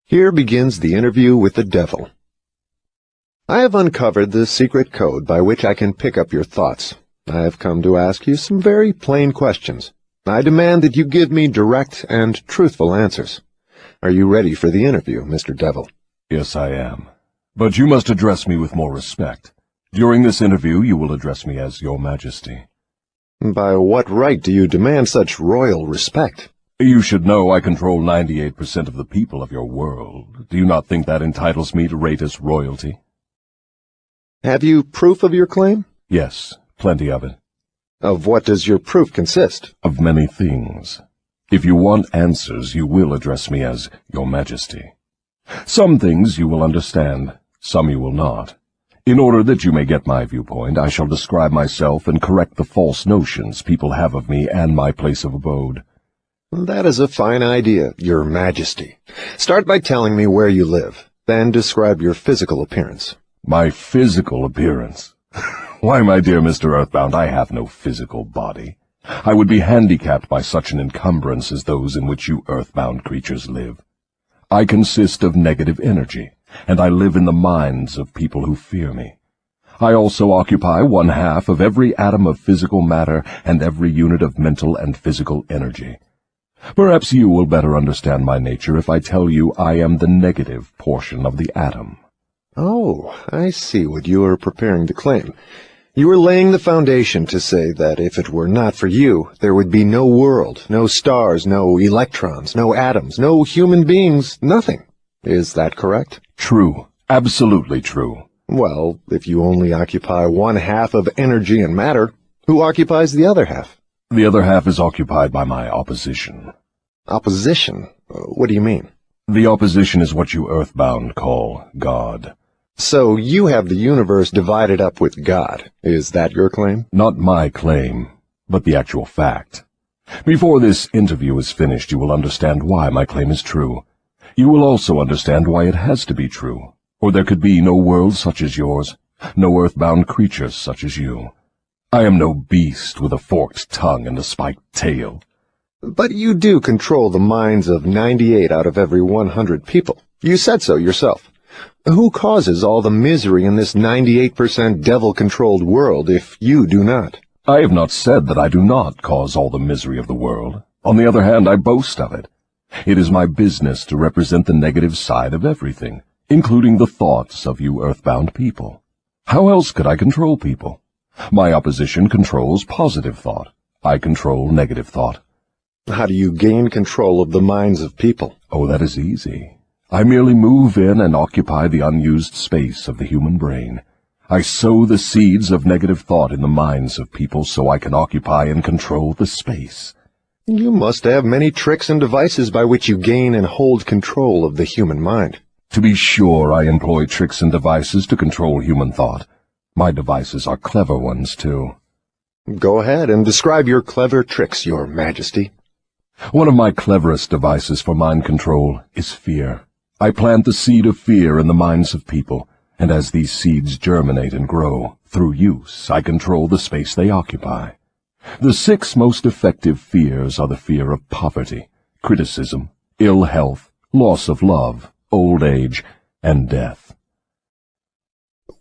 Here begins the interview with the devil. I have uncovered the secret code by which I can pick up your thoughts. I have come to ask you some very plain questions. I demand that you give me direct and truthful answers. Are you ready for the interview, Mr. Devil? Yes, I am. But you must address me with more respect. During this interview, you will address me as Your Majesty. By what right do you demand such royal respect? You should know I control 98% of the people of your world. Do you not think that entitles me to rate as royalty? Have you proof of your claim? Yes, plenty of it. Of what does your proof consist? Of many things. If you want answers, you will address me as Your Majesty. Some things you will understand, some you will not. In order that you may get my viewpoint, I shall describe myself and correct the false notions people have of me and my place of abode. That is a fine idea, Your Majesty. Start by telling me where you live, then describe your physical appearance. My physical appearance? Why, my dear Mr. Earthbound, I have no physical body. I would be handicapped by such an encumbrance as those in which you earthbound creatures live. I consist of negative energy, and I live in the minds of people who fear me. I also occupy 1/2 of every atom of physical matter and every unit of mental and physical energy. Perhaps you will better understand my nature if I tell you I am the negative portion of the atom. Oh, I see what you are preparing to claim. You are laying the foundation to say that if it were not for you, there would be no world, no stars, no electrons, no atoms, no human beings, nothing. Is that correct? True. Absolutely true. Well, if you only occupy 1/2 of energy and matter, who occupies the other half? The other half is occupied by my opposition. Opposition? What do you mean? The opposition is what you earthbound call God. So you have the universe divided up with God. Is that your claim? Not my claim, but the actual fact. Before this interview is finished, you will understand why my claim is true. You will also understand why it has to be true, or there could be no world such as yours, no earthbound creatures such as you. I am no beast with a forked tongue and a spiked tail. But you do control the minds of 98 out of every 100 people. You said so yourself. Who causes all the misery in this 98% devil-controlled world if you do not? I have not said that I do not cause all the misery of the world. On the other hand, I boast of it. It is my business to represent the negative side of everything, including the thoughts of you earthbound people. How else could I control people? My opposition controls positive thought. I control negative thought. How do you gain control of the minds of people? Oh, that is easy. I merely move in and occupy the unused space of the human brain. I sow the seeds of negative thought in the minds of people so I can occupy and control the space. You must have many tricks and devices by which you gain and hold control of the human mind. To be sure, I employ tricks and devices to control human thought. My devices are clever ones, too. Go ahead and describe your clever tricks, Your Majesty. One of my cleverest devices for mind control is fear. I plant the seed of fear in the minds of people, and as these seeds germinate and grow, through use, I control the space they occupy. The 6 most effective fears are the fear of poverty, criticism, ill health, loss of love, old age, and death.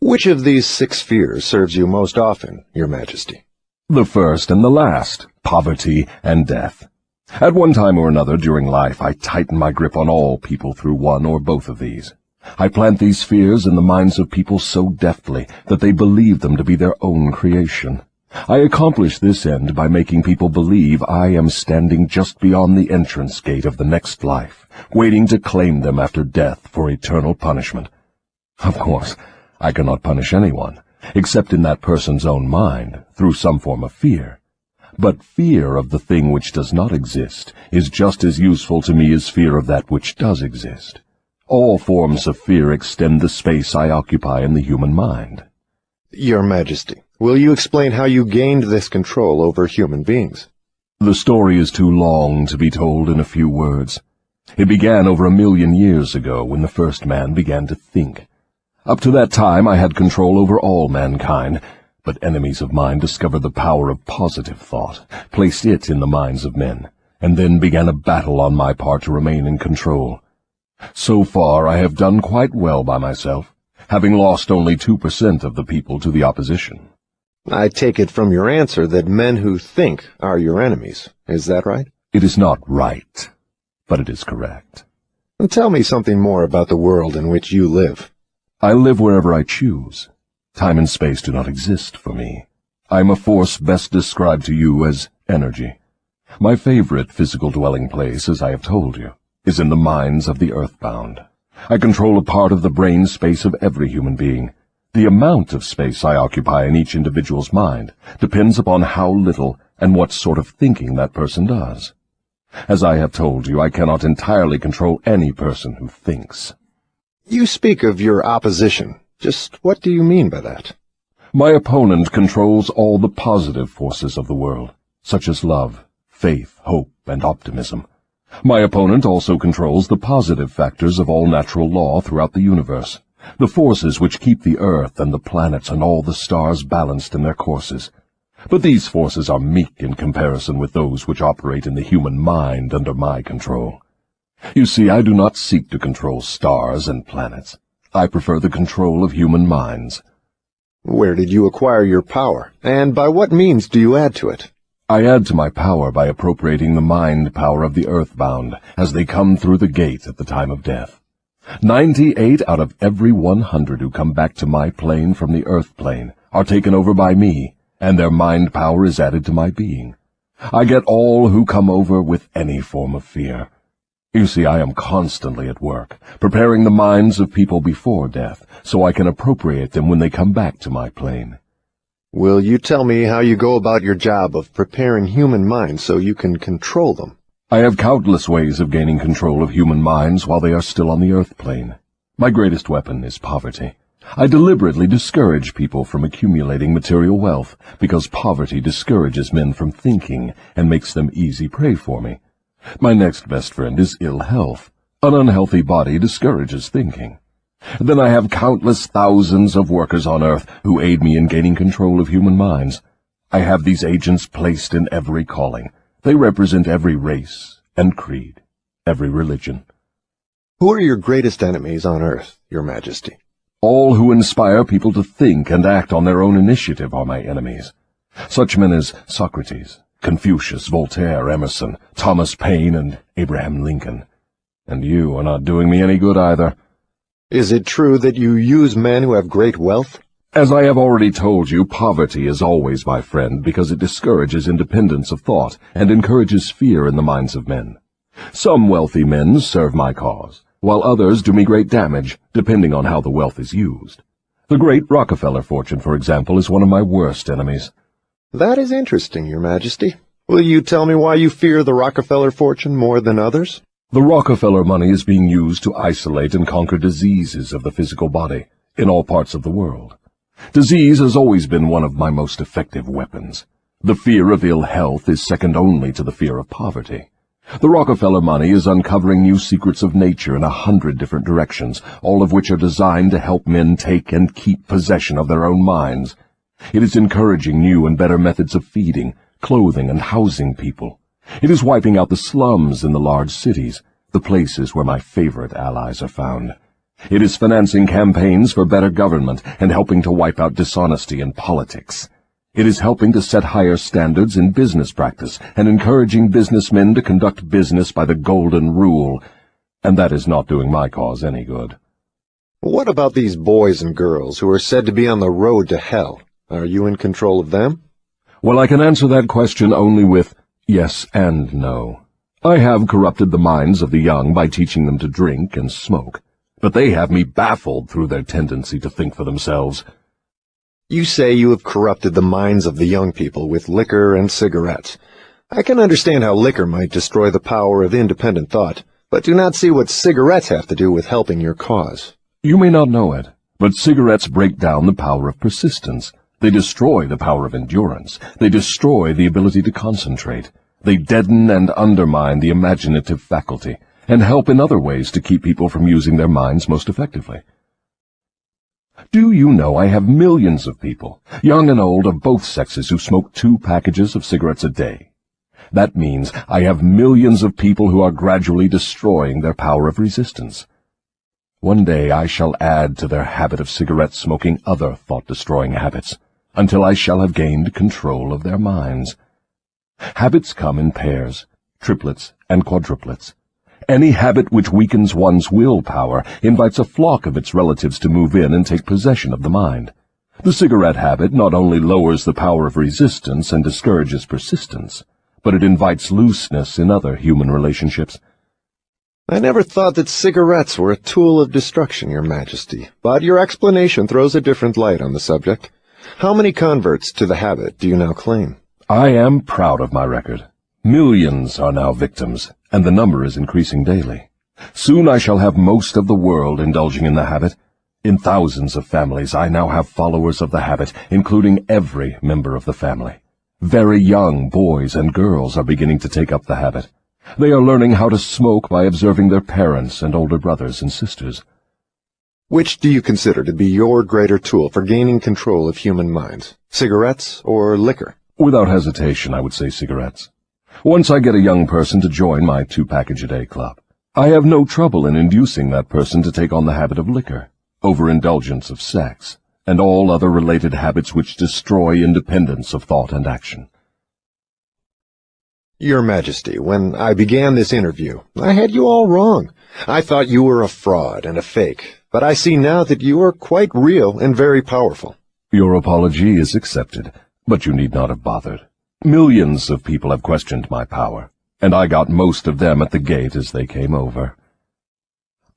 Which of these 6 fears serves you most often, Your Majesty? The first and the last, poverty and death. At one time or another during life, I tighten my grip on all people through one or both of these. I plant these fears in the minds of people so deftly that they believe them to be their own creation. I accomplish this end by making people believe I am standing just beyond the entrance gate of the next life, waiting to claim them after death for eternal punishment. Of course, I cannot punish anyone, except in that person's own mind, through some form of fear. But fear of the thing which does not exist is just as useful to me as fear of that which does exist. All forms of fear extend the space I occupy in the human mind. Your Majesty, will you explain how you gained this control over human beings? The story is too long to be told in a few words. It began over 1,000,000 years ago when the first man began to think. Up to that time I had control over all mankind, but enemies of mine discovered the power of positive thought, placed it in the minds of men, and then began a battle on my part to remain in control. So far I have done quite well by myself, having lost only 2% of the people to the opposition. I take it from your answer that men who think are your enemies. Is that right? It is not right, but it is correct. And tell me something more about the world in which you live. I live wherever I choose. Time and space do not exist for me. I am a force best described to you as energy. My favorite physical dwelling place, as I have told you, is in the minds of the earthbound. I control a part of the brain space of every human being. The amount of space I occupy in each individual's mind depends upon how little and what sort of thinking that person does. As I have told you, I cannot entirely control any person who thinks. You speak of your opposition. Just what do you mean by that? My opponent controls all the positive forces of the world, such as love, faith, hope, and optimism. My opponent also controls the positive factors of all natural law throughout the universe, the forces which keep the earth and the planets and all the stars balanced in their courses. But these forces are meek in comparison with those which operate in the human mind under my control. You see, I do not seek to control stars and planets. I prefer the control of human minds. Where did you acquire your power, and by what means do you add to it? I add to my power by appropriating the mind power of the earthbound as they come through the gate at the time of death. 98 out of every 100 who come back to my plane from the earth plane are taken over by me, and their mind power is added to my being. I get all who come over with any form of fear. You see, I am constantly at work, preparing the minds of people before death, so I can appropriate them when they come back to my plane. Will you tell me how you go about your job of preparing human minds so you can control them? I have countless ways of gaining control of human minds while they are still on the earth plane. My greatest weapon is poverty. I deliberately discourage people from accumulating material wealth because poverty discourages men from thinking and makes them easy prey for me. My next best friend is ill health. An unhealthy body discourages thinking. Then I have countless thousands of workers on earth who aid me in gaining control of human minds. I have these agents placed in every calling. They represent every race and creed, every religion. Who are your greatest enemies on earth, Your Majesty? All who inspire people to think and act on their own initiative are my enemies. Such men as Socrates, Confucius, Voltaire, Emerson, Thomas Paine, and Abraham Lincoln. And you are not doing me any good either. Is it true that you use men who have great wealth? As I have already told you, poverty is always my friend because it discourages independence of thought and encourages fear in the minds of men. Some wealthy men serve my cause, while others do me great damage, depending on how the wealth is used. The great Rockefeller fortune, for example, is one of my worst enemies. That is interesting, Your Majesty. Will you tell me why you fear the Rockefeller fortune more than others? The Rockefeller money is being used to isolate and conquer diseases of the physical body in all parts of the world. Disease has always been one of my most effective weapons. The fear of ill health is second only to the fear of poverty. The Rockefeller money is uncovering new secrets of nature in 100 different directions, all of which are designed to help men take and keep possession of their own minds. It is encouraging new and better methods of feeding, clothing, and housing people. It is wiping out the slums in the large cities, the places where my favorite allies are found. It is financing campaigns for better government and helping to wipe out dishonesty in politics. It is helping to set higher standards in business practice and encouraging businessmen to conduct business by the golden rule, and that is not doing my cause any good. What about these boys and girls who are said to be on the road to hell? Are you in control of them? Well, I can answer that question only with yes and no. I have corrupted the minds of the young by teaching them to drink and smoke, but they have me baffled through their tendency to think for themselves. You say you have corrupted the minds of the young people with liquor and cigarettes. I can understand how liquor might destroy the power of independent thought, but do not see what cigarettes have to do with helping your cause. You may not know it, but cigarettes break down the power of persistence. They destroy the power of endurance. They destroy the ability to concentrate. They deaden and undermine the imaginative faculty, and help in other ways to keep people from using their minds most effectively. Do you know I have millions of people, young and old of both sexes, who smoke 2 packages of cigarettes a day? That means I have millions of people who are gradually destroying their power of resistance. One day I shall add to their habit of cigarette smoking other thought-destroying habits, until I shall have gained control of their minds. Habits come in pairs, triplets, and quadruplets. Any habit which weakens one's willpower invites a flock of its relatives to move in and take possession of the mind. The cigarette habit not only lowers the power of resistance and discourages persistence, but it invites looseness in other human relationships. I never thought that cigarettes were a tool of destruction, Your Majesty, but your explanation throws a different light on the subject. How many converts to the habit do you now claim? I am proud of my record. Millions are now victims, and the number is increasing daily. Soon I shall have most of the world indulging in the habit. In thousands of families I now have followers of the habit, including every member of the family. Very young boys and girls are beginning to take up the habit. They are learning how to smoke by observing their parents and older brothers and sisters. Which do you consider to be your greater tool for gaining control of human minds, cigarettes or liquor? Without hesitation, I would say cigarettes. Once I get a young person to join my 2-package-a-day club, I have no trouble in inducing that person to take on the habit of liquor, overindulgence of sex, and all other related habits which destroy independence of thought and action. Your Majesty, when I began this interview, I had you all wrong. I thought you were a fraud and a fake, but I see now that you are quite real and very powerful. Your apology is accepted, but you need not have bothered. Millions of people have questioned my power, and I got most of them at the gate as they came over.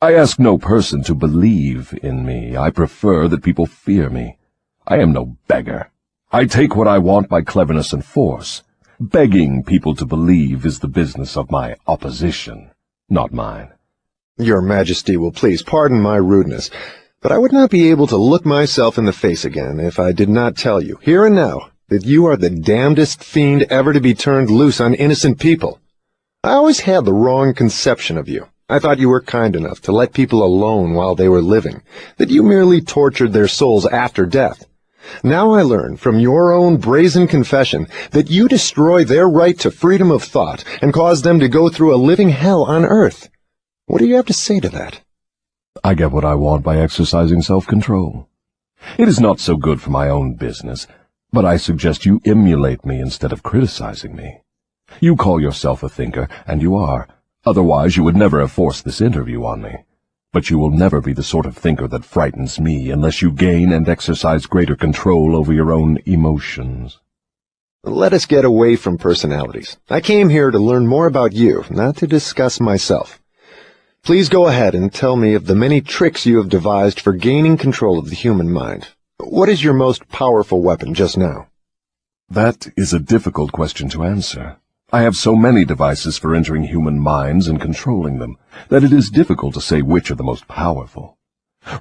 I ask no person to believe in me. I prefer that people fear me. I am no beggar. I take what I want by cleverness and force. Begging people to believe is the business of my opposition, not mine. Your Majesty will please pardon my rudeness, but I would not be able to look myself in the face again if I did not tell you, here and now, that you are the damnedest fiend ever to be turned loose on innocent people. I always had the wrong conception of you. I thought you were kind enough to let people alone while they were living, that you merely tortured their souls after death. Now I learn from your own brazen confession that you destroy their right to freedom of thought and cause them to go through a living hell on earth. What do you have to say to that? I get what I want by exercising self-control. It is not so good for my own business, but I suggest you emulate me instead of criticizing me. You call yourself a thinker, and you are. Otherwise you would never have forced this interview on me. But you will never be the sort of thinker that frightens me unless you gain and exercise greater control over your own emotions. Let us get away from personalities. I came here to learn more about you, not to discuss myself. Please go ahead and tell me of the many tricks you have devised for gaining control of the human mind. What is your most powerful weapon just now? That is a difficult question to answer. I have so many devices for entering human minds and controlling them that it is difficult to say which are the most powerful.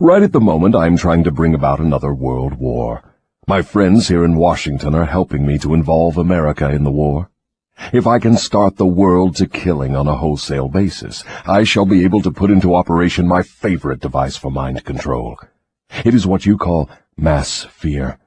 Right at the moment I am trying to bring about another world war. My friends here in Washington are helping me to involve America in the war. If I can start the world to killing on a wholesale basis, I shall be able to put into operation my favorite device for mind control. It is what you call mass fear.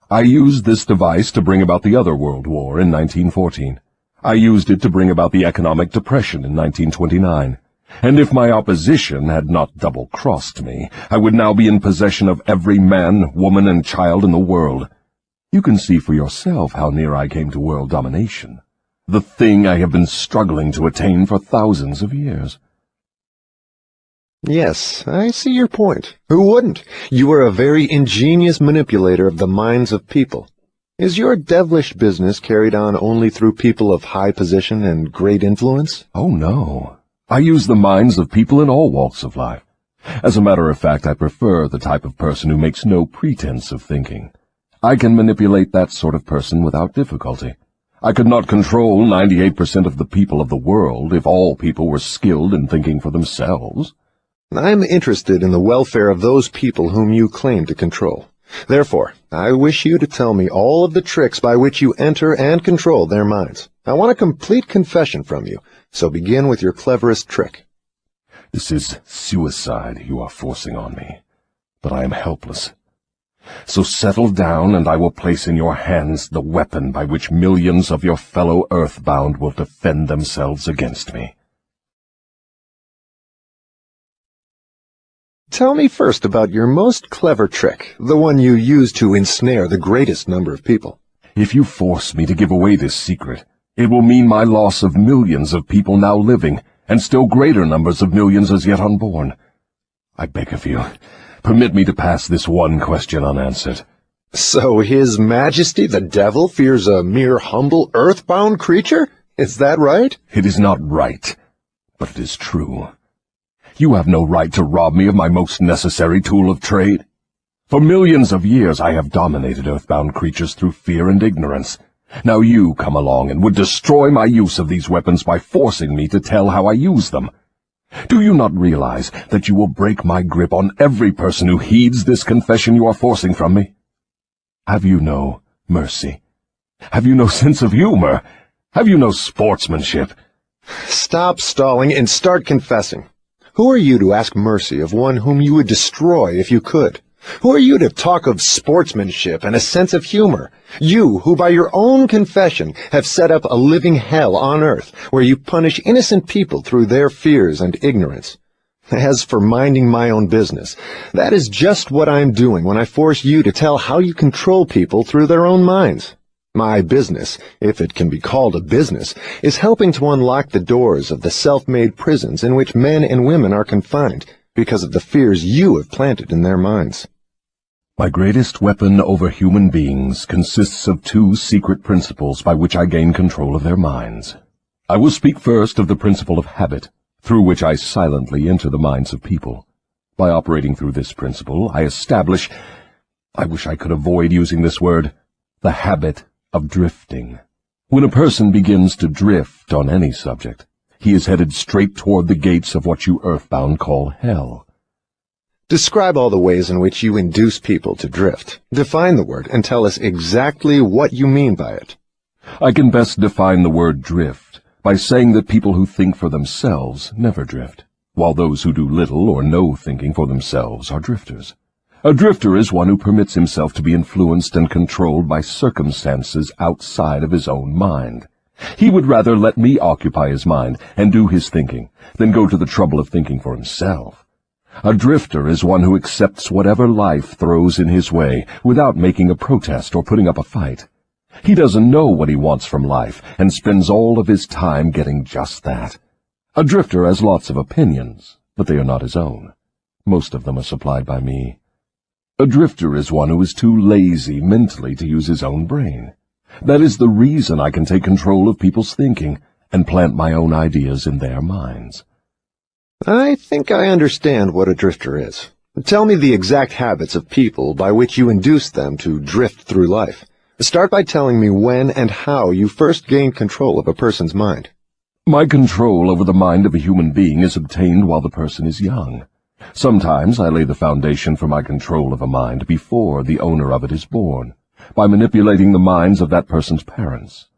I used this device to bring about the other World War in 1914. I used it to bring about the economic depression in 1929. And if my opposition had not double-crossed me, I would now be in possession of every man, woman, and child in the world. You can see for yourself how near I came to world domination, the thing I have been struggling to attain for thousands of years. Yes, I see your point. Who wouldn't? You are a very ingenious manipulator of the minds of people. Is your devilish business carried on only through people of high position and great influence? Oh, no. I use the minds of people in all walks of life. As a matter of fact, I prefer the type of person who makes no pretense of thinking. I can manipulate that sort of person without difficulty. I could not control 98% of the people of the world if all people were skilled in thinking for themselves. I'm interested in the welfare of those people whom you claim to control. Therefore, I wish you to tell me all of the tricks by which you enter and control their minds. I want a complete confession from you, so begin with your cleverest trick. This is suicide you are forcing on me, but I am helpless. So settle down, and I will place in your hands the weapon by which millions of your fellow earthbound will defend themselves against me. Tell me first about your most clever trick, the one you use to ensnare the greatest number of people. If you force me to give away this secret, it will mean my loss of millions of people now living, and still greater numbers of millions as yet unborn. I beg of you, permit me to pass this one question unanswered. So His Majesty the Devil fears a mere humble earthbound creature? Is that right? It is not right, but it is true. You have no right to rob me of my most necessary tool of trade. For millions of years I have dominated earthbound creatures through fear and ignorance. Now you come along and would destroy my use of these weapons by forcing me to tell how I use them. Do you not realize that you will break my grip on every person who heeds this confession you are forcing from me? Have you no mercy? Have you no sense of humor? Have you no sportsmanship? Stop stalling and start confessing. Who are you to ask mercy of one whom you would destroy if you could? Who are you to talk of sportsmanship and a sense of humor? You, who by your own confession have set up a living hell on earth, where you punish innocent people through their fears and ignorance. As for minding my own business, that is just what I'm doing when I force you to tell how you control people through their own minds. My business, if it can be called a business, is helping to unlock the doors of the self-made prisons in which men and women are confined because of the fears you have planted in their minds. My greatest weapon over human beings consists of two secret principles by which I gain control of their minds. I will speak first of the principle of habit, through which I silently enter the minds of people. By operating through this principle, I establish, I wish I could avoid using this word, the habit of drifting. When a person begins to drift on any subject, he is headed straight toward the gates of what you earthbound call hell. Describe all the ways in which you induce people to drift. Define the word and tell us exactly what you mean by it. I can best define the word drift by saying that people who think for themselves never drift, while those who do little or no thinking for themselves are drifters. A drifter is one who permits himself to be influenced and controlled by circumstances outside of his own mind. He would rather let me occupy his mind and do his thinking than go to the trouble of thinking for himself. A drifter is one who accepts whatever life throws in his way without making a protest or putting up a fight. He doesn't know what he wants from life and spends all of his time getting just that. A drifter has lots of opinions, but they are not his own. Most of them are supplied by me. A drifter is one who is too lazy mentally to use his own brain. That is the reason I can take control of people's thinking and plant my own ideas in their minds. I think I understand what a drifter is. Tell me the exact habits of people by which you induce them to drift through life. Start by telling me when and how you first gained control of a person's mind. My control over the mind of a human being is obtained while the person is young. Sometimes I lay the foundation for my control of a mind before the owner of it is born, by manipulating the minds of that person's parents.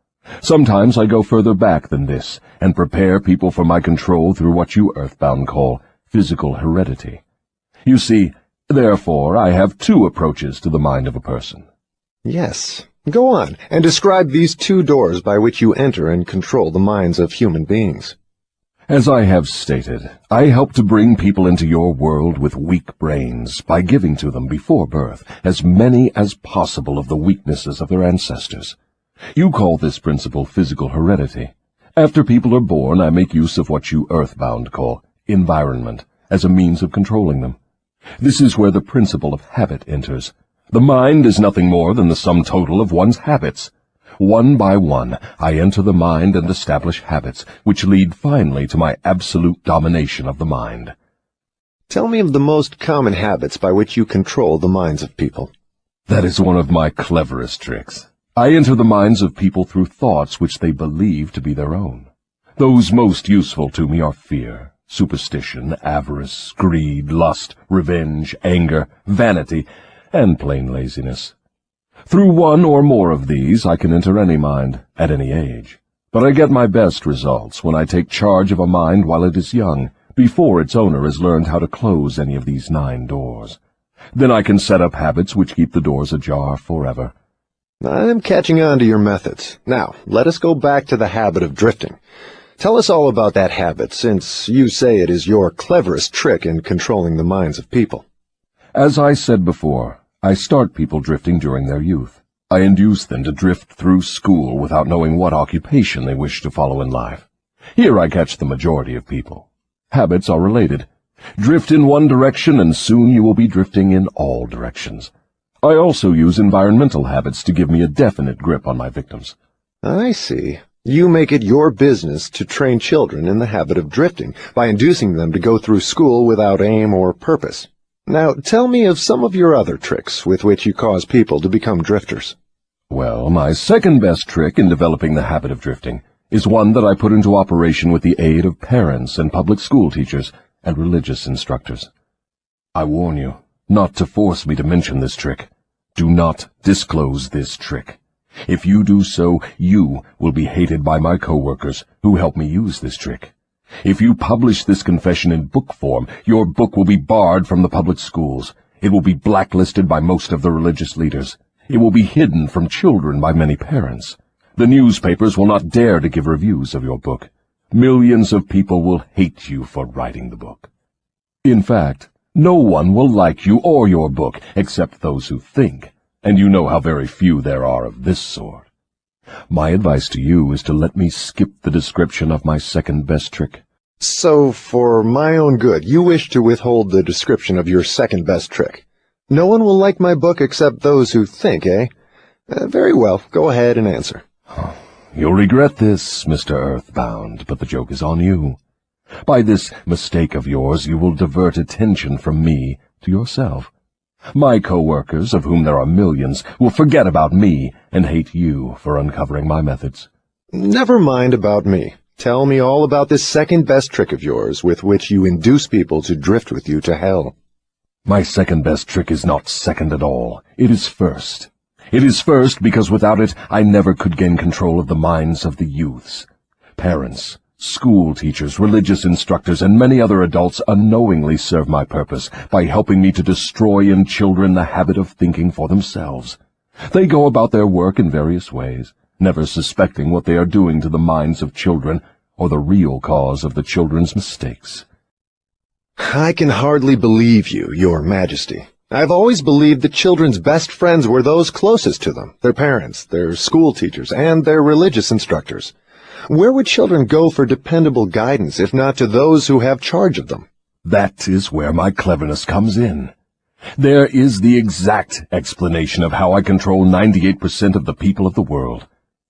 Sometimes I go further back than this and prepare people for my control through what you earthbound call physical heredity. You see, therefore, I have two approaches to the mind of a person. Yes. Go on, and describe these two doors by which you enter and control the minds of human beings. As I have stated, I help to bring people into your world with weak brains by giving to them before birth as many as possible of the weaknesses of their ancestors. You call this principle physical heredity. After people are born, I make use of what you earthbound call environment as a means of controlling them. This is where the principle of habit enters. The mind is nothing more than the sum total of one's habits. One by one, I enter the mind and establish habits, which lead finally to my absolute domination of the mind. Tell me of the most common habits by which you control the minds of people. That is one of my cleverest tricks. I enter the minds of people through thoughts which they believe to be their own. Those most useful to me are fear, superstition, avarice, greed, lust, revenge, anger, vanity, and plain laziness. Through one or more of these I can enter any mind, at any age. But I get my best results when I take charge of a mind while it is young, before its owner has learned how to close any of these 9 doors. Then I can set up habits which keep the doors ajar forever. I'm catching on to your methods. Now, let us go back to the habit of drifting. Tell us all about that habit, since you say it is your cleverest trick in controlling the minds of people. As I said before, I start people drifting during their youth. I induce them to drift through school without knowing what occupation they wish to follow in life. Here I catch the majority of people. Habits are related. Drift in one direction and soon you will be drifting in all directions. I also use environmental habits to give me a definite grip on my victims. I see. You make it your business to train children in the habit of drifting by inducing them to go through school without aim or purpose. Now, tell me of some of your other tricks with which you cause people to become drifters. Well, my second best trick in developing the habit of drifting is one that I put into operation with the aid of parents and public school teachers and religious instructors. I warn you not to force me to mention this trick. Do not disclose this trick. If you do so, you will be hated by my co-workers who help me use this trick. If you publish this confession in book form, your book will be barred from the public schools. It will be blacklisted by most of the religious leaders. It will be hidden from children by many parents. The newspapers will not dare to give reviews of your book. Millions of people will hate you for writing the book. In fact, no one will like you or your book except those who think. And you know how very few there are of this sort. My advice to you is to let me skip the description of my second best trick. So, for my own good, you wish to withhold the description of your second best trick. No one will like my book except those who think, eh? Very well, go ahead and answer. You'll regret this, Mr. Earthbound, but the joke is on you. By this mistake of yours, you will divert attention from me to yourself. My co-workers, of whom there are millions, will forget about me and hate you for uncovering my methods. Never mind about me. Tell me all about this second best trick of yours with which you induce people to drift with you to hell. My second best trick is not second at all. It is first. It is first because without it I never could gain control of the minds of the youths. Parents, school teachers, religious instructors, and many other adults unknowingly serve my purpose by helping me to destroy in children the habit of thinking for themselves. They go about their work in various ways, never suspecting what they are doing to the minds of children or the real cause of the children's mistakes. I can hardly believe you, Your Majesty. I've always believed that children's best friends were those closest to them, their parents, their school teachers, and their religious instructors. Where would children go for dependable guidance if not to those who have charge of them? That is where my cleverness comes in. There is the exact explanation of how I control 98% of the people of the world.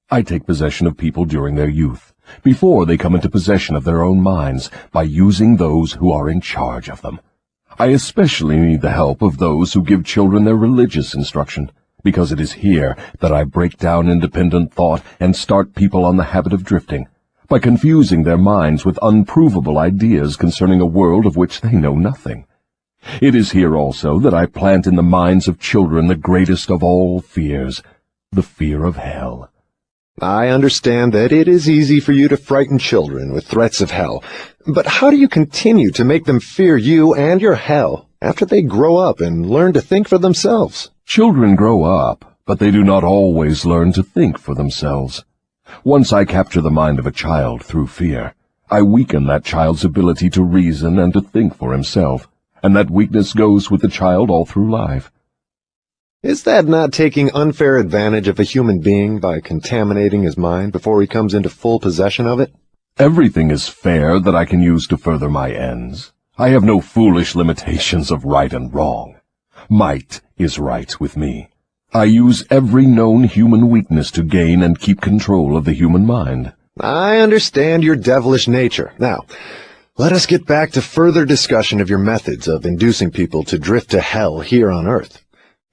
I take possession of people during their youth, before they come into possession of their own minds, by using those who are in charge of them. I especially need the help of those who give children their religious instruction, because it is here that I break down independent thought and start people on the habit of drifting, by confusing their minds with unprovable ideas concerning a world of which they know nothing. It is here also that I plant in the minds of children the greatest of all fears, the fear of hell. I understand that it is easy for you to frighten children with threats of hell, but how do you continue to make them fear you and your hell after they grow up and learn to think for themselves? Children grow up, but they do not always learn to think for themselves. Once I capture the mind of a child through fear, I weaken that child's ability to reason and to think for himself, and that weakness goes with the child all through life. Is that not taking unfair advantage of a human being by contaminating his mind before he comes into full possession of it? Everything is fair that I can use to further my ends. I have no foolish limitations of right and wrong. Might is right with me. I use every known human weakness to gain and keep control of the human mind. I understand your devilish nature. Now, let us get back to further discussion of your methods of inducing people to drift to hell here on earth.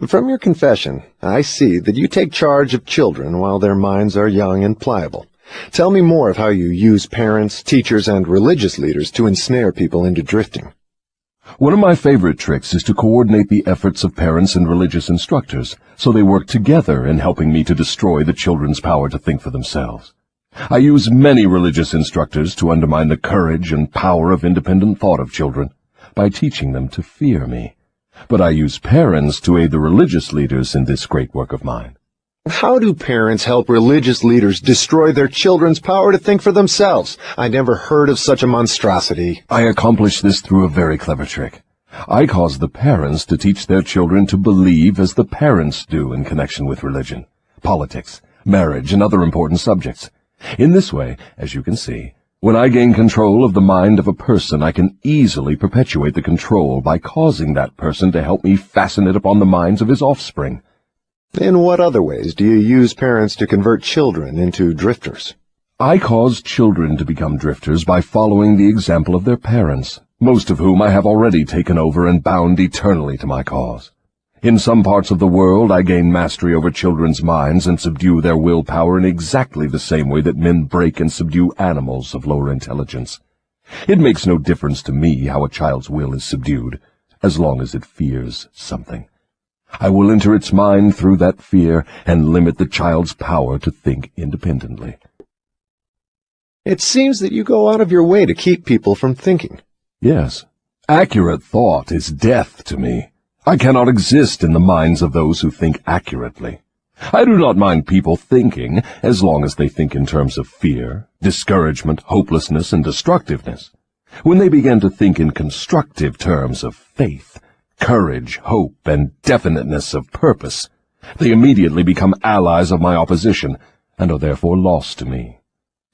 From your confession, I see that you take charge of children while their minds are young and pliable. Tell me more of how you use parents, teachers, and religious leaders to ensnare people into drifting. One of my favorite tricks is to coordinate the efforts of parents and religious instructors, so they work together in helping me to destroy the children's power to think for themselves. I use many religious instructors to undermine the courage and power of independent thought of children by teaching them to fear me. But I use parents to aid the religious leaders in this great work of mine. How do parents help religious leaders destroy their children's power to think for themselves? I never heard of such a monstrosity. I accomplish this through a very clever trick. I cause the parents to teach their children to believe as the parents do in connection with religion, politics, marriage, and other important subjects. In this way, as you can see, when I gain control of the mind of a person, I can easily perpetuate the control by causing that person to help me fasten it upon the minds of his offspring. In what other ways do you use parents to convert children into drifters? I cause children to become drifters by following the example of their parents, most of whom I have already taken over and bound eternally to my cause. In some parts of the world, I gain mastery over children's minds and subdue their willpower in exactly the same way that men break and subdue animals of lower intelligence. It makes no difference to me how a child's will is subdued, as long as it fears something. I will enter its mind through that fear and limit the child's power to think independently. It seems that you go out of your way to keep people from thinking. Yes, accurate thought is death to me. I cannot exist in the minds of those who think accurately. I do not mind people thinking, as long as they think in terms of fear, discouragement, hopelessness, and destructiveness. When they begin to think in constructive terms of faith, courage, hope, and definiteness of purpose, they immediately become allies of my opposition, and are therefore lost to me.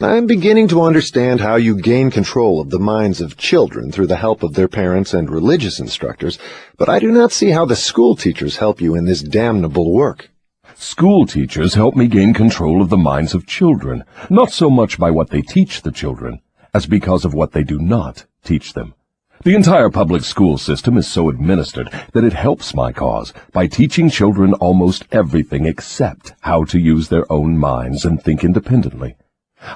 I'm beginning to understand how you gain control of the minds of children through the help of their parents and religious instructors, but I do not see how the school teachers help you in this damnable work. School teachers help me gain control of the minds of children, not so much by what they teach the children, as because of what they do not teach them. The entire public school system is so administered that it helps my cause by teaching children almost everything except how to use their own minds and think independently.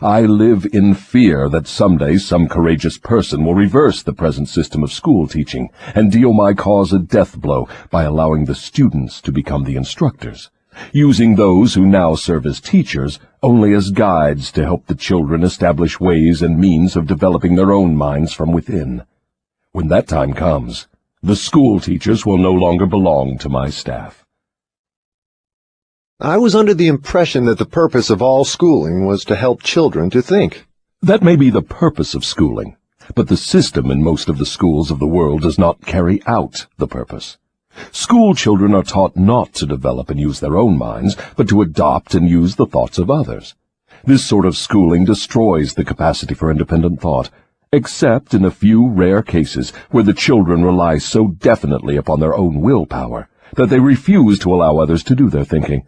I live in fear that someday some courageous person will reverse the present system of school teaching and deal my cause a death blow by allowing the students to become the instructors, using those who now serve as teachers only as guides to help the children establish ways and means of developing their own minds from within. When that time comes, the school teachers will no longer belong to my staff. I was under the impression that the purpose of all schooling was to help children to think. That may be the purpose of schooling, but the system in most of the schools of the world does not carry out the purpose. School children are taught not to develop and use their own minds, but to adopt and use the thoughts of others. This sort of schooling destroys the capacity for independent thought, except in a few rare cases where the children rely so definitely upon their own willpower that they refuse to allow others to do their thinking.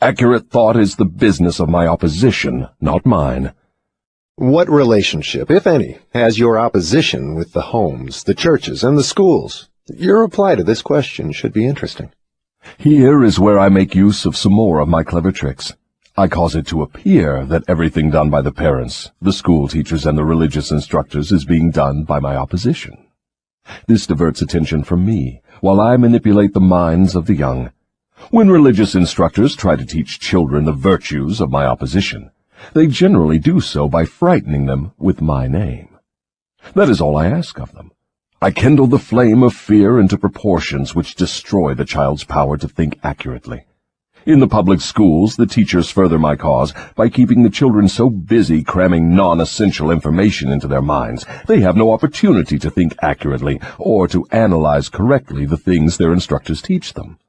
Accurate thought is the business of my opposition, not mine. What relationship, if any, has your opposition with the homes, the churches, and the schools? Your reply to this question should be interesting. Here is where I make use of some more of my clever tricks. I cause it to appear that everything done by the parents, the school teachers, and the religious instructors is being done by my opposition. This diverts attention from me, while I manipulate the minds of the young. When religious instructors try to teach children the virtues of my opposition, they generally do so by frightening them with my name. That is all I ask of them. I kindle the flame of fear into proportions which destroy the child's power to think accurately. In the public schools, the teachers further my cause by keeping the children so busy cramming non-essential information into their minds, they have no opportunity to think accurately or to analyze correctly the things their instructors teach them.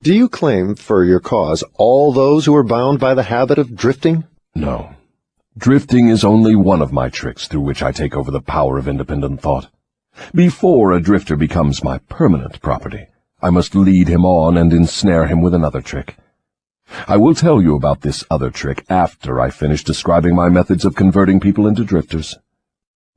Do you claim for your cause all those who are bound by the habit of drifting? No. Drifting is only one of my tricks through which I take over the power of independent thought. Before a drifter becomes my permanent property, I must lead him on and ensnare him with another trick. I will tell you about this other trick after I finish describing my methods of converting people into drifters.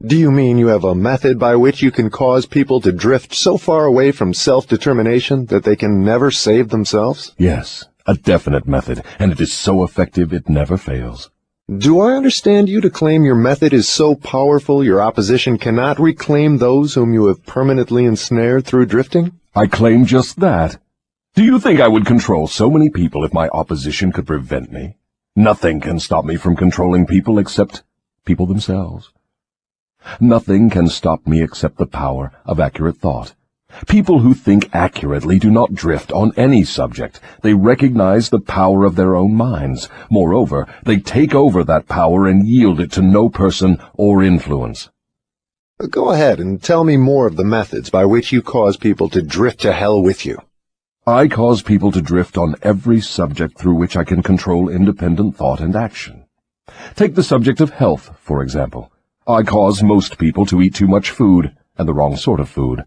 Do you mean you have a method by which you can cause people to drift so far away from self-determination that they can never save themselves? Yes, a definite method, and it is so effective it never fails. Do I understand you to claim your method is so powerful your opposition cannot reclaim those whom you have permanently ensnared through drifting? I claim just that. Do you think I would control so many people if my opposition could prevent me? Nothing can stop me from controlling people except people themselves. Nothing can stop me except the power of accurate thought, People who think accurately do not drift on any subject. They recognize the power of their own minds. Moreover, they take over that power and yield it to no person or influence. Go ahead and tell me more of the methods by which you cause people to drift to hell with you. I cause people to drift on every subject through which I can control independent thought and action. Take the subject of health, for example. I cause most people to eat too much food, and the wrong sort of food.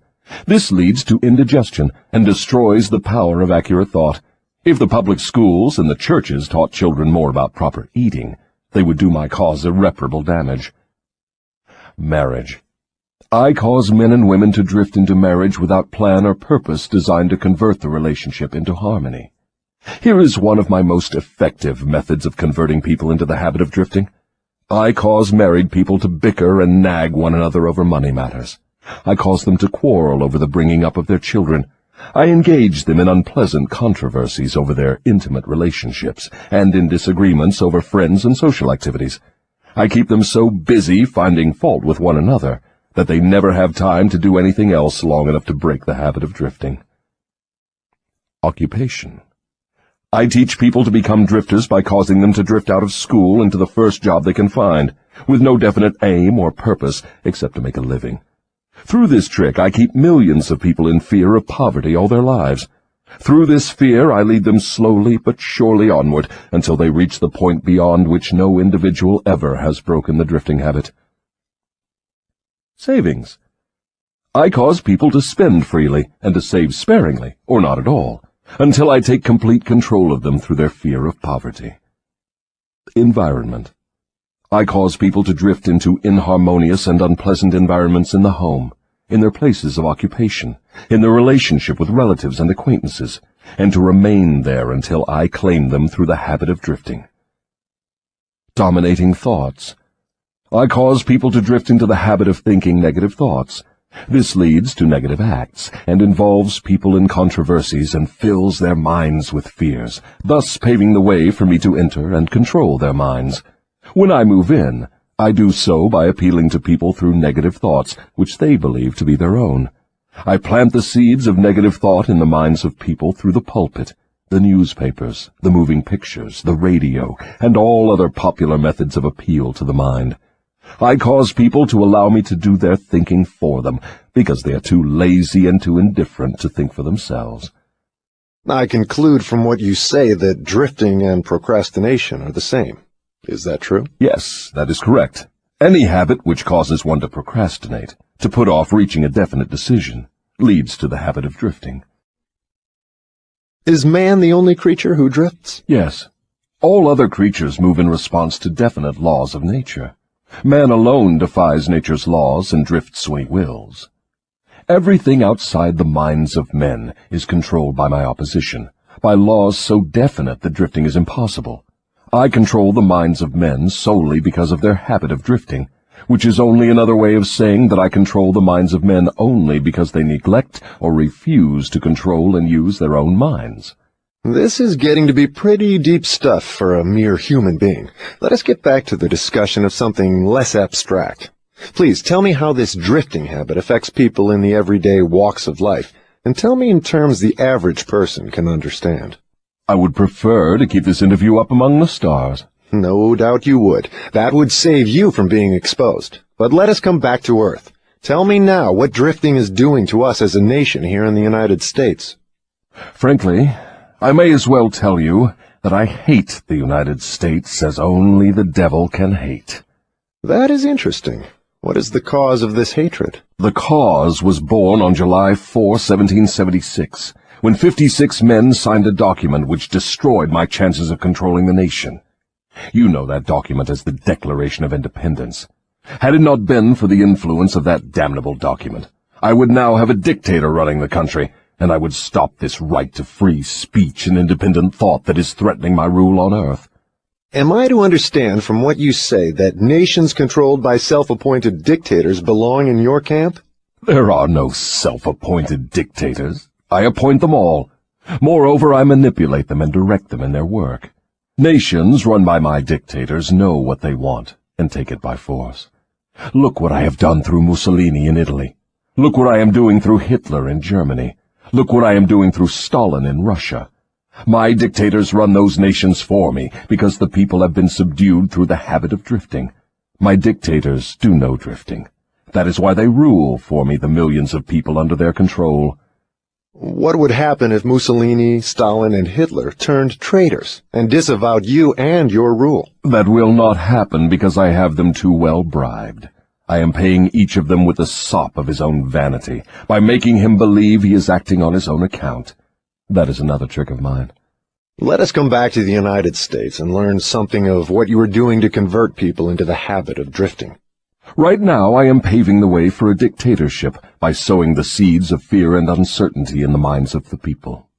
This leads to indigestion and destroys the power of accurate thought. If the public schools and the churches taught children more about proper eating, they would do my cause irreparable damage. Marriage. I cause men and women to drift into marriage without plan or purpose designed to convert the relationship into harmony. Here is one of my most effective methods of converting people into the habit of drifting. I cause married people to bicker and nag one another over money matters. I cause them to quarrel over the bringing up of their children. I engage them in unpleasant controversies over their intimate relationships and in disagreements over friends and social activities. I keep them so busy finding fault with one another that they never have time to do anything else long enough to break the habit of drifting. Occupation. I teach people to become drifters by causing them to drift out of school into the first job they can find, with no definite aim or purpose except to make a living. Through this trick, I keep millions of people in fear of poverty all their lives. Through this fear, I lead them slowly but surely onward until they reach the point beyond which no individual ever has broken the drifting habit. Savings. I cause people to spend freely and to save sparingly, or not at all, until I take complete control of them through their fear of poverty. Environment. I cause people to drift into inharmonious and unpleasant environments in the home, in their places of occupation, in their relationship with relatives and acquaintances, and to remain there until I claim them through the habit of drifting. Dominating thoughts. I cause people to drift into the habit of thinking negative thoughts. This leads to negative acts, and involves people in controversies and fills their minds with fears, thus paving the way for me to enter and control their minds. When I move in, I do so by appealing to people through negative thoughts, which they believe to be their own. I plant the seeds of negative thought in the minds of people through the pulpit, the newspapers, the moving pictures, the radio, and all other popular methods of appeal to the mind. I cause people to allow me to do their thinking for them, because they are too lazy and too indifferent to think for themselves. I conclude from what you say that drifting and procrastination are the same. Is that true? Yes, that is correct. Any habit which causes one to procrastinate, to put off reaching a definite decision, leads to the habit of drifting. Is man the only creature who drifts? Yes. All other creatures move in response to definite laws of nature. Man alone defies nature's laws and drifts when he wills. Everything outside the minds of men is controlled by my opposition, by laws so definite that drifting is impossible. I control the minds of men solely because of their habit of drifting, which is only another way of saying that I control the minds of men only because they neglect or refuse to control and use their own minds. This is getting to be pretty deep stuff for a mere human being. Let us get back to the discussion of something less abstract. Please tell me how this drifting habit affects people in the everyday walks of life, and tell me in terms the average person can understand. I would prefer to keep this interview up among the stars. No doubt you would. That would save you from being exposed. But let us come back to Earth. Tell me now what drifting is doing to us as a nation here in the United States. Frankly, I may as well tell you that I hate the United States as only the devil can hate. That is interesting. What is the cause of this hatred? The cause was born on July 4, 1776, when 56 men signed a document which destroyed my chances of controlling the nation. You know that document as the Declaration of Independence. Had it not been for the influence of that damnable document, I would now have a dictator running the country, and I would stop this right to free speech and independent thought that is threatening my rule on earth. Am I to understand from what you say that nations controlled by self-appointed dictators belong in your camp? There are no self-appointed dictators. I appoint them all. Moreover, I manipulate them and direct them in their work. Nations run by my dictators know what they want and take it by force. Look what I have done through Mussolini in Italy. Look what I am doing through Hitler in Germany. Look what I am doing through Stalin in Russia. My dictators run those nations for me because the people have been subdued through the habit of drifting. My dictators do no drifting. That is why they rule for me the millions of people under their control. What would happen if Mussolini, Stalin, and Hitler turned traitors and disavowed you and your rule? That will not happen because I have them too well bribed. I am paying each of them with the sop of his own vanity, by making him believe he is acting on his own account. That is another trick of mine. Let us come back to the United States and learn something of what you are doing to convert people into the habit of drifting. Right now I am paving the way for a dictatorship by sowing the seeds of fear and uncertainty in the minds of the people.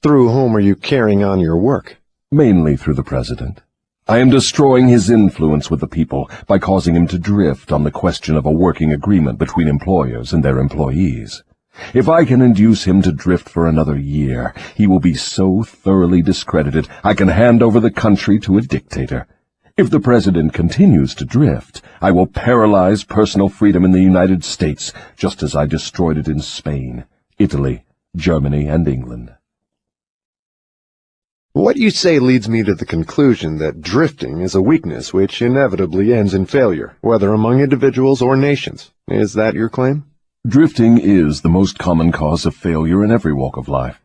Through whom are you carrying on your work? Mainly through the president. I am destroying his influence with the people by causing him to drift on the question of a working agreement between employers and their employees. If I can induce him to drift for another year, he will be so thoroughly discredited I can hand over the country to a dictator. If the president continues to drift, I will paralyze personal freedom in the United States, just as I destroyed it in Spain, Italy, Germany, and England. What you say leads me to the conclusion that drifting is a weakness which inevitably ends in failure, whether among individuals or nations. Is that your claim? Drifting is the most common cause of failure in every walk of life.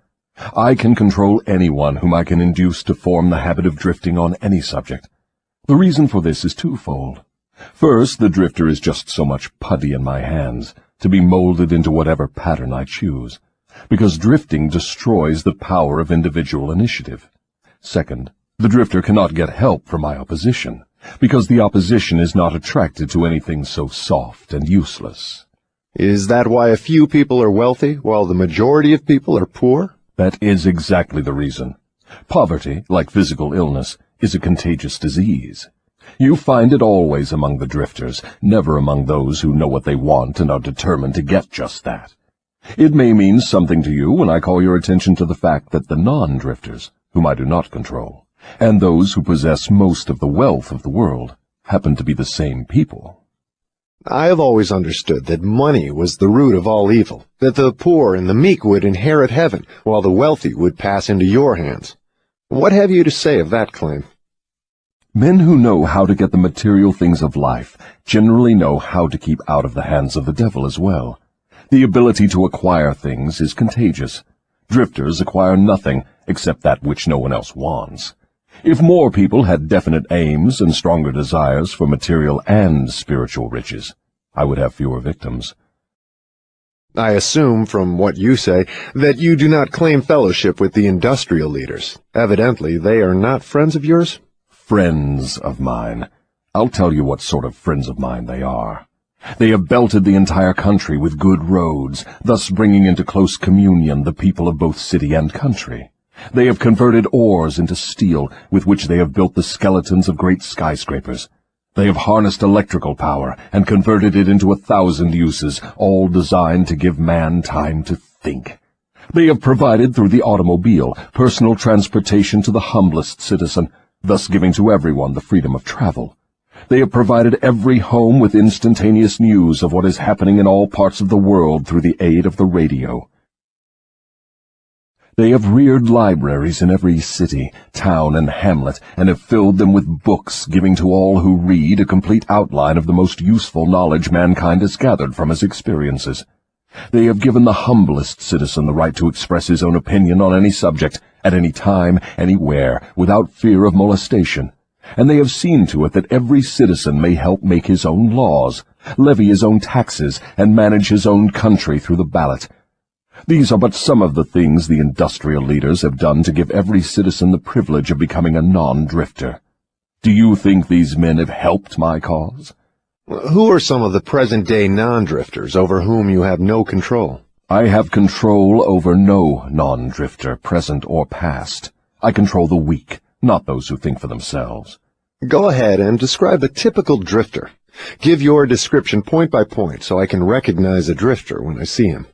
I can control anyone whom I can induce to form the habit of drifting on any subject. The reason for this is twofold. First, the drifter is just so much putty in my hands, to be molded into whatever pattern I choose, because drifting destroys the power of individual initiative. Second, the drifter cannot get help from my opposition, because the opposition is not attracted to anything so soft and useless. Is that why a few people are wealthy, while the majority of people are poor? That is exactly the reason. Poverty, like physical illness, is a contagious disease. You find it always among the drifters, never among those who know what they want and are determined to get just that. It may mean something to you when I call your attention to the fact that the non-drifters, whom I do not control, and those who possess most of the wealth of the world, happen to be the same people. I have always understood that money was the root of all evil, that the poor and the meek would inherit heaven, while the wealthy would pass into your hands. What have you to say of that claim? Men who know how to get the material things of life generally know how to keep out of the hands of the devil as well. The ability to acquire things is contagious. Drifters acquire nothing except that which no one else wants. If more people had definite aims and stronger desires for material and spiritual riches, I would have fewer victims. I assume, from what you say, that you do not claim fellowship with the industrial leaders. Evidently, they are not friends of yours? Friends of mine. I'll tell you what sort of friends of mine they are. They have belted the entire country with good roads, thus bringing into close communion the people of both city and country. They have converted ores into steel, with which they have built the skeletons of great skyscrapers. They have harnessed electrical power and converted it into 1,000 uses, all designed to give man time to think. They have provided through the automobile personal transportation to the humblest citizen, thus giving to everyone the freedom of travel. They have provided every home with instantaneous news of what is happening in all parts of the world through the aid of the radio. They have reared libraries in every city, town, and hamlet, and have filled them with books, giving to all who read a complete outline of the most useful knowledge mankind has gathered from his experiences. They have given the humblest citizen the right to express his own opinion on any subject, at any time, anywhere, without fear of molestation. And they have seen to it that every citizen may help make his own laws, levy his own taxes, and manage his own country through the ballot. These are but some of the things the industrial leaders have done to give every citizen the privilege of becoming a non-drifter. Do you think these men have helped my cause? Who are some of the present-day non-drifters over whom you have no control? I have control over no non-drifter, present or past. I control the weak, not those who think for themselves. Go ahead and describe a typical drifter. Give your description point by point so I can recognize a drifter when I see him.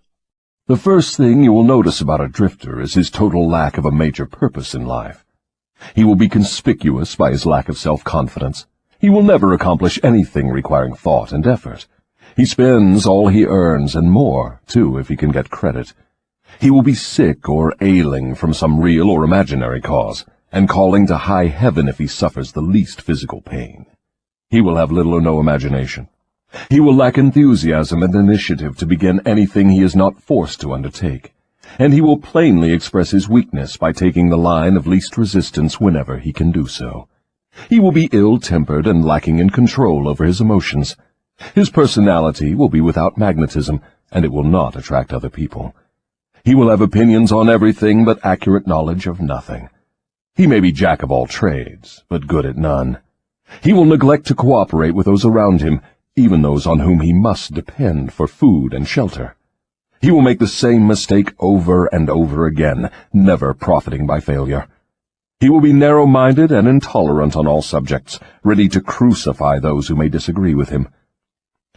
The first thing you will notice about a drifter is his total lack of a major purpose in life. He will be conspicuous by his lack of self-confidence. He will never accomplish anything requiring thought and effort. He spends all he earns, and more, too, if he can get credit. He will be sick or ailing from some real or imaginary cause, and calling to high heaven if he suffers the least physical pain. He will have little or no imagination. He will lack enthusiasm and initiative to begin anything he is not forced to undertake, and he will plainly express his weakness by taking the line of least resistance whenever he can do so. He will be ill-tempered and lacking in control over his emotions. His personality will be without magnetism, and it will not attract other people. He will have opinions on everything but accurate knowledge of nothing. He may be jack of all trades, but good at none. He will neglect to cooperate with those around him, even those on whom he must depend for food and shelter. He will make the same mistake over and over again, never profiting by failure. He will be narrow-minded and intolerant on all subjects, ready to crucify those who may disagree with him.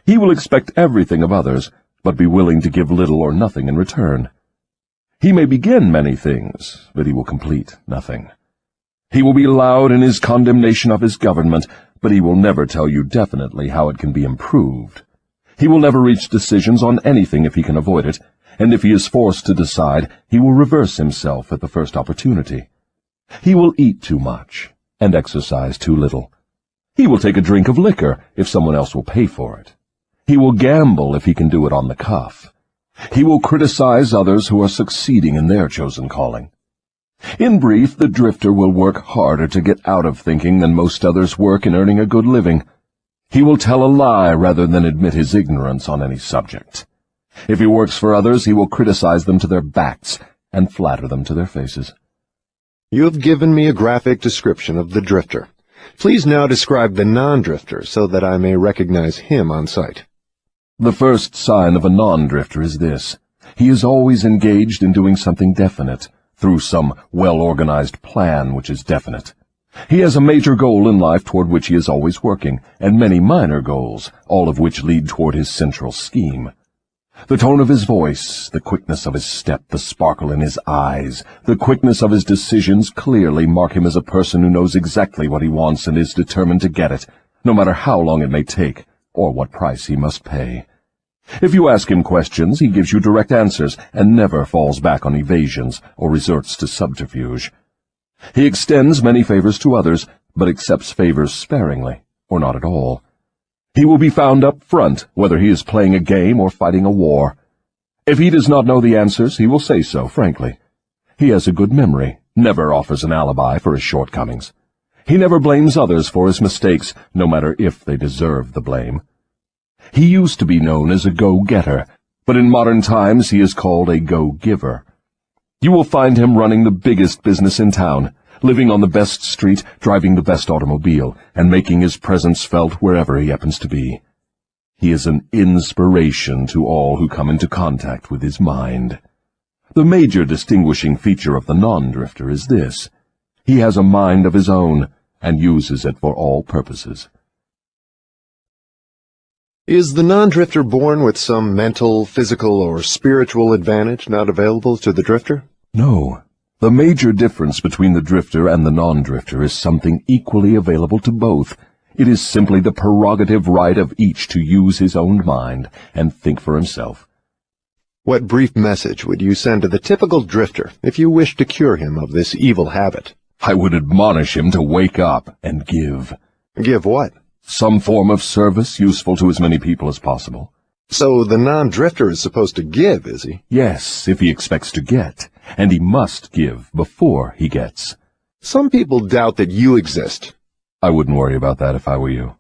He will expect everything of others, but be willing to give little or nothing in return. He may begin many things, but he will complete nothing. He will be loud in his condemnation of his government, but he will never tell you definitely how it can be improved. He will never reach decisions on anything if he can avoid it, and if he is forced to decide, he will reverse himself at the first opportunity. He will eat too much and exercise too little. He will take a drink of liquor if someone else will pay for it. He will gamble if he can do it on the cuff. He will criticize others who are succeeding in their chosen calling. In brief, the drifter will work harder to get out of thinking than most others work in earning a good living. He will tell a lie rather than admit his ignorance on any subject. If he works for others, he will criticize them to their backs and flatter them to their faces. You have given me a graphic description of the drifter. Please now describe the non-drifter so that I may recognize him on sight. The first sign of a non-drifter is this. He is always engaged in doing something definite, through some well-organized plan which is definite. He has a major goal in life toward which he is always working, and many minor goals, all of which lead toward his central scheme. The tone of his voice, the quickness of his step, the sparkle in his eyes, the quickness of his decisions clearly mark him as a person who knows exactly what he wants and is determined to get it, no matter how long it may take, or what price he must pay. If you ask him questions, he gives you direct answers and never falls back on evasions or resorts to subterfuge. He extends many favors to others, but accepts favors sparingly, or not at all. He will be found up front, whether he is playing a game or fighting a war. If he does not know the answers, he will say so, frankly. He has a good memory, never offers an alibi for his shortcomings. He never blames others for his mistakes, no matter if they deserve the blame. He used to be known as a go-getter, but in modern times he is called a go-giver. You will find him running the biggest business in town, living on the best street, driving the best automobile, and making his presence felt wherever he happens to be. He is an inspiration to all who come into contact with his mind. The major distinguishing feature of the non-drifter is this. He has a mind of his own, and uses it for all purposes. Is the non-drifter born with some mental, physical, or spiritual advantage not available to the drifter? No. The major difference between the drifter and the non-drifter is something equally available to both. It is simply the prerogative right of each to use his own mind and think for himself. What brief message would you send to the typical drifter if you wished to cure him of this evil habit? I would admonish him to wake up and give. Give what? Some form of service useful to as many people as possible. So the non-drifter is supposed to give, is he? Yes, if he expects to get, and he must give before he gets. Some people doubt that you exist. I wouldn't worry about that if I were you.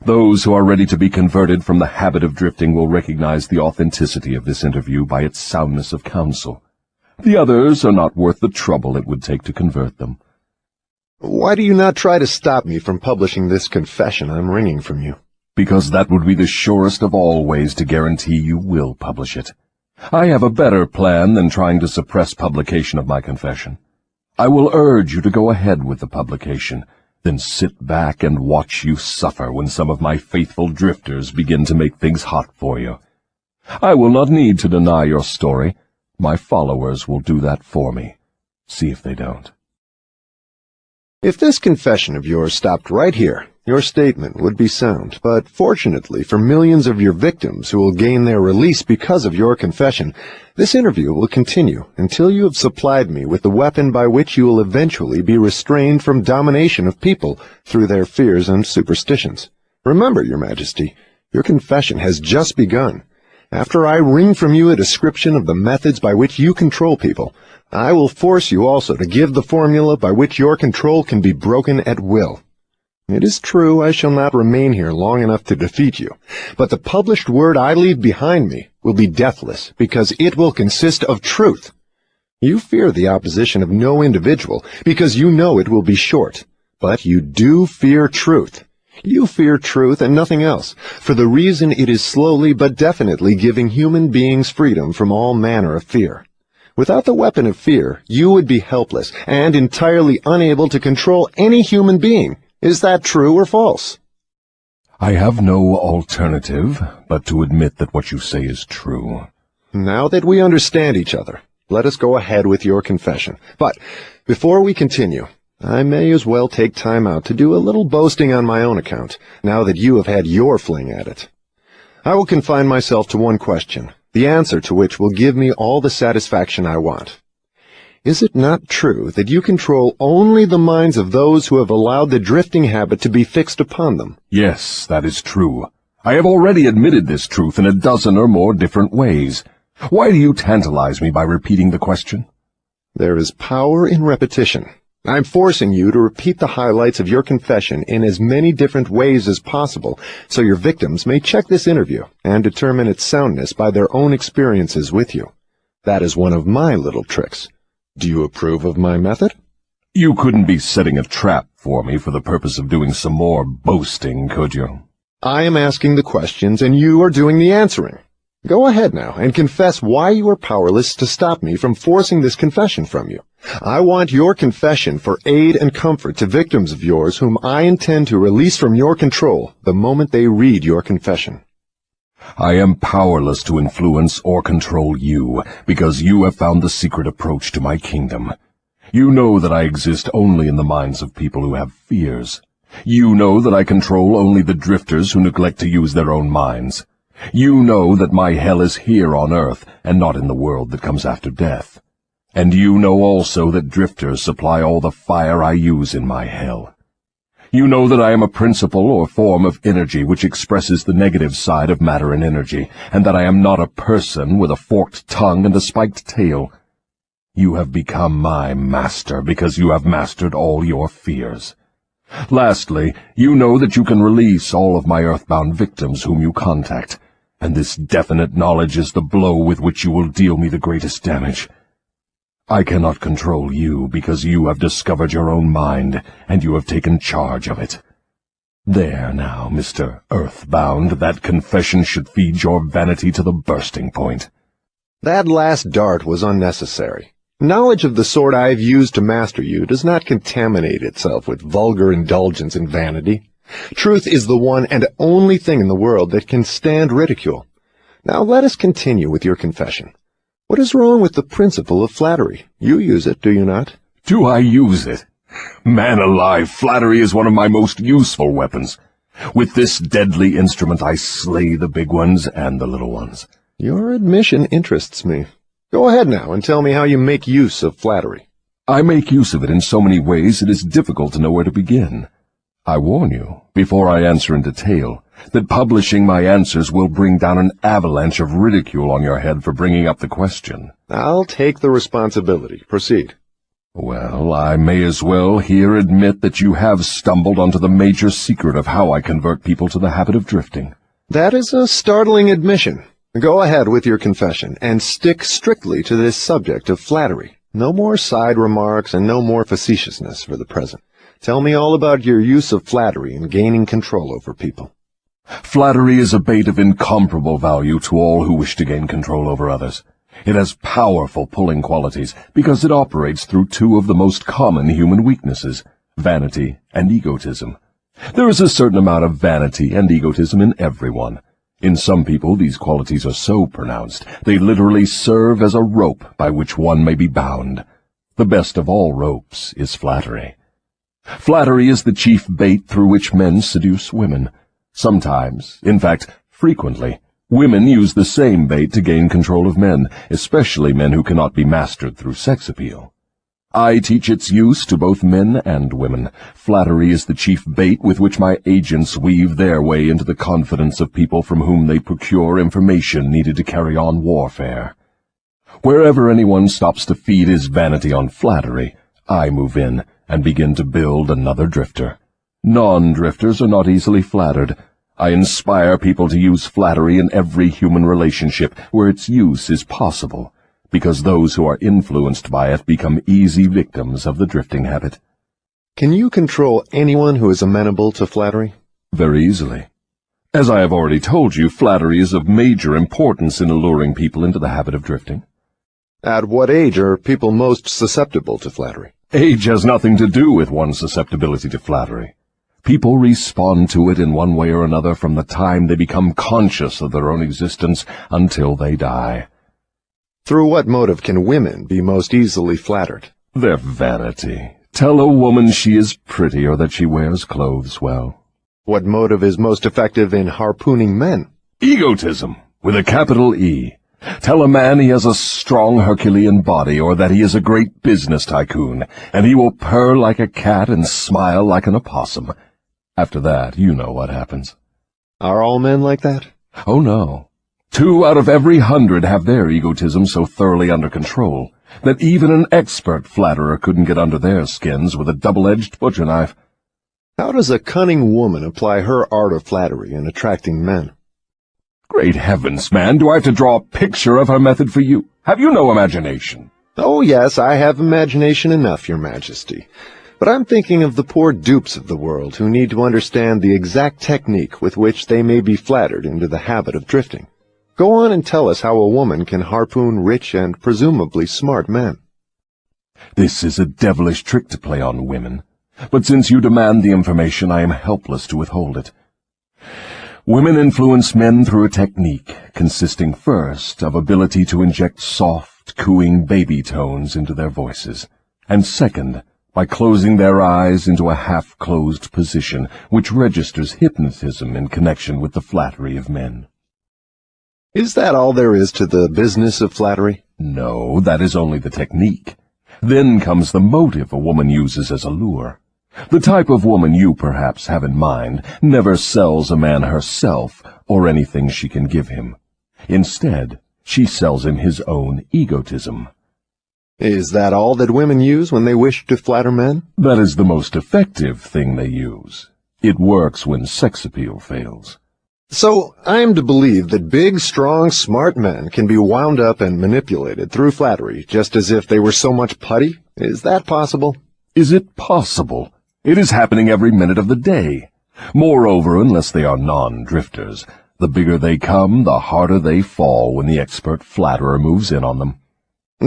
Those who are ready to be converted from the habit of drifting will recognize the authenticity of this interview by its soundness of counsel. The others are not worth the trouble it would take to convert them. Why do you not try to stop me from publishing this confession I'm wringing from you? Because that would be the surest of all ways to guarantee you will publish it. I have a better plan than trying to suppress publication of my confession. I will urge you to go ahead with the publication, then sit back and watch you suffer when some of my faithful drifters begin to make things hot for you. I will not need to deny your story. My followers will do that for me. See if they don't. If this confession of yours stopped right here, your statement would be sound, but fortunately for millions of your victims who will gain their release because of your confession, this interview will continue until you have supplied me with the weapon by which you will eventually be restrained from domination of people through their fears and superstitions. Remember, Your Majesty, your confession has just begun. After I wring from you a description of the methods by which you control people, I will force you also to give the formula by which your control can be broken at will. It is true I shall not remain here long enough to defeat you, but the published word I leave behind me will be deathless because it will consist of truth. You fear the opposition of no individual because you know it will be short, but you do fear truth. You fear truth and nothing else, for the reason it is slowly but definitely giving human beings freedom from all manner of fear. Without the weapon of fear, you would be helpless and entirely unable to control any human being. Is that true or false? I have no alternative but to admit that what you say is true. Now that we understand each other, let us go ahead with your confession. But before we continue, I may as well take time out to do a little boasting on my own account, now that you have had your fling at it. I will confine myself to one question, the answer to which will give me all the satisfaction I want. Is it not true that you control only the minds of those who have allowed the drifting habit to be fixed upon them? Yes, that is true. I have already admitted this truth in a dozen or more different ways. Why do you tantalize me by repeating the question? There is power in repetition. I'm forcing you to repeat the highlights of your confession in as many different ways as possible, so your victims may check this interview and determine its soundness by their own experiences with you. That is one of my little tricks. Do you approve of my method? You couldn't be setting a trap for me for the purpose of doing some more boasting, could you? I am asking the questions and you are doing the answering. Go ahead now and confess why you are powerless to stop me from forcing this confession from you. I want your confession for aid and comfort to victims of yours whom I intend to release from your control the moment they read your confession. I am powerless to influence or control you, because you have found the secret approach to my kingdom. You know that I exist only in the minds of people who have fears. You know that I control only the drifters who neglect to use their own minds. You know that my hell is here on earth, and not in the world that comes after death. And you know also that drifters supply all the fire I use in my hell. You know that I am a principle or form of energy which expresses the negative side of matter and energy, and that I am not a person with a forked tongue and a spiked tail. You have become my master because you have mastered all your fears. Lastly, you know that you can release all of my earthbound victims whom you contact, and this definite knowledge is the blow with which you will deal me the greatest damage. I cannot control you because you have discovered your own mind, and you have taken charge of it. There now, Mr. Earthbound, that confession should feed your vanity to the bursting point. That last dart was unnecessary. Knowledge of the sort I have used to master you does not contaminate itself with vulgar indulgence and vanity. Truth is the one and only thing in the world that can stand ridicule. Now let us continue with your confession. What is wrong with the principle of flattery? You use it, do you not? Do I use it? Man alive, flattery is one of my most useful weapons. With this deadly instrument I slay the big ones and the little ones. Your admission interests me. Go ahead now and tell me how you make use of flattery. I make use of it in so many ways it is difficult to know where to begin. I warn you, before I answer in detail, that publishing my answers will bring down an avalanche of ridicule on your head for bringing up the question. I'll take the responsibility. Proceed. Well, I may as well here admit that you have stumbled onto the major secret of how I convert people to the habit of drifting. That is a startling admission. Go ahead with your confession, and stick strictly to this subject of flattery. No more side remarks and no more facetiousness for the present. Tell me all about your use of flattery in gaining control over people. Flattery is a bait of incomparable value to all who wish to gain control over others. It has powerful pulling qualities because it operates through two of the most common human weaknesses, vanity and egotism. There is a certain amount of vanity and egotism in everyone. In some people, these qualities are so pronounced, they literally serve as a rope by which one may be bound. The best of all ropes is flattery. Flattery is the chief bait through which men seduce women. Sometimes, in fact, frequently, women use the same bait to gain control of men, especially men who cannot be mastered through sex appeal. I teach its use to both men and women. Flattery is the chief bait with which my agents weave their way into the confidence of people from whom they procure information needed to carry on warfare. Wherever anyone stops to feed his vanity on flattery, I move in and begin to build another drifter. Non-drifters are not easily flattered. I inspire people to use flattery in every human relationship where its use is possible, because those who are influenced by it become easy victims of the drifting habit. Can you control anyone who is amenable to flattery? Very easily. As I have already told you, flattery is of major importance in alluring people into the habit of drifting. At what age are people most susceptible to flattery? Age has nothing to do with one's susceptibility to flattery. People respond to it in one way or another from the time they become conscious of their own existence until they die. Through what motive can women be most easily flattered? Their vanity. Tell a woman she is pretty or that she wears clothes well. What motive is most effective in harpooning men? Egotism, with a capital E. Tell a man he has a strong Herculean body or that he is a great business tycoon, and he will purr like a cat and smile like an opossum. After that, you know what happens. Are all men like that? Oh, no. 2 out of every 100 have their egotism so thoroughly under control that even an expert flatterer couldn't get under their skins with a double-edged butcher knife. How does a cunning woman apply her art of flattery in attracting men? Great heavens, man, do I have to draw a picture of her method for you? Have you no imagination? Oh, yes, I have imagination enough, Your Majesty. But I'm thinking of the poor dupes of the world who need to understand the exact technique with which they may be flattered into the habit of drifting. Go on and tell us how a woman can harpoon rich and presumably smart men. This is a devilish trick to play on women, but since you demand the information, I am helpless to withhold it. Women influence men through a technique consisting first of ability to inject soft, cooing baby tones into their voices, and second, by closing their eyes into a half-closed position which registers hypnotism in connection with the flattery of men. Is that all there is to the business of flattery? No, that is only the technique. Then comes the motive a woman uses as a lure. The type of woman you perhaps have in mind never sells a man herself or anything she can give him. Instead, she sells him his own egotism. Is that all that women use when they wish to flatter men? That is the most effective thing they use. It works when sex appeal fails. So, I am to believe that big, strong, smart men can be wound up and manipulated through flattery, just as if they were so much putty? Is that possible? Is it possible? It is happening every minute of the day. Moreover, unless they are non-drifters, the bigger they come, the harder they fall when the expert flatterer moves in on them.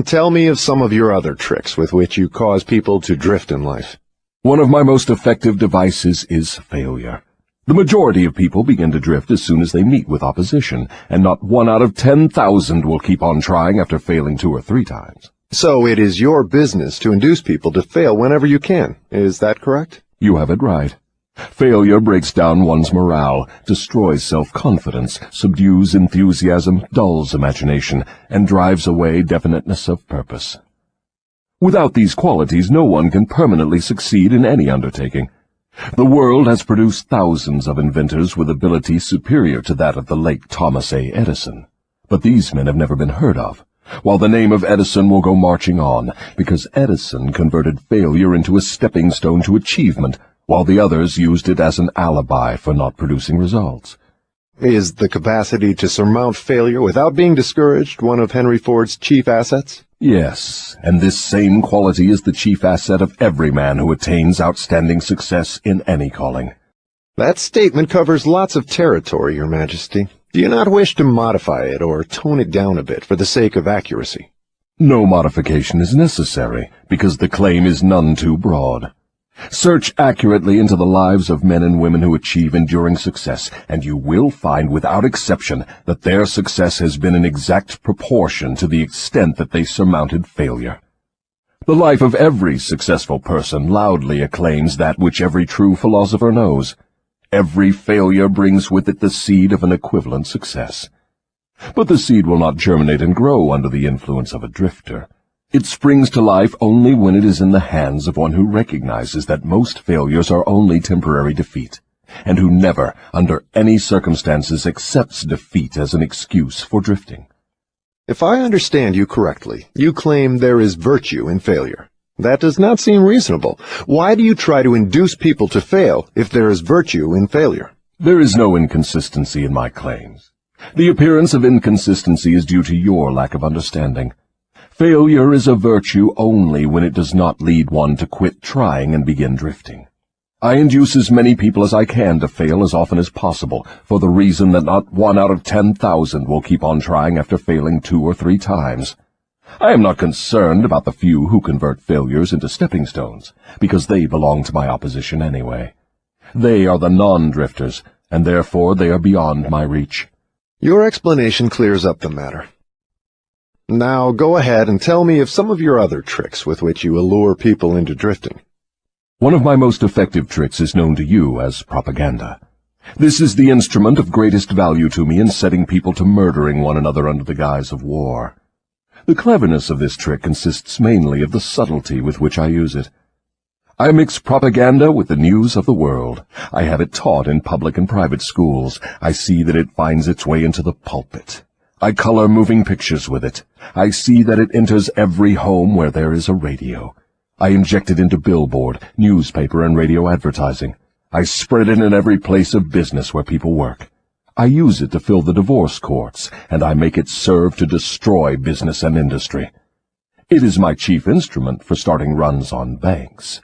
Tell me of some of your other tricks with which you cause people to drift in life. One of my most effective devices is failure. The majority of people begin to drift as soon as they meet with opposition, and not 1 out of 10,000 will keep on trying after failing 2 or 3 times. So it is your business to induce people to fail whenever you can. Is that correct? You have it right. Failure breaks down one's morale, destroys self-confidence, subdues enthusiasm, dulls imagination, and drives away definiteness of purpose. Without these qualities, no one can permanently succeed in any undertaking. The world has produced thousands of inventors with ability superior to that of the late Thomas A. Edison. But these men have never been heard of, while the name of Edison will go marching on, because Edison converted failure into a stepping stone to achievement, while the others used it as an alibi for not producing results. Is the capacity to surmount failure without being discouraged one of Henry Ford's chief assets? Yes, and this same quality is the chief asset of every man who attains outstanding success in any calling. That statement covers lots of territory, Your Majesty. Do you not wish to modify it or tone it down a bit for the sake of accuracy? No modification is necessary, because the claim is none too broad. Search accurately into the lives of men and women who achieve enduring success, and you will find without exception that their success has been in exact proportion to the extent that they surmounted failure. The life of every successful person loudly acclaims that which every true philosopher knows. Every failure brings with it the seed of an equivalent success. But the seed will not germinate and grow under the influence of a drifter. It springs to life only when it is in the hands of one who recognizes that most failures are only temporary defeat, and who never, under any circumstances, accepts defeat as an excuse for drifting. If I understand you correctly, you claim there is virtue in failure. That does not seem reasonable. Why do you try to induce people to fail if there is virtue in failure? There is no inconsistency in my claims. The appearance of inconsistency is due to your lack of understanding. Failure is a virtue only when it does not lead one to quit trying and begin drifting. I induce as many people as I can to fail as often as possible, for the reason that not 1 out of 10,000 will keep on trying after failing 2 or 3 times. I am not concerned about the few who convert failures into stepping stones, because they belong to my opposition anyway. They are the non-drifters, and therefore they are beyond my reach. Your explanation clears up the matter. Now go ahead and tell me of some of your other tricks with which you allure people into drifting. One of my most effective tricks is known to you as propaganda. This is the instrument of greatest value to me in setting people to murdering one another under the guise of war. The cleverness of this trick consists mainly of the subtlety with which I use it. I mix propaganda with the news of the world. I have it taught in public and private schools. I see that it finds its way into the pulpit. I color moving pictures with it. I see that it enters every home where there is a radio. I inject it into billboard, newspaper, and radio advertising. I spread it in every place of business where people work. I use it to fill the divorce courts, and I make it serve to destroy business and industry. It is my chief instrument for starting runs on banks.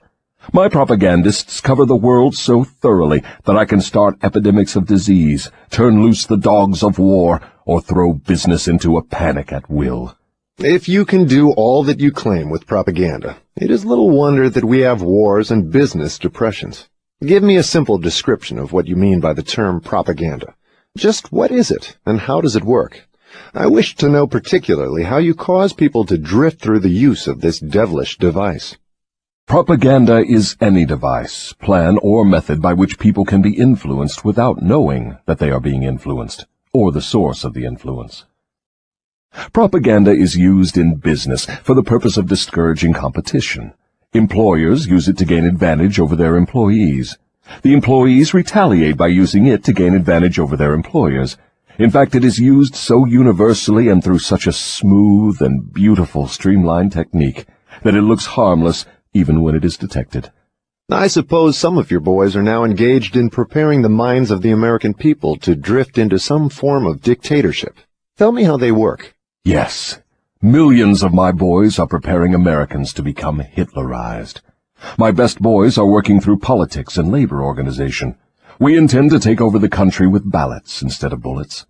My propagandists cover the world so thoroughly that I can start epidemics of disease, turn loose the dogs of war, or throw business into a panic at will. If you can do all that you claim with propaganda, it is little wonder that we have wars and business depressions. Give me a simple description of what you mean by the term propaganda. Just what is it, and how does it work? I wish to know particularly how you cause people to drift through the use of this devilish device. Propaganda is any device, plan, or method by which people can be influenced without knowing that they are being influenced, or the source of the influence. Propaganda is used in business for the purpose of discouraging competition. Employers use it to gain advantage over their employees. The employees retaliate by using it to gain advantage over their employers. In fact, it is used so universally and through such a smooth and beautiful streamlined technique that it looks harmless even when it is detected. I suppose some of your boys are now engaged in preparing the minds of the American people to drift into some form of dictatorship. Tell me how they work. Yes, millions of my boys are preparing Americans to become Hitlerized. My best boys are working through politics and labor organization. We intend to take over the country with ballots instead of bullets.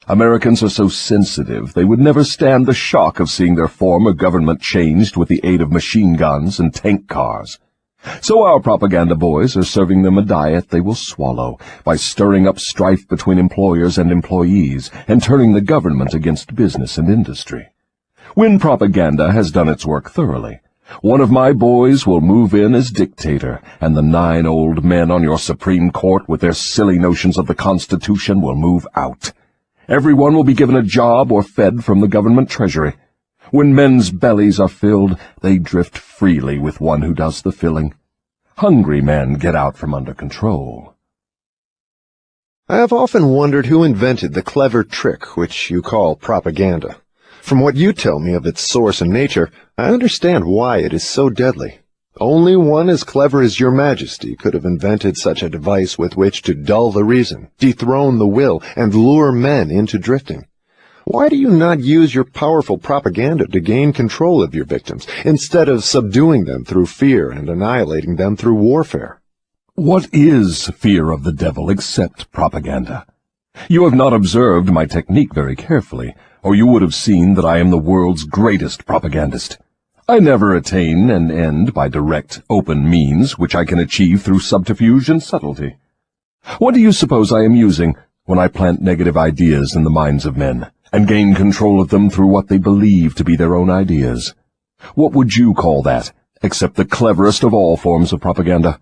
Americans are so sensitive they would never stand the shock of seeing their form of government changed with the aid of machine guns and tank cars. So our propaganda boys are serving them a diet they will swallow by stirring up strife between employers and employees and turning the government against business and industry. When propaganda has done its work thoroughly, one of my boys will move in as dictator, and the 9 old men on your Supreme Court with their silly notions of the Constitution will move out. Everyone will be given a job or fed from the government treasury. When men's bellies are filled, they drift freely with one who does the filling. Hungry men get out from under control. I have often wondered who invented the clever trick which you call propaganda. From what you tell me of its source and nature, I understand why it is so deadly. Only one as clever as your Majesty could have invented such a device with which to dull the reason, dethrone the will, and lure men into drifting. Why do you not use your powerful propaganda to gain control of your victims, instead of subduing them through fear and annihilating them through warfare? What is fear of the devil except propaganda? You have not observed my technique very carefully, or you would have seen that I am the world's greatest propagandist. I never attain an end by direct, open means which I can achieve through subterfuge and subtlety. What do you suppose I am using when I plant negative ideas in the minds of men, and gain control of them through what they believe to be their own ideas? What would you call that, except the cleverest of all forms of propaganda?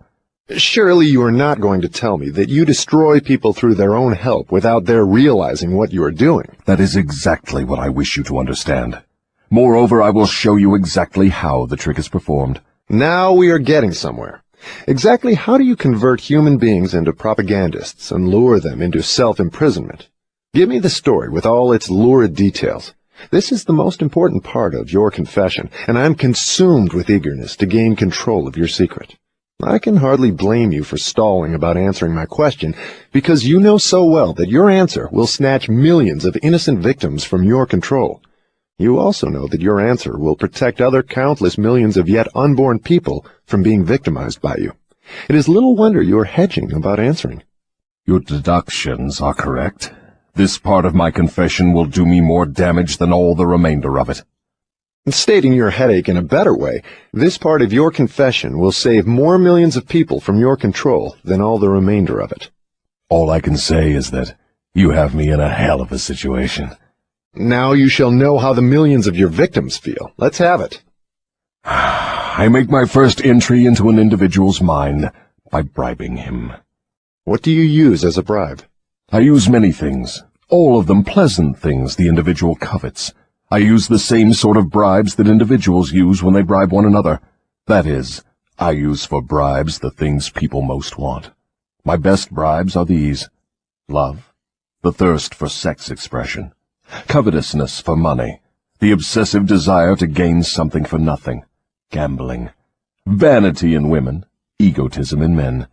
Surely you are not going to tell me that you destroy people through their own help without their realizing what you are doing. That is exactly what I wish you to understand. Moreover, I will show you exactly how the trick is performed. Now we are getting somewhere. Exactly how do you convert human beings into propagandists and lure them into self-imprisonment? Give me the story with all its lurid details. This is the most important part of your confession, and I am consumed with eagerness to gain control of your secret. I can hardly blame you for stalling about answering my question, because you know so well that your answer will snatch millions of innocent victims from your control. You also know that your answer will protect other countless millions of yet unborn people from being victimized by you. It is little wonder you are hedging about answering. Your deductions are correct. This part of my confession will do me more damage than all the remainder of it. Stating your headache in a better way, this part of your confession will save more millions of people from your control than all the remainder of it. All I can say is that you have me in a hell of a situation. Now you shall know how the millions of your victims feel. Let's have it. I make my first entry into an individual's mind by bribing him. What do you use as a bribe? I use many things, all of them pleasant things the individual covets. I use the same sort of bribes that individuals use when they bribe one another. That is, I use for bribes the things people most want. My best bribes are these: love, the thirst for sex expression, covetousness for money, the obsessive desire to gain something for nothing, gambling, vanity in women, egotism in men,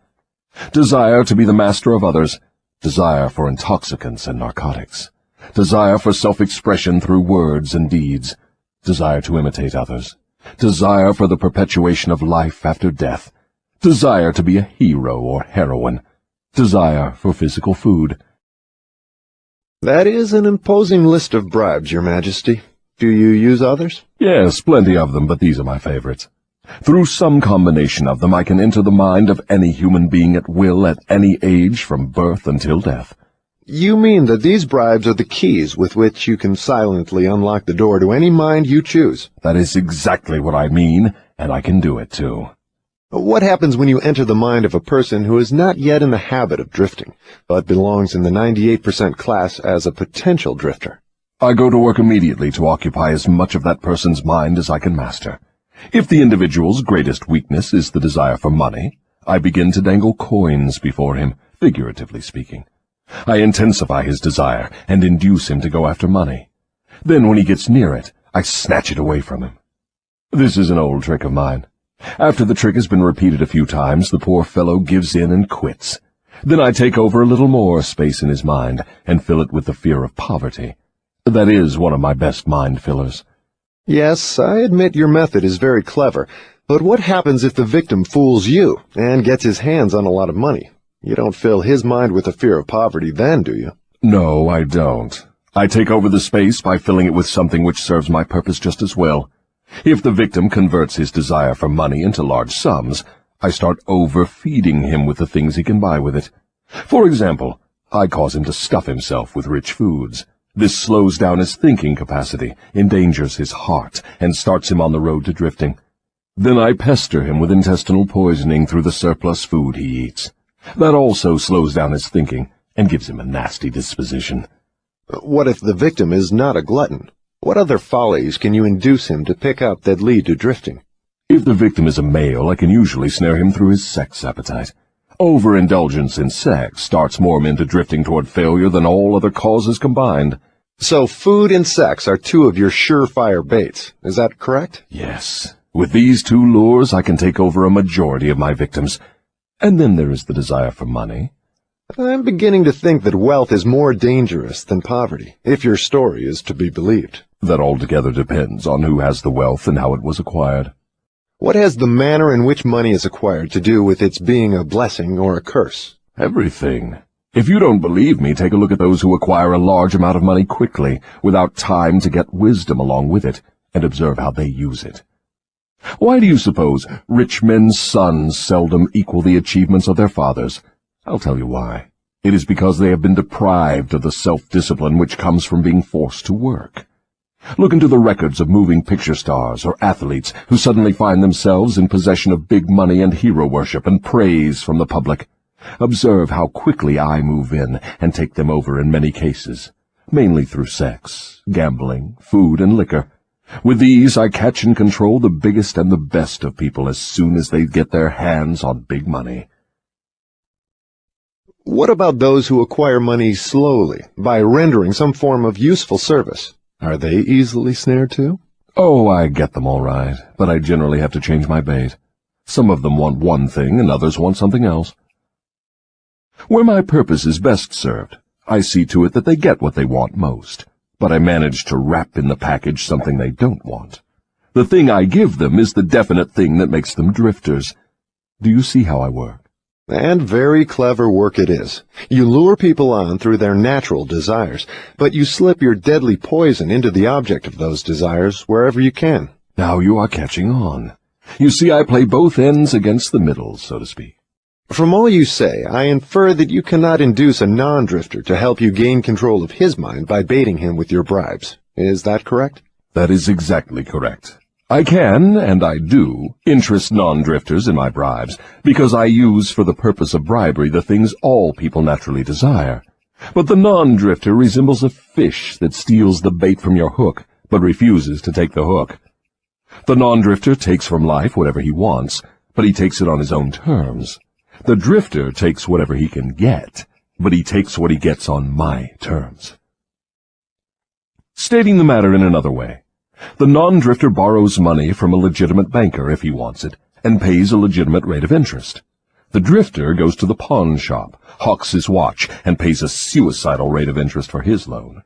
desire to be the master of others, desire for intoxicants and narcotics, desire for self-expression through words and deeds, desire to imitate others, desire for the perpetuation of life after death, desire to be a hero or heroine, desire for physical food. That is an imposing list of bribes, Your Majesty. Do you use others? Yes, plenty of them, but these are my favorites. Through some combination of them I can enter the mind of any human being at will at any age from birth until death. You mean that these bribes are the keys with which you can silently unlock the door to any mind you choose? That is exactly what I mean, and I can do it too. What happens when you enter the mind of a person who is not yet in the habit of drifting, but belongs in the 98% class as a potential drifter? I go to work immediately to occupy as much of that person's mind as I can master. If the individual's greatest weakness is the desire for money, I begin to dangle coins before him, figuratively speaking. I intensify his desire and induce him to go after money. Then when he gets near it, I snatch it away from him. This is an old trick of mine. After the trick has been repeated a few times, the poor fellow gives in and quits. Then I take over a little more space in his mind and fill it with the fear of poverty. That is one of my best mind fillers. Yes, I admit your method is very clever, but what happens if the victim fools you and gets his hands on a lot of money? You don't fill his mind with the fear of poverty then, do you? No, I don't. I take over the space by filling it with something which serves my purpose just as well. If the victim converts his desire for money into large sums, I start overfeeding him with the things he can buy with it. For example, I cause him to stuff himself with rich foods. This slows down his thinking capacity, endangers his heart, and starts him on the road to drifting. Then I pester him with intestinal poisoning through the surplus food he eats. That also slows down his thinking and gives him a nasty disposition. What if the victim is not a glutton? What other follies can you induce him to pick up that lead to drifting? If the victim is a male, I can usually snare him through his sex appetite. Overindulgence in sex starts more men into drifting toward failure than all other causes combined. So food and sex are two of your surefire baits. Is that correct? Yes. With these two lures, I can take over a majority of my victims. And then there is the desire for money. I'm beginning to think that wealth is more dangerous than poverty, if your story is to be believed. That altogether depends on who has the wealth and how it was acquired. What has the manner in which money is acquired to do with its being a blessing or a curse? Everything. If you don't believe me, take a look at those who acquire a large amount of money quickly, without time to get wisdom along with it, and observe how they use it. Why do you suppose rich men's sons seldom equal the achievements of their fathers? I'll tell you why. It is because they have been deprived of the self-discipline which comes from being forced to work. Look into the records of moving picture stars or athletes who suddenly find themselves in possession of big money and hero worship and praise from the public. Observe how quickly I move in and take them over in many cases, mainly through sex, gambling, food, and liquor. With these, I catch and control the biggest and the best of people as soon as they get their hands on big money. What about those who acquire money slowly, by rendering some form of useful service? Are they easily snared too? Oh, I get them all right, but I generally have to change my bait. Some of them want one thing and others want something else. Where my purpose is best served, I see to it that they get what they want most, but I manage to wrap in the package something they don't want. The thing I give them is the definite thing that makes them drifters. Do you see how I work? And very clever work it is. You lure people on through their natural desires, but you slip your deadly poison into the object of those desires wherever you can. Now you are catching on. You see, I play both ends against the middle, so to speak. From all you say, I infer that you cannot induce a non-drifter to help you gain control of his mind by baiting him with your bribes. Is that correct? That is exactly correct. I can, and I do, interest non-drifters in my bribes, because I use for the purpose of bribery the things all people naturally desire. But the non-drifter resembles a fish that steals the bait from your hook, but refuses to take the hook. The non-drifter takes from life whatever he wants, but he takes it on his own terms. The drifter takes whatever he can get, but he takes what he gets on my terms. Stating the matter in another way, the non-drifter borrows money from a legitimate banker if he wants it, and pays a legitimate rate of interest. The drifter goes to the pawn shop, hawks his watch, and pays a suicidal rate of interest for his loan.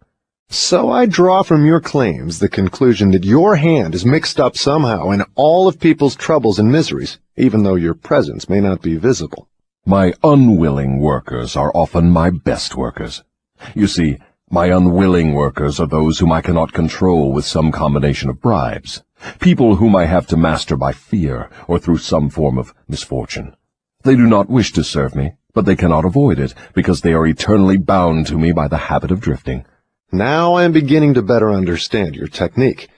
So I draw from your claims the conclusion that your hand is mixed up somehow in all of people's troubles and miseries, even though your presence may not be visible. My unwilling workers are often my best workers. You see, my unwilling workers are those whom I cannot control with some combination of bribes, people whom I have to master by fear or through some form of misfortune. They do not wish to serve me, but they cannot avoid it, because they are eternally bound to me by the habit of drifting. Now I am beginning to better understand your technique.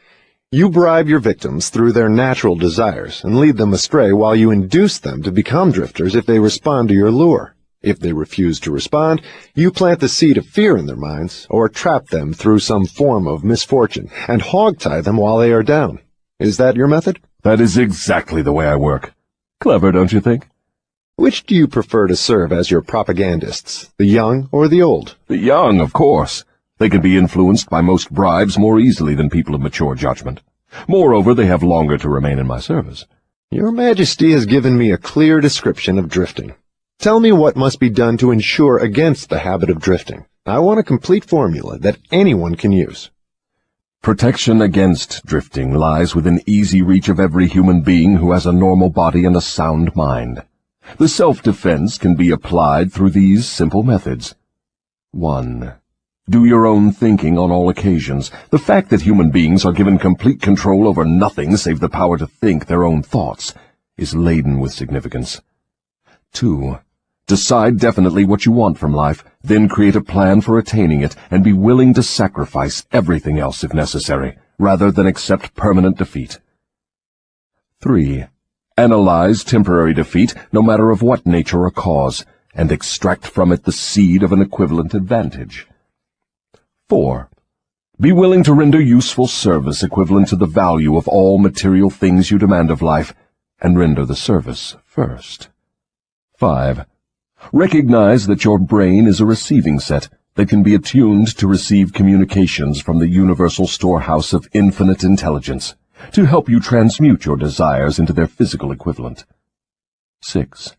You bribe your victims through their natural desires and lead them astray while you induce them to become drifters if they respond to your lure. If they refuse to respond, you plant the seed of fear in their minds or trap them through some form of misfortune and hog-tie them while they are down. Is that your method? That is exactly the way I work. Clever, don't you think? Which do you prefer to serve as your propagandists, the young or the old? The young, of course. They can be influenced by most bribes more easily than people of mature judgment. Moreover, they have longer to remain in my service. Your Majesty has given me a clear description of drifting. Tell me what must be done to ensure against the habit of drifting. I want a complete formula that anyone can use. Protection against drifting lies within easy reach of every human being who has a normal body and a sound mind. The self-defense can be applied through these simple methods. 1. Do your own thinking on all occasions. The fact that human beings are given complete control over nothing save the power to think their own thoughts is laden with significance. 2. Decide definitely what you want from life, then create a plan for attaining it, and be willing to sacrifice everything else if necessary, rather than accept permanent defeat. 3. Analyze temporary defeat, no matter of what nature or cause, and extract from it the seed of an equivalent advantage. 4. Be willing to render useful service equivalent to the value of all material things you demand of life, and render the service first. 5. Recognize that your brain is a receiving set that can be attuned to receive communications from the universal storehouse of infinite intelligence, to help you transmute your desires into their physical equivalent. 6.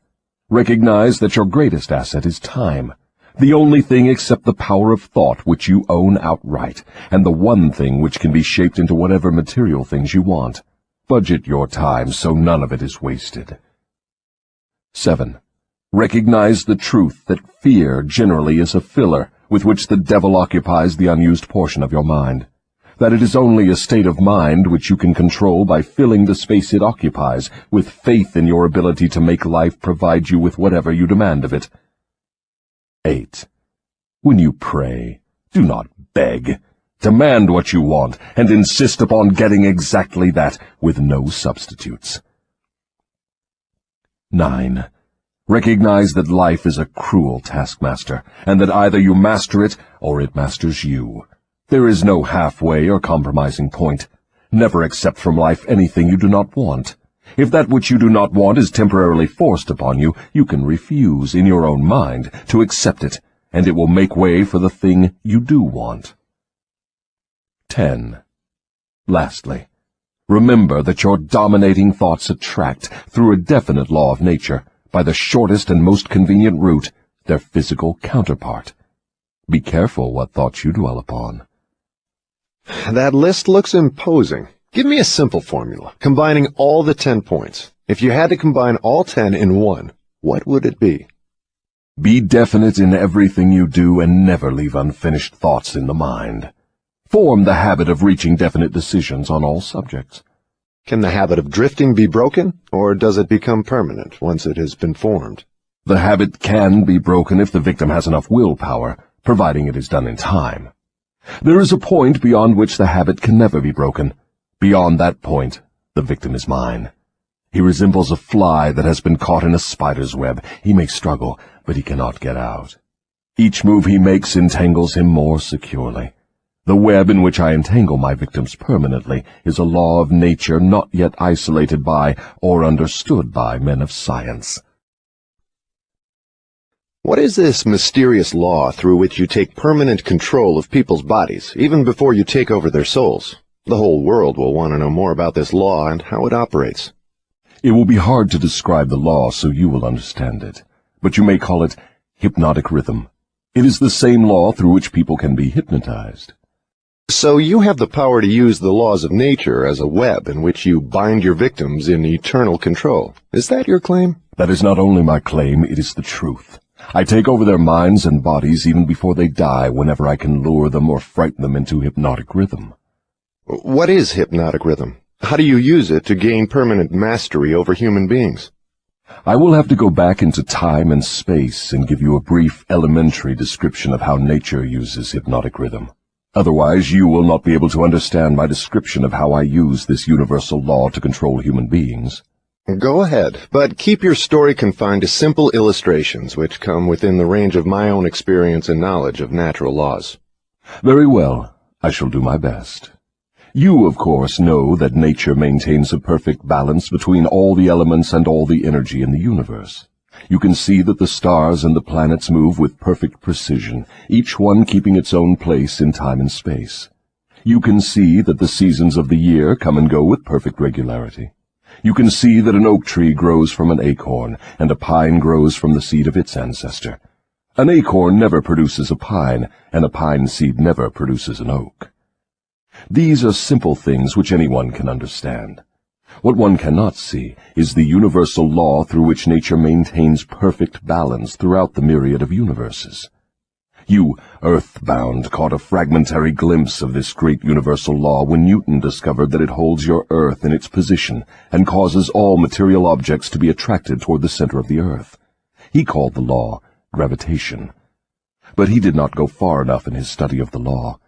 Recognize that your greatest asset is time, the only thing except the power of thought which you own outright, and the one thing which can be shaped into whatever material things you want. Budget your time so none of it is wasted. 7. Recognize the truth that fear generally is a filler with which the devil occupies the unused portion of your mind, that it is only a state of mind which you can control by filling the space it occupies with faith in your ability to make life provide you with whatever you demand of it. 8. When you pray, do not beg. Demand what you want, and insist upon getting exactly that, with no substitutes. 9. Recognize that life is a cruel taskmaster, and that either you master it, or it masters you. There is no halfway or compromising point. Never accept from life anything you do not want. If that which you do not want is temporarily forced upon you, you can refuse, in your own mind, to accept it, and it will make way for the thing you do want. 10. Lastly, remember that your dominating thoughts attract, through a definite law of nature, by the shortest and most convenient route, their physical counterpart. Be careful what thoughts you dwell upon. That list looks imposing. Give me a simple formula, combining all the 10 points. If you had to combine all 10 in one, what would it be? Be definite in everything you do and never leave unfinished thoughts in the mind. Form the habit of reaching definite decisions on all subjects. Can the habit of drifting be broken, or does it become permanent once it has been formed? The habit can be broken if the victim has enough willpower, providing it is done in time. There is a point beyond which the habit can never be broken. Beyond that point, the victim is mine. He resembles a fly that has been caught in a spider's web. He may struggle, but he cannot get out. Each move he makes entangles him more securely. The web in which I entangle my victims permanently is a law of nature not yet isolated by or understood by men of science. What is this mysterious law through which you take permanent control of people's bodies, even before you take over their souls? The whole world will want to know more about this law and how it operates. It will be hard to describe the law so you will understand it, but you may call it hypnotic rhythm. It is the same law through which people can be hypnotized. So you have the power to use the laws of nature as a web in which you bind your victims in eternal control. Is that your claim? That is not only my claim, it is the truth. I take over their minds and bodies even before they die whenever I can lure them or frighten them into hypnotic rhythm. What is hypnotic rhythm? How do you use it to gain permanent mastery over human beings? I will have to go back into time and space and give you a brief elementary description of how nature uses hypnotic rhythm. Otherwise, you will not be able to understand my description of how I use this universal law to control human beings. Go ahead, but keep your story confined to simple illustrations which come within the range of my own experience and knowledge of natural laws. Very well. I shall do my best. You, of course, know that nature maintains a perfect balance between all the elements and all the energy in the universe. You can see that the stars and the planets move with perfect precision, each one keeping its own place in time and space. You can see that the seasons of the year come and go with perfect regularity. You can see that an oak tree grows from an acorn, and a pine grows from the seed of its ancestor. An acorn never produces a pine, and a pine seed never produces an oak. These are simple things which anyone can understand. What one cannot see is the universal law through which nature maintains perfect balance throughout the myriad of universes. You, earthbound, caught a fragmentary glimpse of this great universal law when Newton discovered that it holds your earth in its position and causes all material objects to be attracted toward the center of the earth. He called the law gravitation. But he did not go far enough in his study of the law.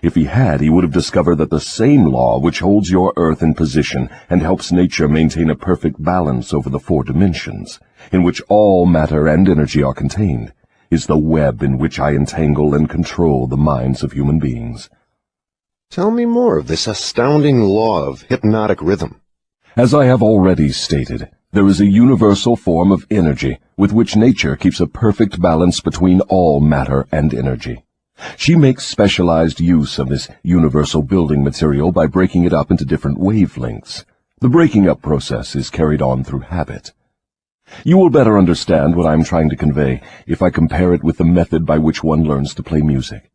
If he had, he would have discovered that the same law which holds your earth in position and helps nature maintain a perfect balance over the 4 dimensions, in which all matter and energy are contained, is the web in which I entangle and control the minds of human beings. Tell me more of this astounding law of hypnotic rhythm. As I have already stated, there is a universal form of energy with which nature keeps a perfect balance between all matter and energy. She makes specialized use of this universal building material by breaking it up into different wavelengths. The breaking up process is carried on through habit. You will better understand what I am trying to convey if I compare it with the method by which one learns to play music.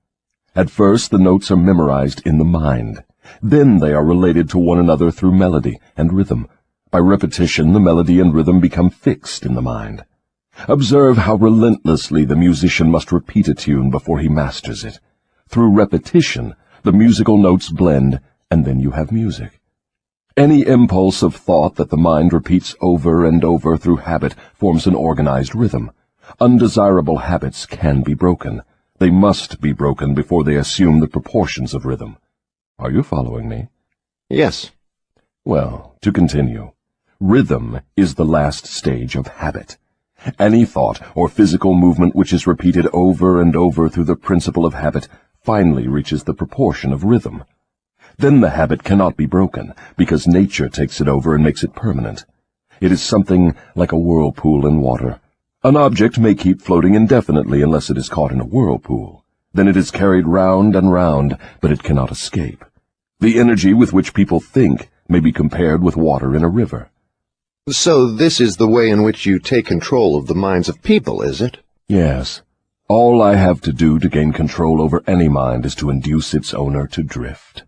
At first, the notes are memorized in the mind. Then they are related to one another through melody and rhythm. By repetition, the melody and rhythm become fixed in the mind. Observe how relentlessly the musician must repeat a tune before he masters it. Through repetition, the musical notes blend, and then you have music. Any impulse of thought that the mind repeats over and over through habit forms an organized rhythm. Undesirable habits can be broken. They must be broken before they assume the proportions of rhythm. Are you following me? Yes. Well, to continue, rhythm is the last stage of habit. Any thought or physical movement which is repeated over and over through the principle of habit finally reaches the proportion of rhythm. Then the habit cannot be broken, because nature takes it over and makes it permanent. It is something like a whirlpool in water. An object may keep floating indefinitely unless it is caught in a whirlpool. Then it is carried round and round, but it cannot escape. The energy with which people think may be compared with water in a river. So this is the way in which you take control of the minds of people, is it? Yes. All I have to do to gain control over any mind is to induce its owner to drift.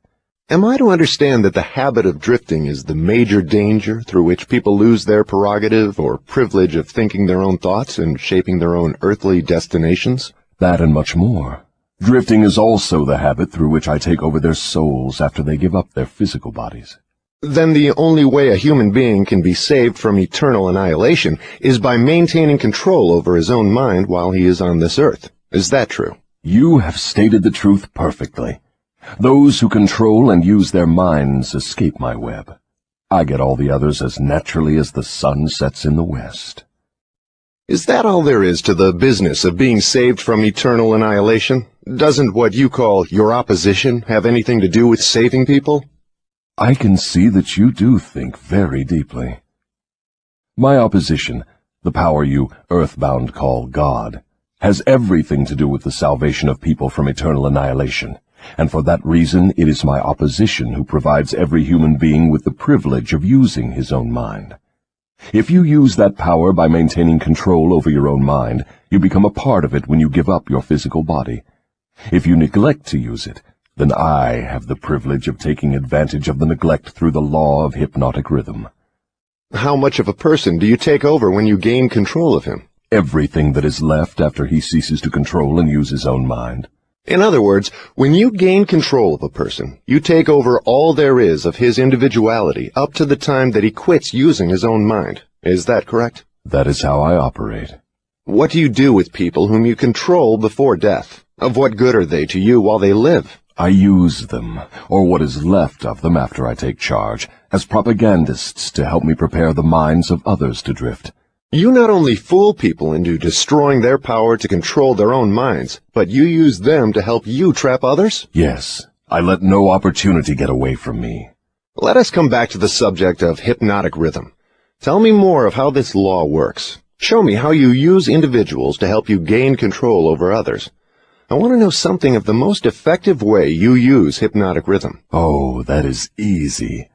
Am I to understand that the habit of drifting is the major danger through which people lose their prerogative or privilege of thinking their own thoughts and shaping their own earthly destinations? That and much more. Drifting is also the habit through which I take over their souls after they give up their physical bodies. Then the only way a human being can be saved from eternal annihilation is by maintaining control over his own mind while he is on this earth. Is that true? You have stated the truth perfectly. Those who control and use their minds escape my web. I get all the others as naturally as the sun sets in the west. Is that all there is to the business of being saved from eternal annihilation? Doesn't what you call your opposition have anything to do with saving people? I can see that you do think very deeply. My opposition, the power you earthbound call God, has everything to do with the salvation of people from eternal annihilation, and for that reason it is my opposition who provides every human being with the privilege of using his own mind. If you use that power by maintaining control over your own mind, you become a part of it when you give up your physical body. If you neglect to use it, then I have the privilege of taking advantage of the neglect through the law of hypnotic rhythm. How much of a person do you take over when you gain control of him? Everything that is left after he ceases to control and use his own mind. In other words, when you gain control of a person, you take over all there is of his individuality up to the time that he quits using his own mind. Is that correct? That is how I operate. What do you do with people whom you control before death? Of what good are they to you while they live? I use them, or what is left of them after I take charge, as propagandists to help me prepare the minds of others to drift. You not only fool people into destroying their power to control their own minds, but you use them to help you trap others? Yes, I let no opportunity get away from me. Let us come back to the subject of hypnotic rhythm. Tell me more of how this law works. Show me how you use individuals to help you gain control over others. I want to know something of the most effective way you use hypnotic rhythm. Oh, that is easy.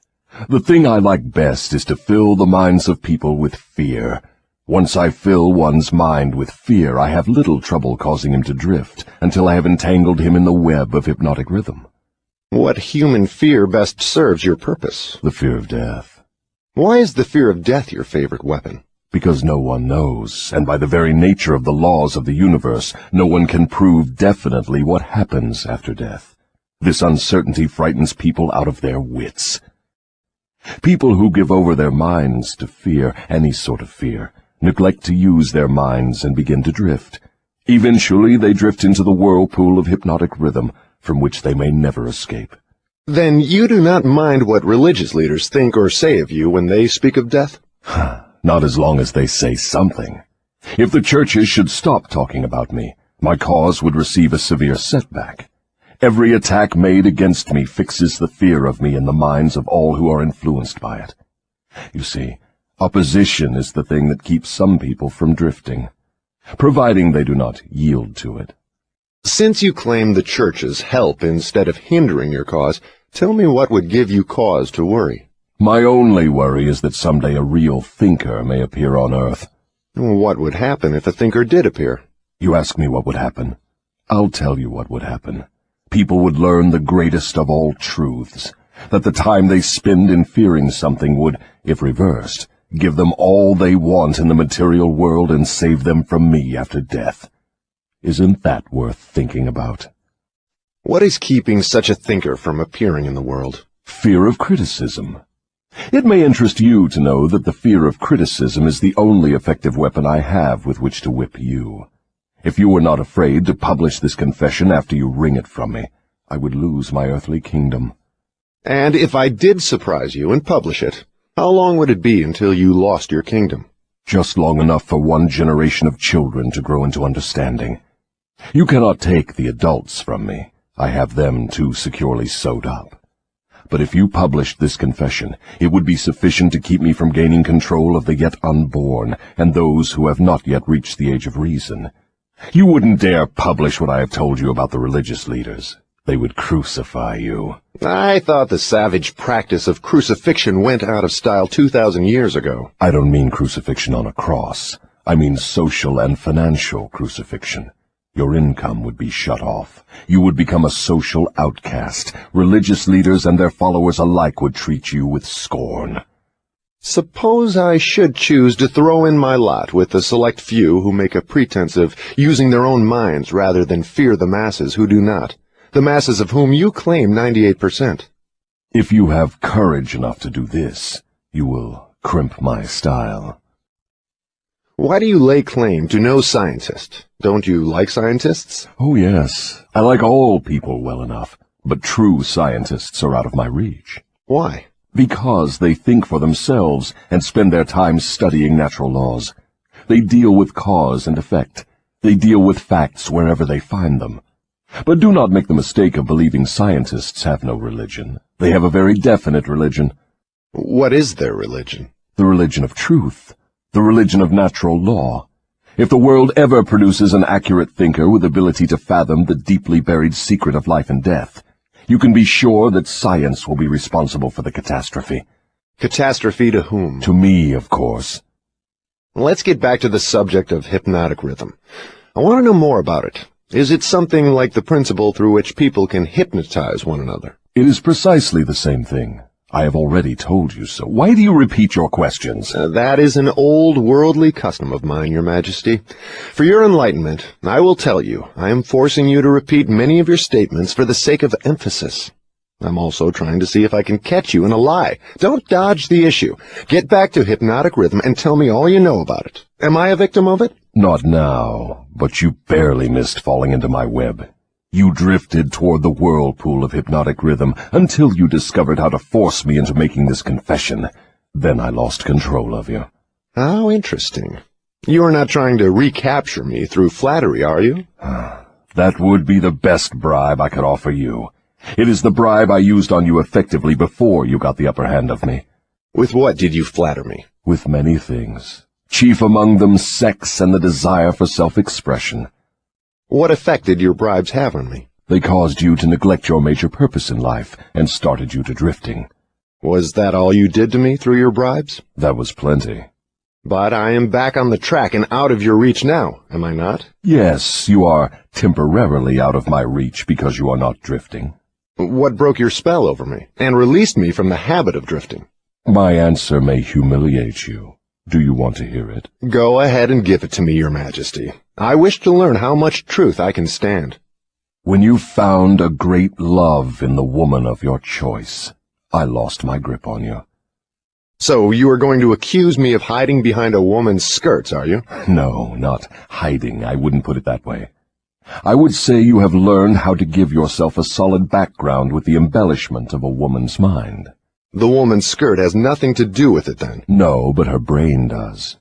The thing I like best is to fill the minds of people with fear. Once I fill one's mind with fear, I have little trouble causing him to drift until I have entangled him in the web of hypnotic rhythm. What human fear best serves your purpose? The fear of death. Why is the fear of death your favorite weapon? Because no one knows, and by the very nature of the laws of the universe, no one can prove definitely what happens after death. This uncertainty frightens people out of their wits. People who give over their minds to fear, any sort of fear, neglect to use their minds and begin to drift. Eventually they drift into the whirlpool of hypnotic rhythm, from which they may never escape. Then you do not mind what religious leaders think or say of you when they speak of death? Not as long as they say something. If the churches should stop talking about me, my cause would receive a severe setback. Every attack made against me fixes the fear of me in the minds of all who are influenced by it. You see, opposition is the thing that keeps some people from drifting, providing they do not yield to it. Since you claim the churches help instead of hindering your cause, tell me what would give you cause to worry. My only worry is that someday a real thinker may appear on earth. What would happen if a thinker did appear? You ask me what would happen. I'll tell you what would happen. People would learn the greatest of all truths, that the time they spend in fearing something would, if reversed, give them all they want in the material world and save them from me after death. Isn't that worth thinking about? What is keeping such a thinker from appearing in the world? Fear of criticism. It may interest you to know that the fear of criticism is the only effective weapon I have with which to whip you. If you were not afraid to publish this confession after you wring it from me, I would lose my earthly kingdom. And if I did surprise you and publish it, how long would it be until you lost your kingdom? Just long enough for one generation of children to grow into understanding. You cannot take the adults from me. I have them too securely sewed up. But if you published this confession, it would be sufficient to keep me from gaining control of the yet unborn and those who have not yet reached the age of reason. You wouldn't dare publish what I have told you about the religious leaders. They would crucify you. I thought the savage practice of crucifixion went out of style 2,000 years ago. I don't mean crucifixion on a cross. I mean social and financial crucifixion. Your income would be shut off. You would become a social outcast. Religious leaders and their followers alike would treat you with scorn. Suppose I should choose to throw in my lot with the select few who make a pretense of using their own minds rather than fear the masses who do not, the masses of whom you claim 98%. If you have courage enough to do this, you will crimp my style. Why do you lay claim to no scientist? Don't you like scientists? Oh, yes. I like all people well enough, but true scientists are out of my reach. Why? Because they think for themselves and spend their time studying natural laws. They deal with cause and effect. They deal with facts wherever they find them. But do not make the mistake of believing scientists have no religion. They have a very definite religion. What is their religion? The religion of truth. The religion of natural law. If the world ever produces an accurate thinker with ability to fathom the deeply buried secret of life and death, you can be sure that science will be responsible for the catastrophe. Catastrophe to whom? To me, of course. Let's get back to the subject of hypnotic rhythm. I want to know more about it. Is it something like the principle through which people can hypnotize one another? It is precisely the same thing. I have already told you so. Why do you repeat your questions? That is an old worldly custom of mine, Your Majesty. For your enlightenment, I will tell you, I am forcing you to repeat many of your statements for the sake of emphasis. I'm also trying to see if I can catch you in a lie. Don't dodge the issue. Get back to hypnotic rhythm and tell me all you know about it. Am I a victim of it? Not now, but you barely missed falling into my web. You drifted toward the whirlpool of hypnotic rhythm until you discovered how to force me into making this confession. Then I lost control of you. How interesting. You are not trying to recapture me through flattery, are you? That would be the best bribe I could offer you. It is the bribe I used on you effectively before you got the upper hand of me. With what did you flatter me? With many things. Chief among them sex and the desire for self-expression. What effect did your bribes have on me? They caused you to neglect your major purpose in life and started you to drifting. Was that all you did to me through your bribes? That was plenty. But I am back on the track and out of your reach now, am I not? Yes, you are temporarily out of my reach because you are not drifting. What broke your spell over me and released me from the habit of drifting? My answer may humiliate you. Do you want to hear it? Go ahead and give it to me, Your Majesty. I wish to learn how much truth I can stand. When you found a great love in the woman of your choice, I lost my grip on you. So you are going to accuse me of hiding behind a woman's skirts, are you? No, not hiding. I wouldn't put it that way. I would say you have learned how to give yourself a solid background with the embellishment of a woman's mind. The woman's skirt has nothing to do with it, then? No, but her brain does.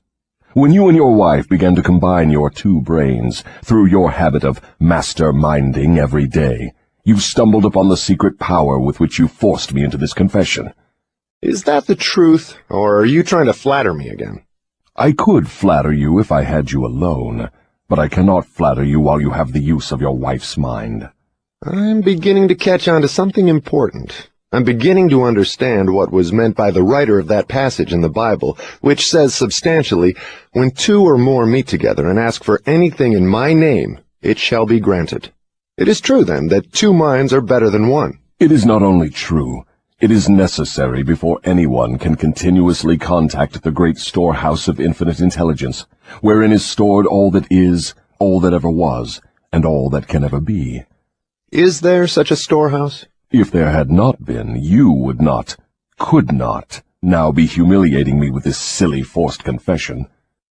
When you and your wife began to combine your two brains through your habit of master-minding every day, you stumbled upon the secret power with which you forced me into this confession. Is that the truth, or are you trying to flatter me again? I could flatter you if I had you alone, but I cannot flatter you while you have the use of your wife's mind. I'm beginning to catch on to something important. I'm beginning to understand what was meant by the writer of that passage in the Bible, which says substantially, "When two or more meet together and ask for anything in my name, it shall be granted." It is true, then, that two minds are better than one. It is not only true, it is necessary before anyone can continuously contact the great storehouse of infinite intelligence, wherein is stored all that is, all that ever was, and all that can ever be. Is there such a storehouse? If there had not been, you would not, could not, now be humiliating me with this silly forced confession.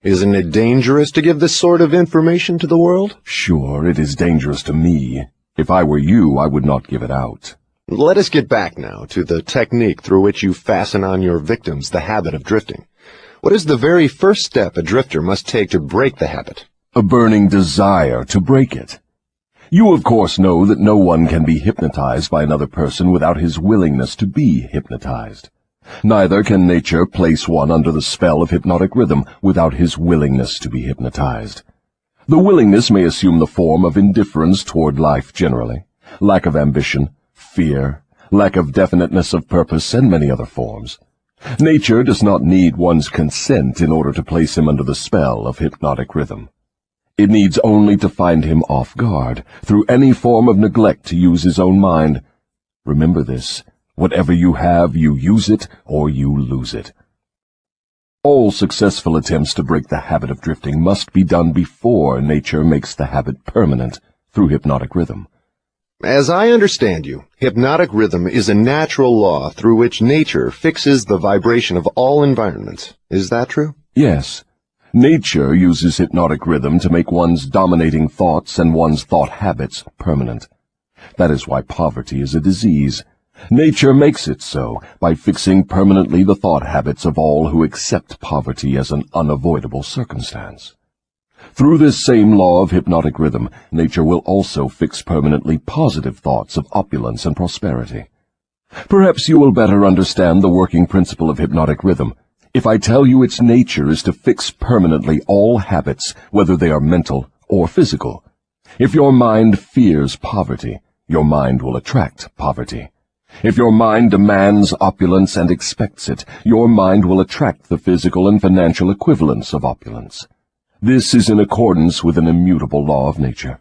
Isn't it dangerous to give this sort of information to the world? Sure, it is dangerous to me. If I were you, I would not give it out. Let us get back now to the technique through which you fasten on your victims the habit of drifting. What is the very first step a drifter must take to break the habit? A burning desire to break it. You, of course, know that no one can be hypnotized by another person without his willingness to be hypnotized. Neither can nature place one under the spell of hypnotic rhythm without his willingness to be hypnotized. The willingness may assume the form of indifference toward life generally, lack of ambition, fear, lack of definiteness of purpose, and many other forms. Nature does not need one's consent in order to place him under the spell of hypnotic rhythm. It needs only to find him off guard, through any form of neglect to use his own mind. Remember this. Whatever you have, you use it or you lose it. All successful attempts to break the habit of drifting must be done before nature makes the habit permanent through hypnotic rhythm. As I understand you, hypnotic rhythm is a natural law through which nature fixes the vibration of all environments. Is that true? Yes. Nature uses hypnotic rhythm to make one's dominating thoughts and one's thought habits permanent. That is why poverty is a disease. Nature makes it so by fixing permanently the thought habits of all who accept poverty as an unavoidable circumstance. Through this same law of hypnotic rhythm, nature will also fix permanently positive thoughts of opulence and prosperity. Perhaps you will better understand the working principle of hypnotic rhythm if I tell you its nature is to fix permanently all habits, whether they are mental or physical. If your mind fears poverty, your mind will attract poverty. If your mind demands opulence and expects it, your mind will attract the physical and financial equivalents of opulence. This is in accordance with an immutable law of nature.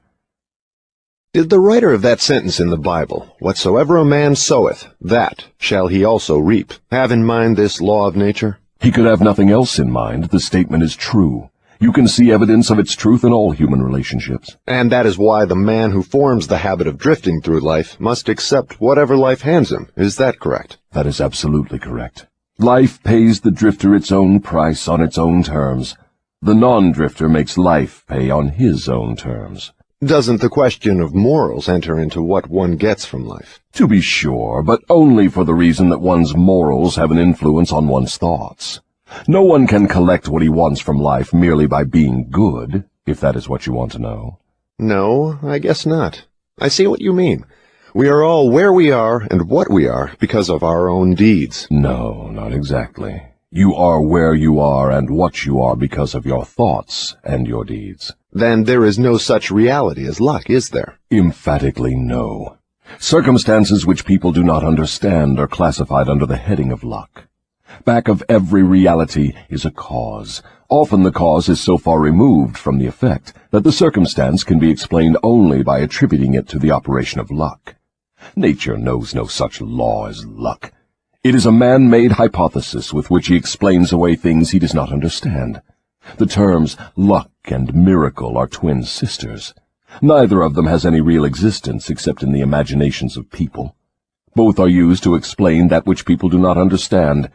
Did the writer of that sentence in the Bible, "Whatsoever a man soweth, that shall he also reap," have in mind this law of nature? He could have nothing else in mind. The statement is true. You can see evidence of its truth in all human relationships. And that is why the man who forms the habit of drifting through life must accept whatever life hands him. Is that correct? That is absolutely correct. Life pays the drifter its own price on its own terms. The non-drifter makes life pay on his own terms. Doesn't the question of morals enter into what one gets from life? To be sure, but only for the reason that one's morals have an influence on one's thoughts. No one can collect what he wants from life merely by being good, if that is what you want to know. No, I guess not. I see what you mean. We are all where we are and what we are because of our own deeds. No, not exactly. You are where you are and what you are because of your thoughts and your deeds. Then there is no such reality as luck, is there? Emphatically no. Circumstances which people do not understand are classified under the heading of luck. Back of every reality is a cause. Often the cause is so far removed from the effect that the circumstance can be explained only by attributing it to the operation of luck. Nature knows no such law as luck. It is a man-made hypothesis with which he explains away things he does not understand. The terms luck and miracle are twin sisters. Neither of them has any real existence except in the imaginations of people. Both are used to explain that which people do not understand.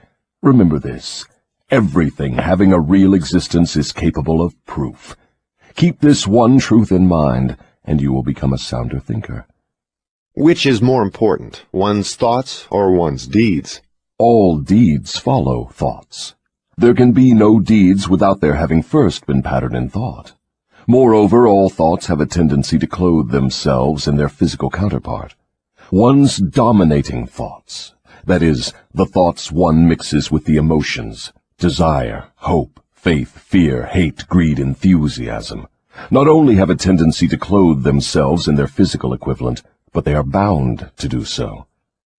Remember this. Everything having a real existence is capable of proof. Keep this one truth in mind, and you will become a sounder thinker. Which is more important, one's thoughts or one's deeds? All deeds follow thoughts. There can be no deeds without their having first been patterned in thought. Moreover, all thoughts have a tendency to clothe themselves in their physical counterpart. One's dominating thoughts, that is, the thoughts one mixes with the emotions, desire, hope, faith, fear, hate, greed, enthusiasm, not only have a tendency to clothe themselves in their physical equivalent, but they are bound to do so.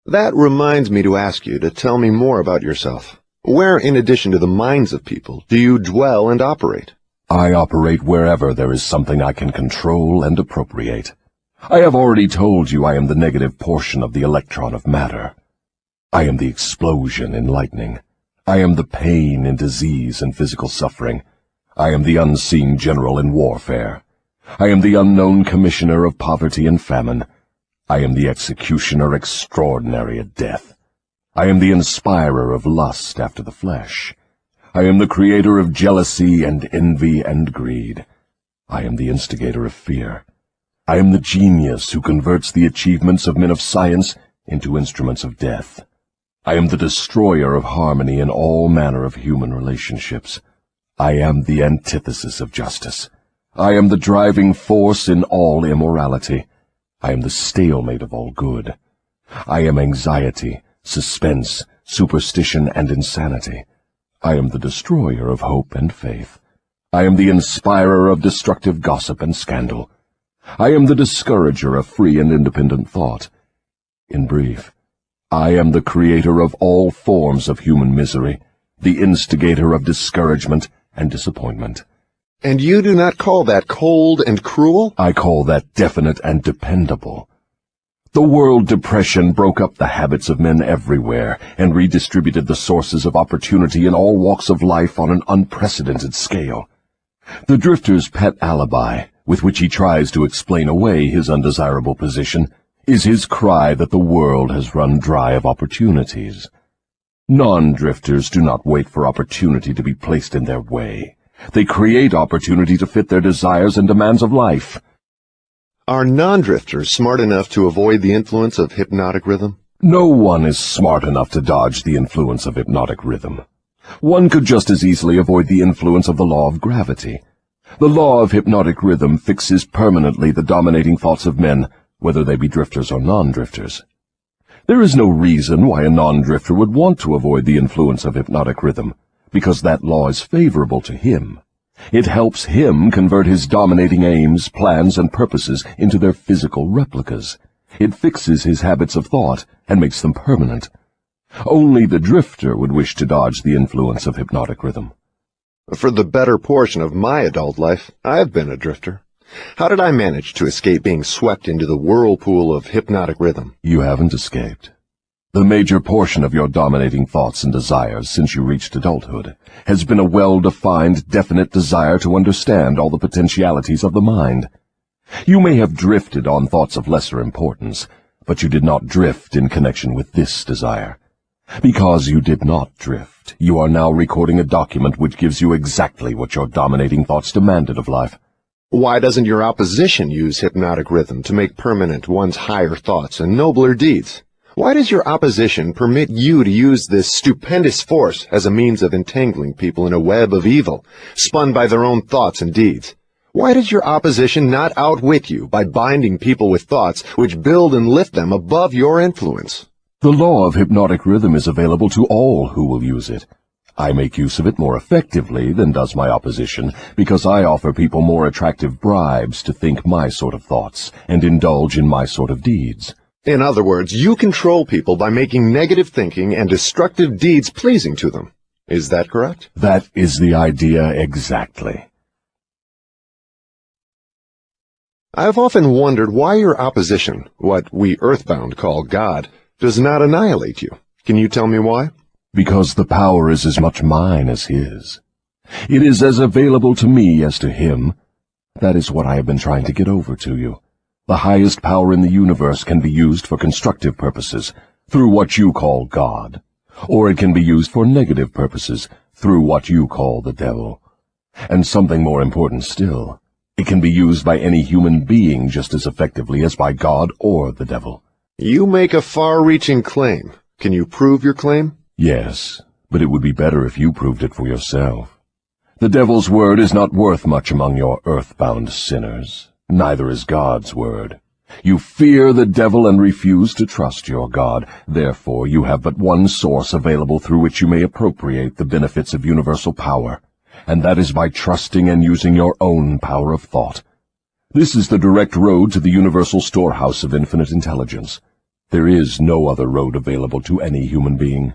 That reminds me to ask you to tell me more about yourself. Where, in addition to the minds of people, do you dwell and operate? I operate wherever there is something I can control and appropriate. I have already told you I am the negative portion of the electron of matter. I am the explosion in lightning. I am the pain in disease and physical suffering. I am the unseen general in warfare. I am the unknown commissioner of poverty and famine. I am the executioner extraordinary at death. I am the inspirer of lust after the flesh. I am the creator of jealousy and envy and greed. I am the instigator of fear. I am the genius who converts the achievements of men of science into instruments of death. I am the destroyer of harmony in all manner of human relationships. I am the antithesis of justice. I am the driving force in all immorality. I am the stalemate of all good. I am anxiety, suspense, superstition, and insanity. I am the destroyer of hope and faith. I am the inspirer of destructive gossip and scandal. I am the discourager of free and independent thought. In brief, I am the creator of all forms of human misery, the instigator of discouragement and disappointment. And you do not call that cold and cruel? I call that definite and dependable. The world depression broke up the habits of men everywhere and redistributed the sources of opportunity in all walks of life on an unprecedented scale. The drifter's pet alibi, with which he tries to explain away his undesirable position, is his cry that the world has run dry of opportunities. Non-drifters do not wait for opportunity to be placed in their way. They create opportunity to fit their desires and demands of life. Are non-drifters smart enough to avoid the influence of hypnotic rhythm? No one is smart enough to dodge the influence of hypnotic rhythm. One could just as easily avoid the influence of the law of gravity. The law of hypnotic rhythm fixes permanently the dominating thoughts of men, whether they be drifters or non-drifters. There is no reason why a non-drifter would want to avoid the influence of hypnotic rhythm, because that law is favorable to him. It helps him convert his dominating aims, plans, and purposes into their physical replicas. It fixes his habits of thought and makes them permanent. Only the drifter would wish to dodge the influence of hypnotic rhythm. For the better portion of my adult life, I've been a drifter. How did I manage to escape being swept into the whirlpool of hypnotic rhythm? You haven't escaped. The major portion of your dominating thoughts and desires since you reached adulthood has been a well-defined, definite desire to understand all the potentialities of the mind. You may have drifted on thoughts of lesser importance, but you did not drift in connection with this desire. Because you did not drift, you are now recording a document which gives you exactly what your dominating thoughts demanded of life. Why doesn't your opposition use hypnotic rhythm to make permanent one's higher thoughts and nobler deeds? Why does your opposition permit you to use this stupendous force as a means of entangling people in a web of evil, spun by their own thoughts and deeds? Why does your opposition not outwit you by binding people with thoughts which build and lift them above your influence? The law of hypnotic rhythm is available to all who will use it. I make use of it more effectively than does my opposition, because I offer people more attractive bribes to think my sort of thoughts and indulge in my sort of deeds. In other words, you control people by making negative thinking and destructive deeds pleasing to them. Is that correct? That is the idea exactly. I have often wondered why your opposition, what we earthbound call God, does not annihilate you. Can you tell me why? Because the power is as much mine as his. It is as available to me as to him. That is what I have been trying to get over to you. The highest power in the universe can be used for constructive purposes, through what you call God, or it can be used for negative purposes, through what you call the devil. And something more important still, it can be used by any human being just as effectively as by God or the devil. You make a far-reaching claim. Can you prove your claim? Yes, but it would be better if you proved it for yourself. The devil's word is not worth much among your earthbound sinners. Neither is God's word. You fear the devil and refuse to trust your God. Therefore, you have but one source available through which you may appropriate the benefits of universal power, and that is by trusting and using your own power of thought. This is the direct road to the universal storehouse of infinite intelligence. There is no other road available to any human being.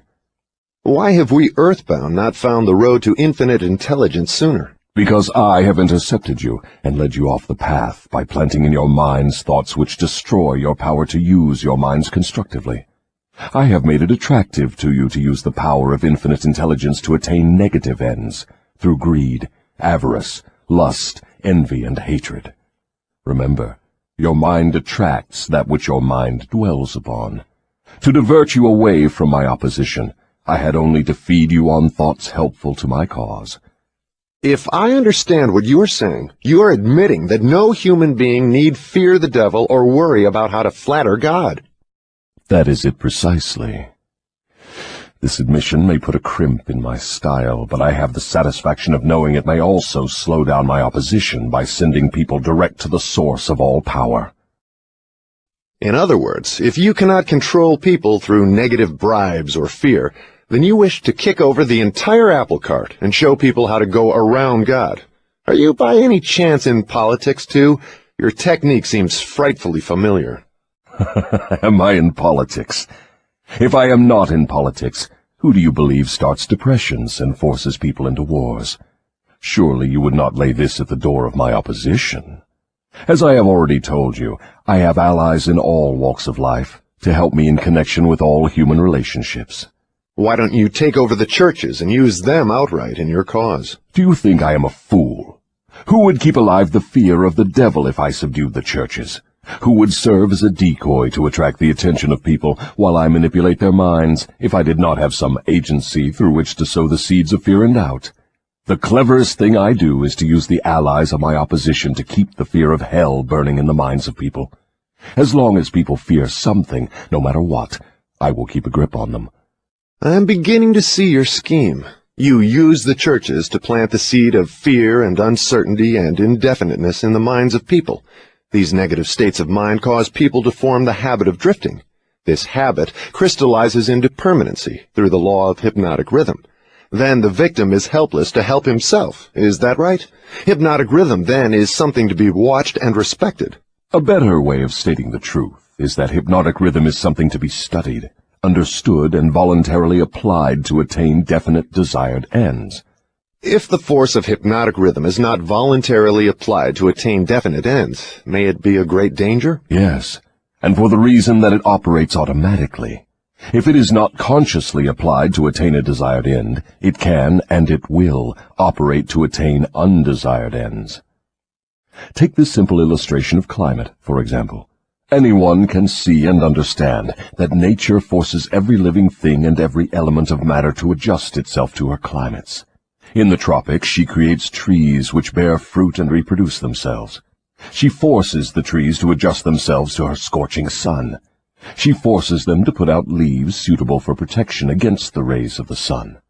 Why have we earthbound not found the road to infinite intelligence sooner? Because I have intercepted you and led you off the path by planting in your minds thoughts which destroy your power to use your minds constructively. I have made it attractive to you to use the power of infinite intelligence to attain negative ends through greed, avarice, lust, envy, and hatred. Remember, your mind attracts that which your mind dwells upon. To divert you away from my opposition, I had only to feed you on thoughts helpful to my cause. If I understand what you're saying, you're admitting that no human being need fear the devil or worry about how to flatter God. That is it precisely. This admission may put a crimp in my style, but I have the satisfaction of knowing it may also slow down my opposition by sending people direct to the source of all power. In other words, if you cannot control people through negative bribes or fear, then you wish to kick over the entire apple cart and show people how to go around God. Are you by any chance in politics, too? Your technique seems frightfully familiar. Am I in politics? If I am not in politics, who do you believe starts depressions and forces people into wars? Surely you would not lay this at the door of my opposition. As I have already told you, I have allies in all walks of life to help me in connection with all human relationships. Why don't you take over the churches and use them outright in your cause? Do you think I am a fool? Who would keep alive the fear of the devil if I subdued the churches? Who would serve as a decoy to attract the attention of people while I manipulate their minds if I did not have some agency through which to sow the seeds of fear and doubt? The cleverest thing I do is to use the allies of my opposition to keep the fear of hell burning in the minds of people. As long as people fear something, no matter what, I will keep a grip on them. I'm beginning to see your scheme. You use the churches to plant the seed of fear and uncertainty and indefiniteness in the minds of people. These negative states of mind cause people to form the habit of drifting. This habit crystallizes into permanency through the law of hypnotic rhythm. Then the victim is helpless to help himself. Is that right? Hypnotic rhythm, then, is something to be watched and respected. A better way of stating the truth is that hypnotic rhythm is something to be studied, understood, and voluntarily applied to attain definite desired ends. If the force of hypnotic rhythm is not voluntarily applied to attain definite ends, may it be a great danger? Yes, and for the reason that it operates automatically. If it is not consciously applied to attain a desired end, it can, and it will, operate to attain undesired ends. Take this simple illustration of climate, for example. Anyone can see and understand that nature forces every living thing and every element of matter to adjust itself to her climates. In the tropics, she creates trees which bear fruit and reproduce themselves. She forces the trees to adjust themselves to her scorching sun. She forces them to put out leaves suitable for protection against the rays of the sun.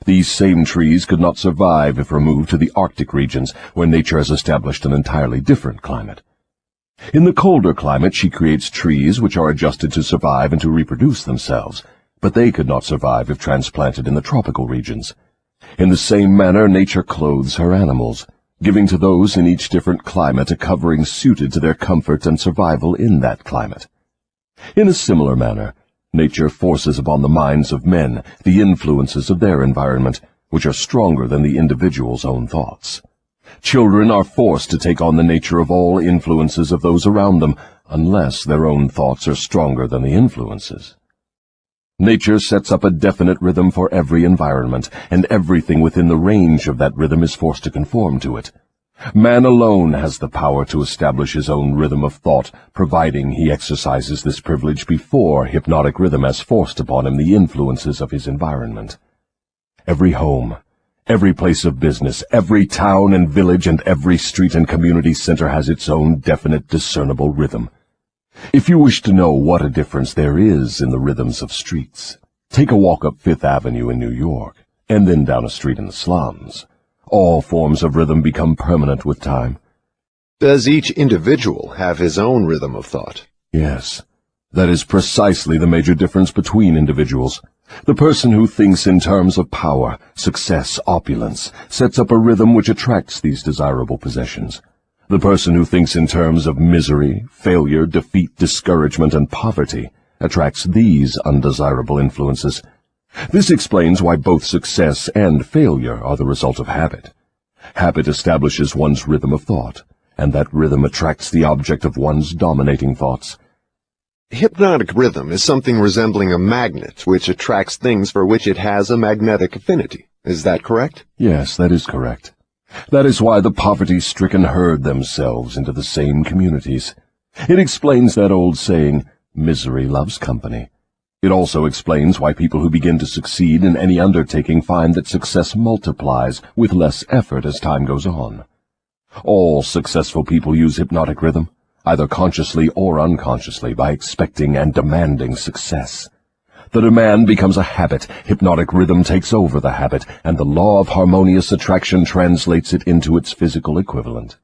These same trees could not survive if removed to the Arctic regions, where nature has established an entirely different climate. In the colder climate, she creates trees which are adjusted to survive and to reproduce themselves, but they could not survive if transplanted in the tropical regions. In the same manner, nature clothes her animals, giving to those in each different climate a covering suited to their comfort and survival in that climate. In a similar manner, nature forces upon the minds of men the influences of their environment, which are stronger than the individual's own thoughts. Children are forced to take on the nature of all influences of those around them, unless their own thoughts are stronger than the influences. Nature sets up a definite rhythm for every environment, and everything within the range of that rhythm is forced to conform to it. Man alone has the power to establish his own rhythm of thought, providing he exercises this privilege before hypnotic rhythm has forced upon him the influences of his environment. Every home, every place of business, every town and village, and every street and community center has its own definite, discernible rhythm. If you wish to know what a difference there is in the rhythms of streets, take a walk up Fifth Avenue in New York, and then down a street in the slums. All forms of rhythm become permanent with time. Does each individual have his own rhythm of thought? Yes, that is precisely the major difference between individuals. The person who thinks in terms of power, success, opulence, sets up a rhythm which attracts these desirable possessions. The person who thinks in terms of misery, failure, defeat, discouragement, and poverty attracts these undesirable influences. This explains why both success and failure are the result of habit. Habit establishes one's rhythm of thought, and that rhythm attracts the object of one's dominating thoughts. Hypnotic rhythm is something resembling a magnet which attracts things for which it has a magnetic affinity. Is that correct? Yes, that is correct. That is why the poverty-stricken herd themselves into the same communities. It explains that old saying, misery loves company. It also explains why people who begin to succeed in any undertaking find that success multiplies with less effort as time goes on. All successful people use hypnotic rhythm, either consciously or unconsciously, by expecting and demanding success. The demand becomes a habit, hypnotic rhythm takes over the habit, and the law of harmonious attraction translates it into its physical equivalent.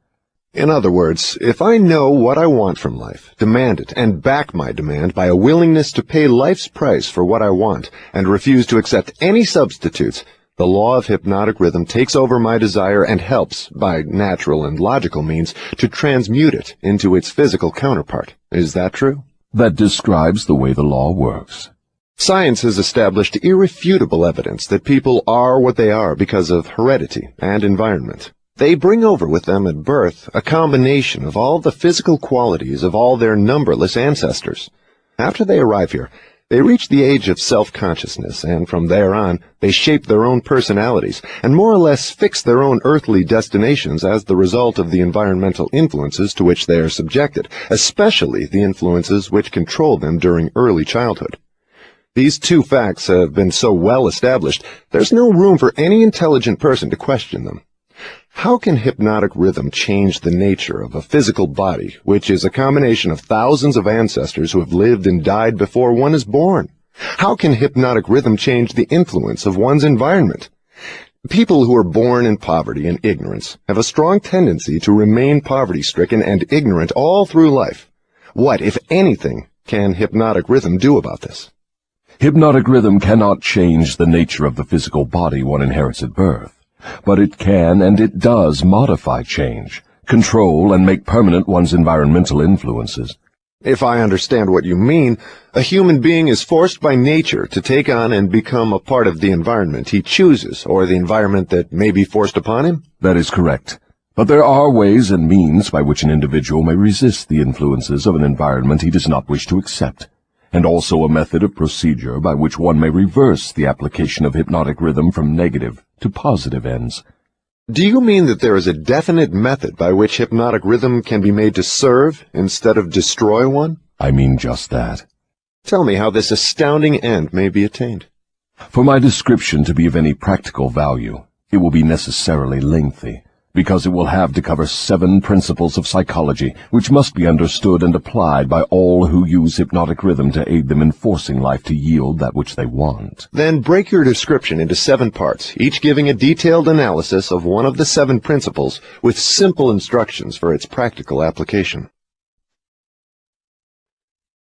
In other words, if I know what I want from life, demand it, and back my demand by a willingness to pay life's price for what I want, and refuse to accept any substitutes, the law of hypnotic rhythm takes over my desire and helps, by natural and logical means, to transmute it into its physical counterpart. Is that true? That describes the way the law works. Science has established irrefutable evidence that people are what they are because of heredity and environment. They bring over with them at birth a combination of all the physical qualities of all their numberless ancestors. After they arrive here, they reach the age of self-consciousness, and from there on, they shape their own personalities and more or less fix their own earthly destinations as the result of the environmental influences to which they are subjected, especially the influences which control them during early childhood. These two facts have been so well established, there's no room for any intelligent person to question them. How can hypnotic rhythm change the nature of a physical body, which is a combination of thousands of ancestors who have lived and died before one is born? How can hypnotic rhythm change the influence of one's environment? People who are born in poverty and ignorance have a strong tendency to remain poverty-stricken and ignorant all through life. What, if anything, can hypnotic rhythm do about this? Hypnotic rhythm cannot change the nature of the physical body one inherits at birth, but it can and it does modify change, control and make permanent one's environmental influences. If I understand what you mean, a human being is forced by nature to take on and become a part of the environment he chooses, or the environment that may be forced upon him? That is correct. But there are ways and means by which an individual may resist the influences of an environment he does not wish to accept, and also a method of procedure by which one may reverse the application of hypnotic rhythm from negative to positive ends. Do you mean that there is a definite method by which hypnotic rhythm can be made to serve instead of destroy one? I mean just that. Tell me how this astounding end may be attained. For my description to be of any practical value, it will be necessarily lengthy, because it will have to cover 7 principles of psychology, which must be understood and applied by all who use hypnotic rhythm to aid them in forcing life to yield that which they want. Then break your description into 7 parts, each giving a detailed analysis of one of the 7 principles with simple instructions for its practical application.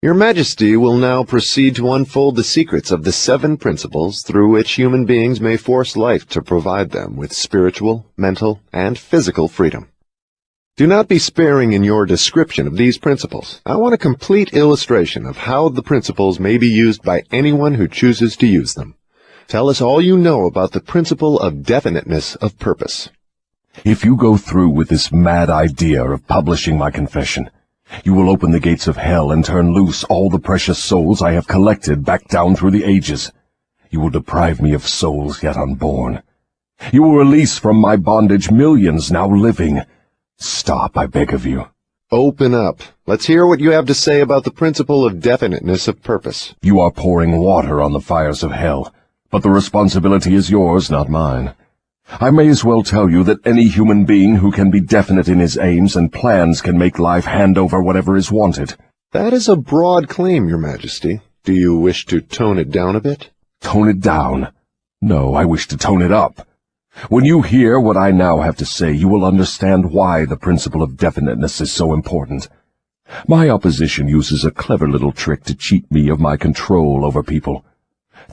Your Majesty will now proceed to unfold the secrets of the 7 principles through which human beings may force life to provide them with spiritual, mental, and physical freedom. Do not be sparing in your description of these principles. I want a complete illustration of how the principles may be used by anyone who chooses to use them. Tell us all you know about the principle of definiteness of purpose. If you go through with this mad idea of publishing my confession, you will open the gates of hell and turn loose all the precious souls I have collected back down through the ages. You will deprive me of souls yet unborn. You will release from my bondage millions now living. Stop, I beg of you. Open up. Let's hear what you have to say about the principle of definiteness of purpose. You are pouring water on the fires of hell, but the responsibility is yours, not mine. I may as well tell you that any human being who can be definite in his aims and plans can make life hand over whatever is wanted. That is a broad claim, Your Majesty. Do you wish to tone it down a bit? Tone it down? No, I wish to tone it up. When you hear what I now have to say, you will understand why the principle of definiteness is so important. My opposition uses a clever little trick to cheat me of my control over people.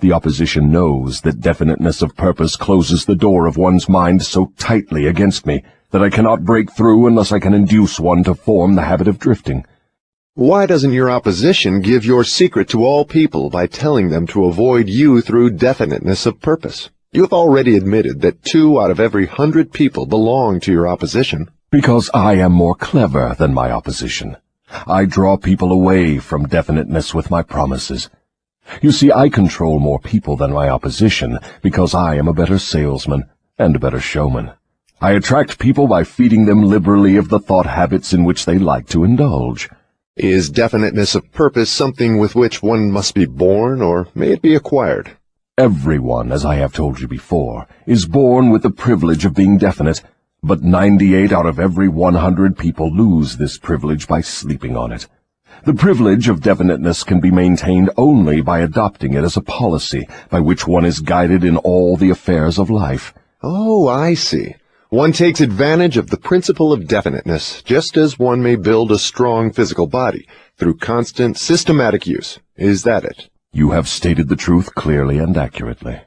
The opposition knows that definiteness of purpose closes the door of one's mind so tightly against me that I cannot break through unless I can induce one to form the habit of drifting. Why doesn't your opposition give your secret to all people by telling them to avoid you through definiteness of purpose? You have already admitted that 2 out of every 100 people belong to your opposition. Because I am more clever than my opposition. I draw people away from definiteness with my promises. You see, I control more people than my opposition because I am a better salesman and a better showman. I attract people by feeding them liberally of the thought habits in which they like to indulge. Is definiteness of purpose something with which one must be born, or may it be acquired? Everyone, as I have told you before, is born with the privilege of being definite, but 98 out of every 100 people lose this privilege by sleeping on it. The privilege of definiteness can be maintained only by adopting it as a policy by which one is guided in all the affairs of life. Oh, I see. One takes advantage of the principle of definiteness, just as one may build a strong physical body, through constant, systematic use. Is that it? You have stated the truth clearly and accurately.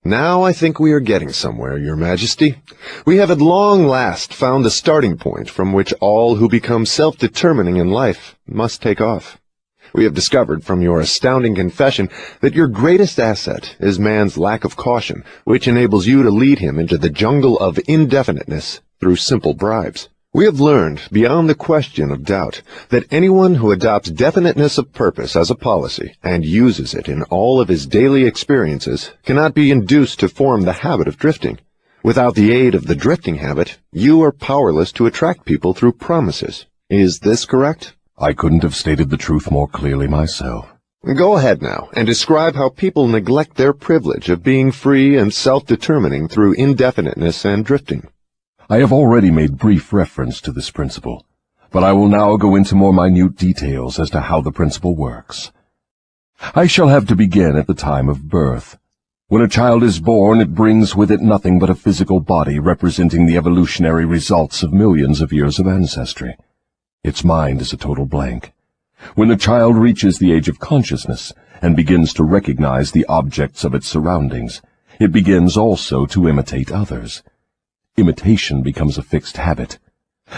Now I think we are getting somewhere, Your Majesty. We have at long last found the starting point from which all who become self-determining in life must take off. We have discovered from your astounding confession that your greatest asset is man's lack of caution, which enables you to lead him into the jungle of indefiniteness through simple bribes. We have learned, beyond the question of doubt, that anyone who adopts definiteness of purpose as a policy and uses it in all of his daily experiences cannot be induced to form the habit of drifting. Without the aid of the drifting habit, you are powerless to attract people through promises. Is this correct? I couldn't have stated the truth more clearly myself. Go ahead now and describe how people neglect their privilege of being free and self-determining through indefiniteness and drifting. I have already made brief reference to this principle, but I will now go into more minute details as to how the principle works. I shall have to begin at the time of birth. When a child is born, it brings with it nothing but a physical body representing the evolutionary results of millions of years of ancestry. Its mind is a total blank. When the child reaches the age of consciousness and begins to recognize the objects of its surroundings, it begins also to imitate others. Imitation becomes a fixed habit.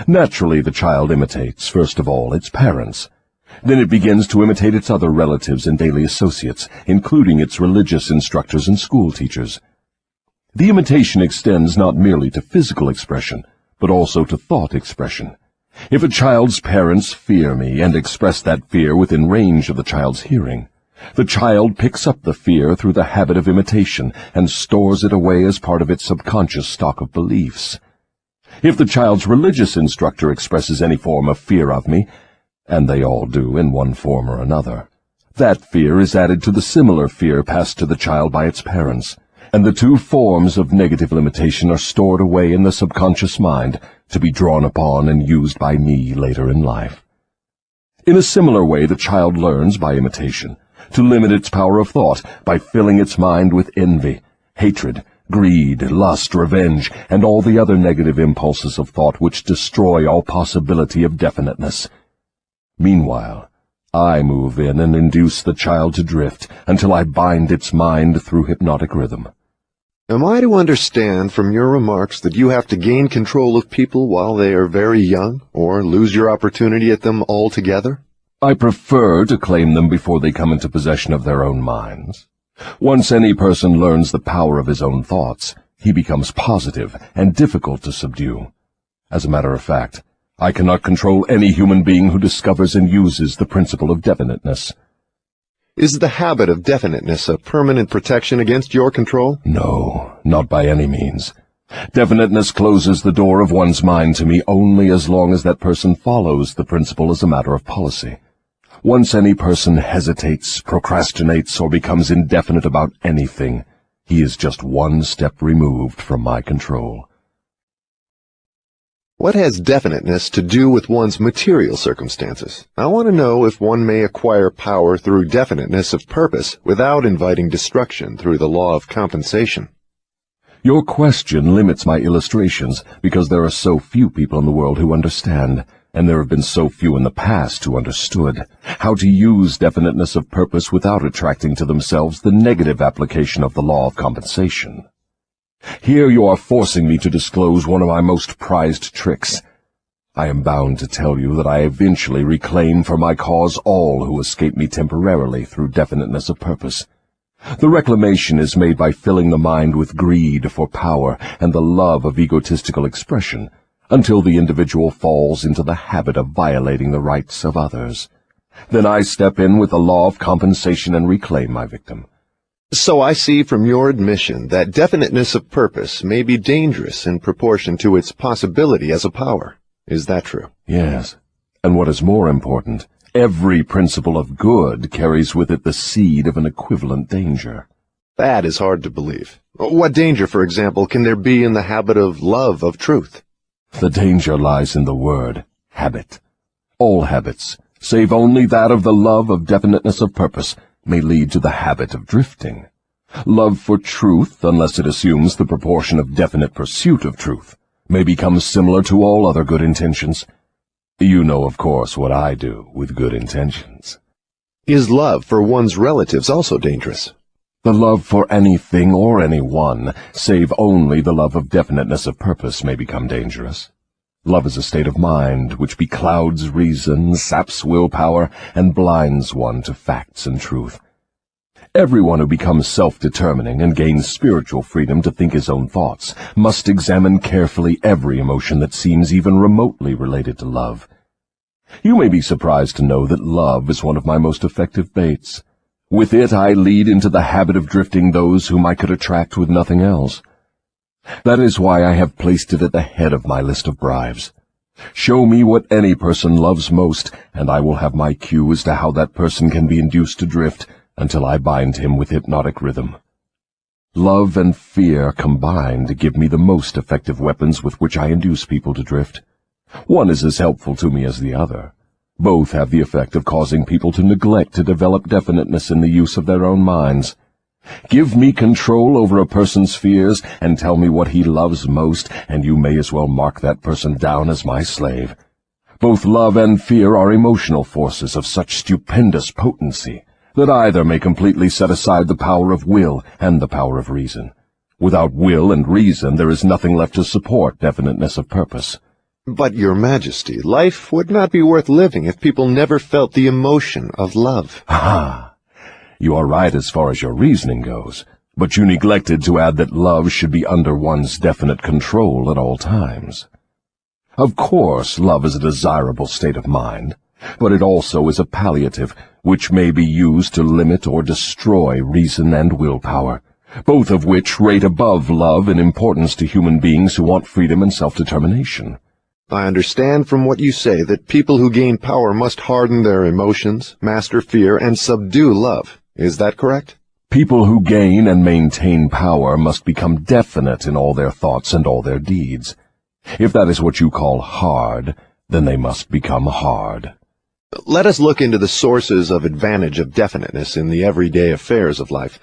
Naturally, the child imitates, first of all, its parents. Then it begins to imitate its other relatives and daily associates, including its religious instructors and school teachers. The imitation extends not merely to physical expression, but also to thought expression. If a child's parents fear me and express that fear within range of the child's hearing, the child picks up the fear through the habit of imitation and stores it away as part of its subconscious stock of beliefs. If the child's religious instructor expresses any form of fear of me, and they all do in one form or another, that fear is added to the similar fear passed to the child by its parents, and the two forms of negative imitation are stored away in the subconscious mind to be drawn upon and used by me later in life. In a similar way, the child learns by imitation to limit its power of thought by filling its mind with envy, hatred, greed, lust, revenge, and all the other negative impulses of thought which destroy all possibility of definiteness. Meanwhile, I move in and induce the child to drift until I bind its mind through hypnotic rhythm. Am I to understand from your remarks that you have to gain control of people while they are very young, or lose your opportunity at them altogether? I prefer to claim them before they come into possession of their own minds. Once any person learns the power of his own thoughts, he becomes positive and difficult to subdue. As a matter of fact, I cannot control any human being who discovers and uses the principle of definiteness. Is the habit of definiteness a permanent protection against your control? No, not by any means. Definiteness closes the door of one's mind to me only as long as that person follows the principle as a matter of policy. Once any person hesitates, procrastinates, or becomes indefinite about anything, he is just one step removed from my control. What has definiteness to do with one's material circumstances? I want to know if one may acquire power through definiteness of purpose without inviting destruction through the law of compensation. Your question limits my illustrations because there are so few people in the world who understand, and there have been so few in the past who understood, how to use definiteness of purpose without attracting to themselves the negative application of the law of compensation. Here you are forcing me to disclose one of my most prized tricks. I am bound to tell you that I eventually reclaim for my cause all who escape me temporarily through definiteness of purpose. The reclamation is made by filling the mind with greed for power and the love of egotistical expression, until the individual falls into the habit of violating the rights of others. Then I step in with the law of compensation and reclaim my victim. So I see from your admission that definiteness of purpose may be dangerous in proportion to its possibility as a power. Is that true? Yes, and what is more important, Every principle of good carries with it the seed of an equivalent danger. That is hard to believe. What danger, for example, can there be in the habit of love of truth? The danger lies in the word habit. All habits, save only that of the love of definiteness of purpose, may lead to the habit of drifting. Love for truth, unless it assumes the proportion of definite pursuit of truth, may become similar to all other good intentions. You know, of course, what I do with good intentions. Is love for one's relatives also dangerous? The love for anything or anyone, save only the love of definiteness of purpose, may become dangerous. Love is a state of mind which beclouds reason, saps willpower, and blinds one to facts and truth. Everyone who becomes self-determining and gains spiritual freedom to think his own thoughts must examine carefully every emotion that seems even remotely related to love. You may be surprised to know that love is one of my most effective baits. With it I lead into the habit of drifting those whom I could attract with nothing else. That is why I have placed it at the head of my list of bribes. Show me what any person loves most, and I will have my cue as to how that person can be induced to drift, until I bind him with hypnotic rhythm. Love and fear combined give me the most effective weapons with which I induce people to drift. One is as helpful to me as the other. Both have the effect of causing people to neglect to develop definiteness in the use of their own minds. Give me control over a person's fears and tell me what he loves most, and you may as well mark that person down as my slave. Both love and fear are emotional forces of such stupendous potency that either may completely set aside the power of will and the power of reason. Without will and reason, there is nothing left to support definiteness of purpose. But, Your Majesty, life would not be worth living if people never felt the emotion of love. Ah, you are right as far as your reasoning goes, but you neglected to add that love should be under one's definite control at all times. Of course, love is a desirable state of mind, but it also is a palliative, which may be used to limit or destroy reason and willpower, both of which rate above love in importance to human beings who want freedom and self-determination. I understand from what you say that people who gain power must harden their emotions, master fear, and subdue love. Is that correct? People who gain and maintain power must become definite in all their thoughts and all their deeds. If that is what you call hard, then they must become hard. Let us look into the sources of advantage of definiteness in the everyday affairs of life.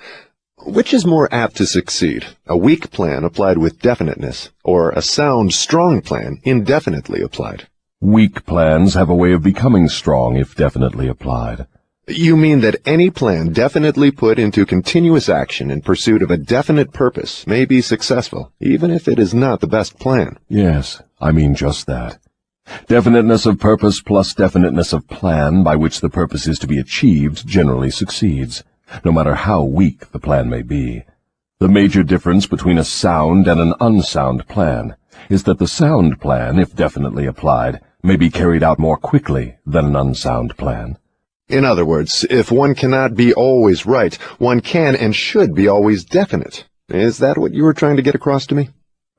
Which is more apt to succeed, a weak plan applied with definiteness, or a sound, strong plan indefinitely applied? Weak plans have a way of becoming strong if definitely applied. You mean that any plan definitely put into continuous action in pursuit of a definite purpose may be successful, even if it is not the best plan? Yes, I mean just that. Definiteness of purpose plus definiteness of plan by which the purpose is to be achieved generally succeeds, no matter how weak the plan may be. The major difference between a sound and an unsound plan is that the sound plan, if definitely applied, may be carried out more quickly than an unsound plan. In other words, if one cannot be always right, one can and should be always definite. Is that what you were trying to get across to me?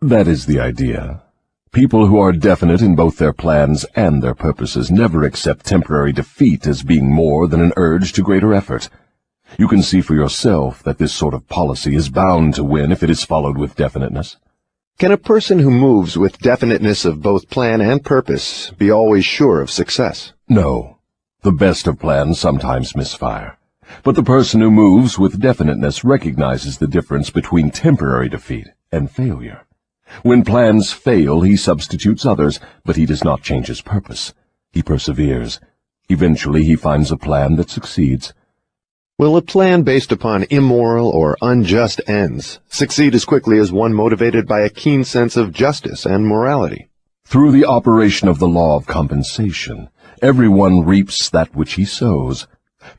That is the idea. People who are definite in both their plans and their purposes never accept temporary defeat as being more than an urge to greater effort. You can see for yourself that this sort of policy is bound to win if it is followed with definiteness. Can a person who moves with definiteness of both plan and purpose be always sure of success? No. The best of plans sometimes misfire. But the person who moves with definiteness recognizes the difference between temporary defeat and failure. When plans fail, he substitutes others, but he does not change his purpose. He perseveres. Eventually he finds a plan that succeeds. Will a plan based upon immoral or unjust ends succeed as quickly as one motivated by a keen sense of justice and morality? Through the operation of the law of compensation, everyone reaps that which he sows.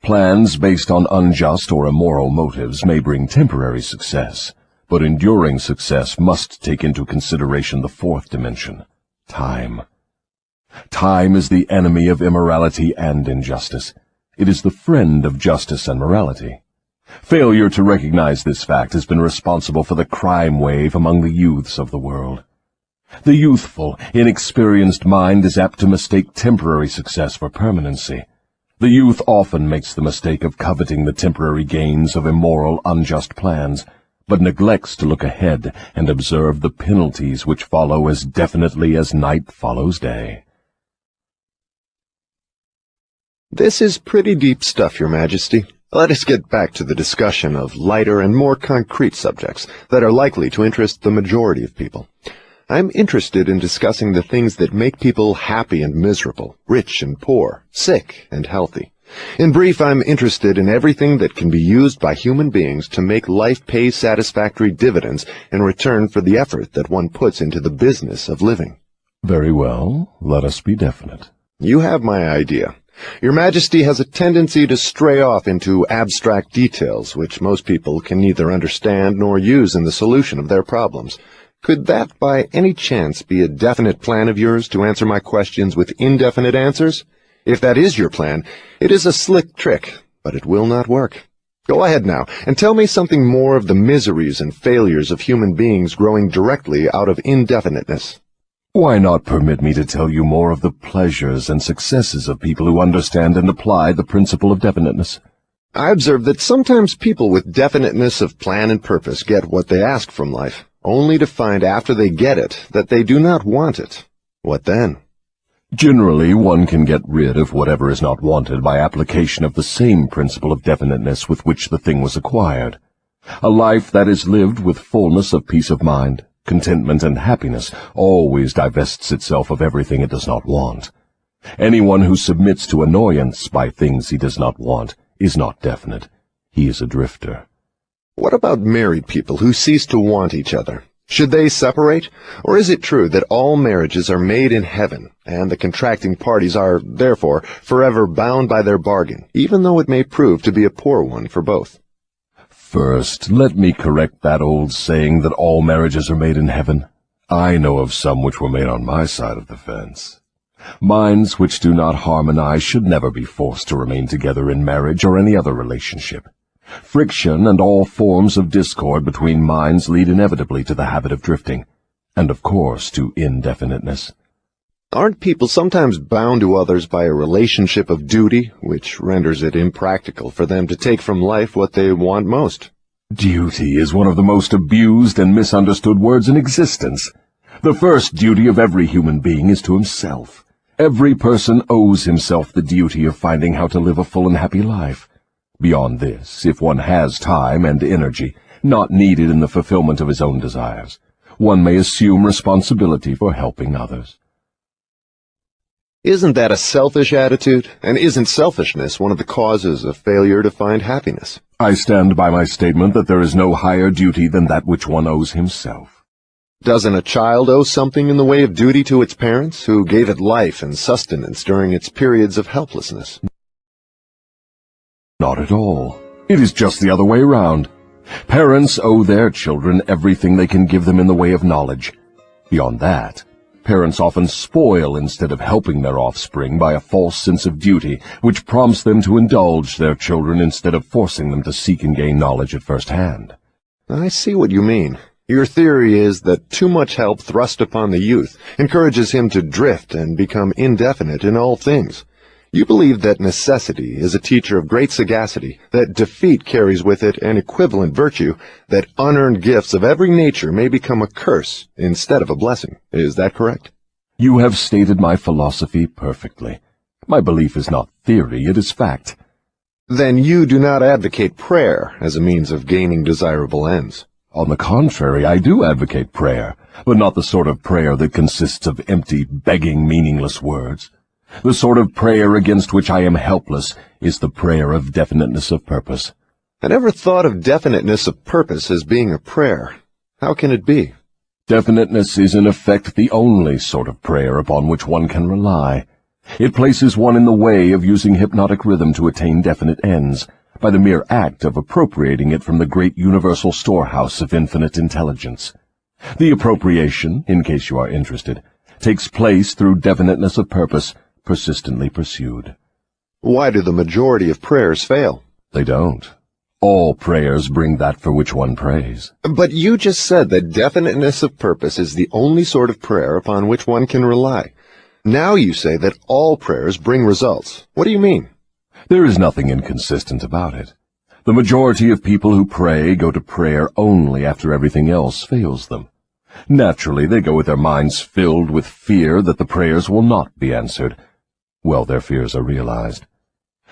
Plans based on unjust or immoral motives may bring temporary success, but enduring success must take into consideration the fourth dimension, time. Time is the enemy of immorality and injustice. It is the friend of justice and morality. Failure to recognize this fact has been responsible for the crime wave among the youths of the world. The youthful, inexperienced mind is apt to mistake temporary success for permanency. The youth often makes the mistake of coveting the temporary gains of immoral, unjust plans, but neglects to look ahead and observe the penalties which follow as definitely as night follows day. This is pretty deep stuff, Your Majesty. Let us get back to the discussion of lighter and more concrete subjects that are likely to interest the majority of people. I'm interested in discussing the things that make people happy and miserable, rich and poor, sick and healthy. In brief, I'm interested in everything that can be used by human beings to make life pay satisfactory dividends in return for the effort that one puts into the business of living. Very well, let us be definite. You have my idea. Your Majesty has a tendency to stray off into abstract details which most people can neither understand nor use in the solution of their problems. Could that by any chance be a definite plan of yours to answer my questions with indefinite answers? If that is your plan, it is a slick trick, but it will not work. Go ahead now, and tell me something more of the miseries and failures of human beings growing directly out of indefiniteness. Why not permit me to tell you more of the pleasures and successes of people who understand and apply the principle of definiteness? I observe that sometimes people with definiteness of plan and purpose get what they ask from life, only to find after they get it that they do not want it. What then? Generally, one can get rid of whatever is not wanted by application of the same principle of definiteness with which the thing was acquired. A life that is lived with fullness of peace of mind, contentment, and happiness always divests itself of everything it does not want. Anyone who submits to annoyance by things he does not want is not definite. He is a drifter. What about married people who cease to want each other? Should they separate? Or is it true that all marriages are made in heaven, and the contracting parties are, therefore, forever bound by their bargain, even though it may prove to be a poor one for both? First, let me correct that old saying that all marriages are made in heaven. I know of some which were made on my side of the fence. Minds which do not harmonize should never be forced to remain together in marriage or any other relationship. Friction and all forms of discord between minds lead inevitably to the habit of drifting, and of course to indefiniteness. Aren't people sometimes bound to others by a relationship of duty, which renders it impractical for them to take from life what they want most? Duty is one of the most abused and misunderstood words in existence. The first duty of every human being is to himself. Every person owes himself the duty of finding how to live a full and happy life. Beyond this, if one has time and energy, not needed in the fulfillment of his own desires, one may assume responsibility for helping others. Isn't that a selfish attitude? And isn't selfishness one of the causes of failure to find happiness? I stand by my statement that there is no higher duty than that which one owes himself. Doesn't a child owe something in the way of duty to its parents, who gave it life and sustenance during its periods of helplessness? Not at all. It is just the other way round. Parents owe their children everything they can give them in the way of knowledge. Beyond that, parents often spoil instead of helping their offspring by a false sense of duty, which prompts them to indulge their children instead of forcing them to seek and gain knowledge at first hand. I see what you mean. Your theory is that too much help thrust upon the youth encourages him to drift and become indefinite in all things. You believe that necessity is a teacher of great sagacity, that defeat carries with it an equivalent virtue, that unearned gifts of every nature may become a curse instead of a blessing. Is that correct? You have stated my philosophy perfectly. My belief is not theory, it is fact. Then you do not advocate prayer as a means of gaining desirable ends. On the contrary, I do advocate prayer, but not the sort of prayer that consists of empty, begging, meaningless words. The sort of prayer against which I am helpless is the prayer of definiteness of purpose. I never thought of definiteness of purpose as being a prayer. How can it be? Definiteness is in effect the only sort of prayer upon which one can rely. It places one in the way of using hypnotic rhythm to attain definite ends, by the mere act of appropriating it from the great universal storehouse of infinite intelligence. The appropriation, in case you are interested, takes place through definiteness of purpose, persistently pursued. Why do the majority of prayers fail? They don't. All prayers bring that for which one prays. But you just said that definiteness of purpose is the only sort of prayer upon which one can rely. Now you say that all prayers bring results. What do you mean? There is nothing inconsistent about it. The majority of people who pray go to prayer only after everything else fails them. Naturally, they go with their minds filled with fear that the prayers will not be answered. Well, their fears are realized.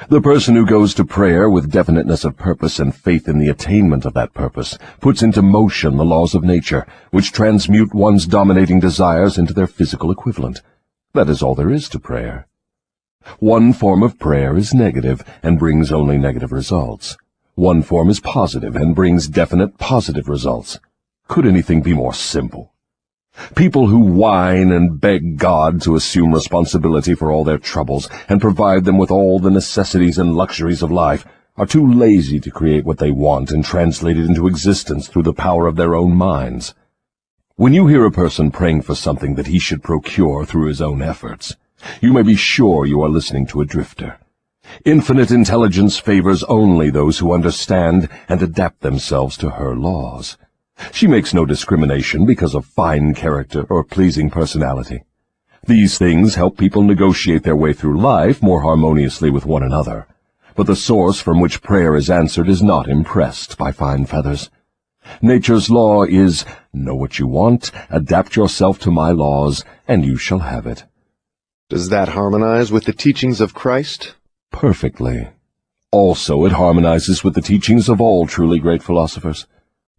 The person who goes to prayer with definiteness of purpose and faith in the attainment of that purpose puts into motion the laws of nature, which transmute one's dominating desires into their physical equivalent. That is all there is to prayer. One form of prayer is negative and brings only negative results. One form is positive and brings definite positive results. Could anything be more simple? People who whine and beg God to assume responsibility for all their troubles and provide them with all the necessities and luxuries of life are too lazy to create what they want and translate it into existence through the power of their own minds. When you hear a person praying for something that he should procure through his own efforts, you may be sure you are listening to a drifter. Infinite intelligence favors only those who understand and adapt themselves to her laws. She makes no discrimination because of fine character or pleasing personality. These things help people negotiate their way through life more harmoniously with one another. But the source from which prayer is answered is not impressed by fine feathers. Nature's law is, know what you want, adapt yourself to my laws, and you shall have it. Does that harmonize with the teachings of Christ? Perfectly. Also, it harmonizes with the teachings of all truly great philosophers.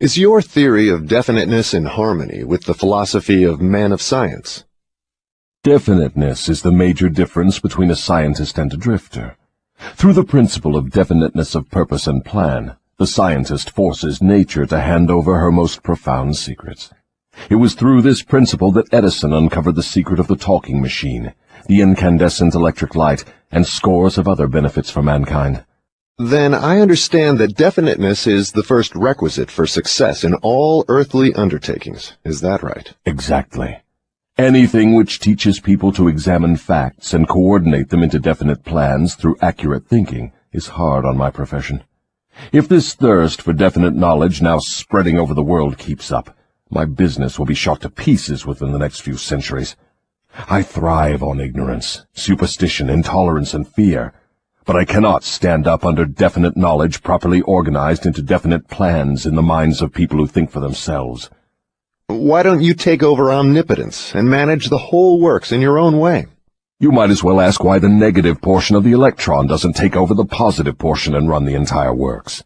Is your theory of definiteness in harmony with the philosophy of man of science? Definiteness is the major difference between a scientist and a drifter. Through the principle of definiteness of purpose and plan, the scientist forces nature to hand over her most profound secrets. It was through this principle that Edison uncovered the secret of the talking machine, the incandescent electric light, and scores of other benefits for mankind. Then I understand that definiteness is the first requisite for success in all earthly undertakings. Is that right? Exactly. Anything which teaches people to examine facts and coordinate them into definite plans through accurate thinking is hard on my profession. If this thirst for definite knowledge now spreading over the world keeps up, my business will be shot to pieces within the next few centuries. I thrive on ignorance, superstition, intolerance, and fear. But I cannot stand up under definite knowledge properly organized into definite plans in the minds of people who think for themselves. Why don't you take over omnipotence and manage the whole works in your own way? You might as well ask why the negative portion of the electron doesn't take over the positive portion and run the entire works.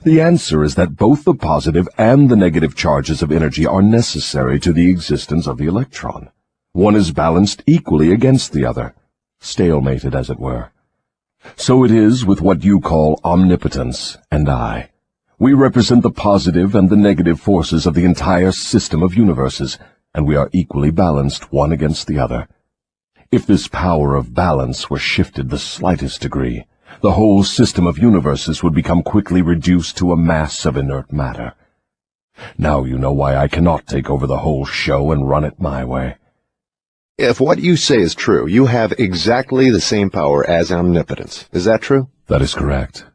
The answer is that both the positive and the negative charges of energy are necessary to the existence of the electron. One is balanced equally against the other, stalemated as it were. So it is with what you call omnipotence and I. We represent the positive and the negative forces of the entire system of universes, and we are equally balanced one against the other. If this power of balance were shifted the slightest degree, the whole system of universes would become quickly reduced to a mass of inert matter. Now you know why I cannot take over the whole show and run it my way. If what you say is true, you have exactly the same power as omnipotence. Is that true? That is correct.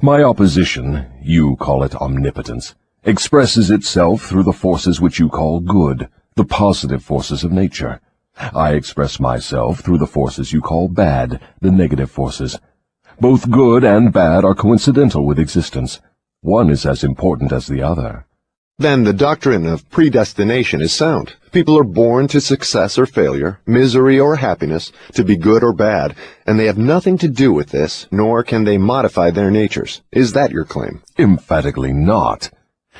My opposition, you call it omnipotence, expresses itself through the forces which you call good, the positive forces of nature. I express myself through the forces you call bad, the negative forces. Both good and bad are coincidental with existence. One is as important as the other. Then the doctrine of predestination is sound. People are born to success or failure, misery or happiness, to be good or bad, and they have nothing to do with this, nor can they modify their natures. Is that your claim? Emphatically not.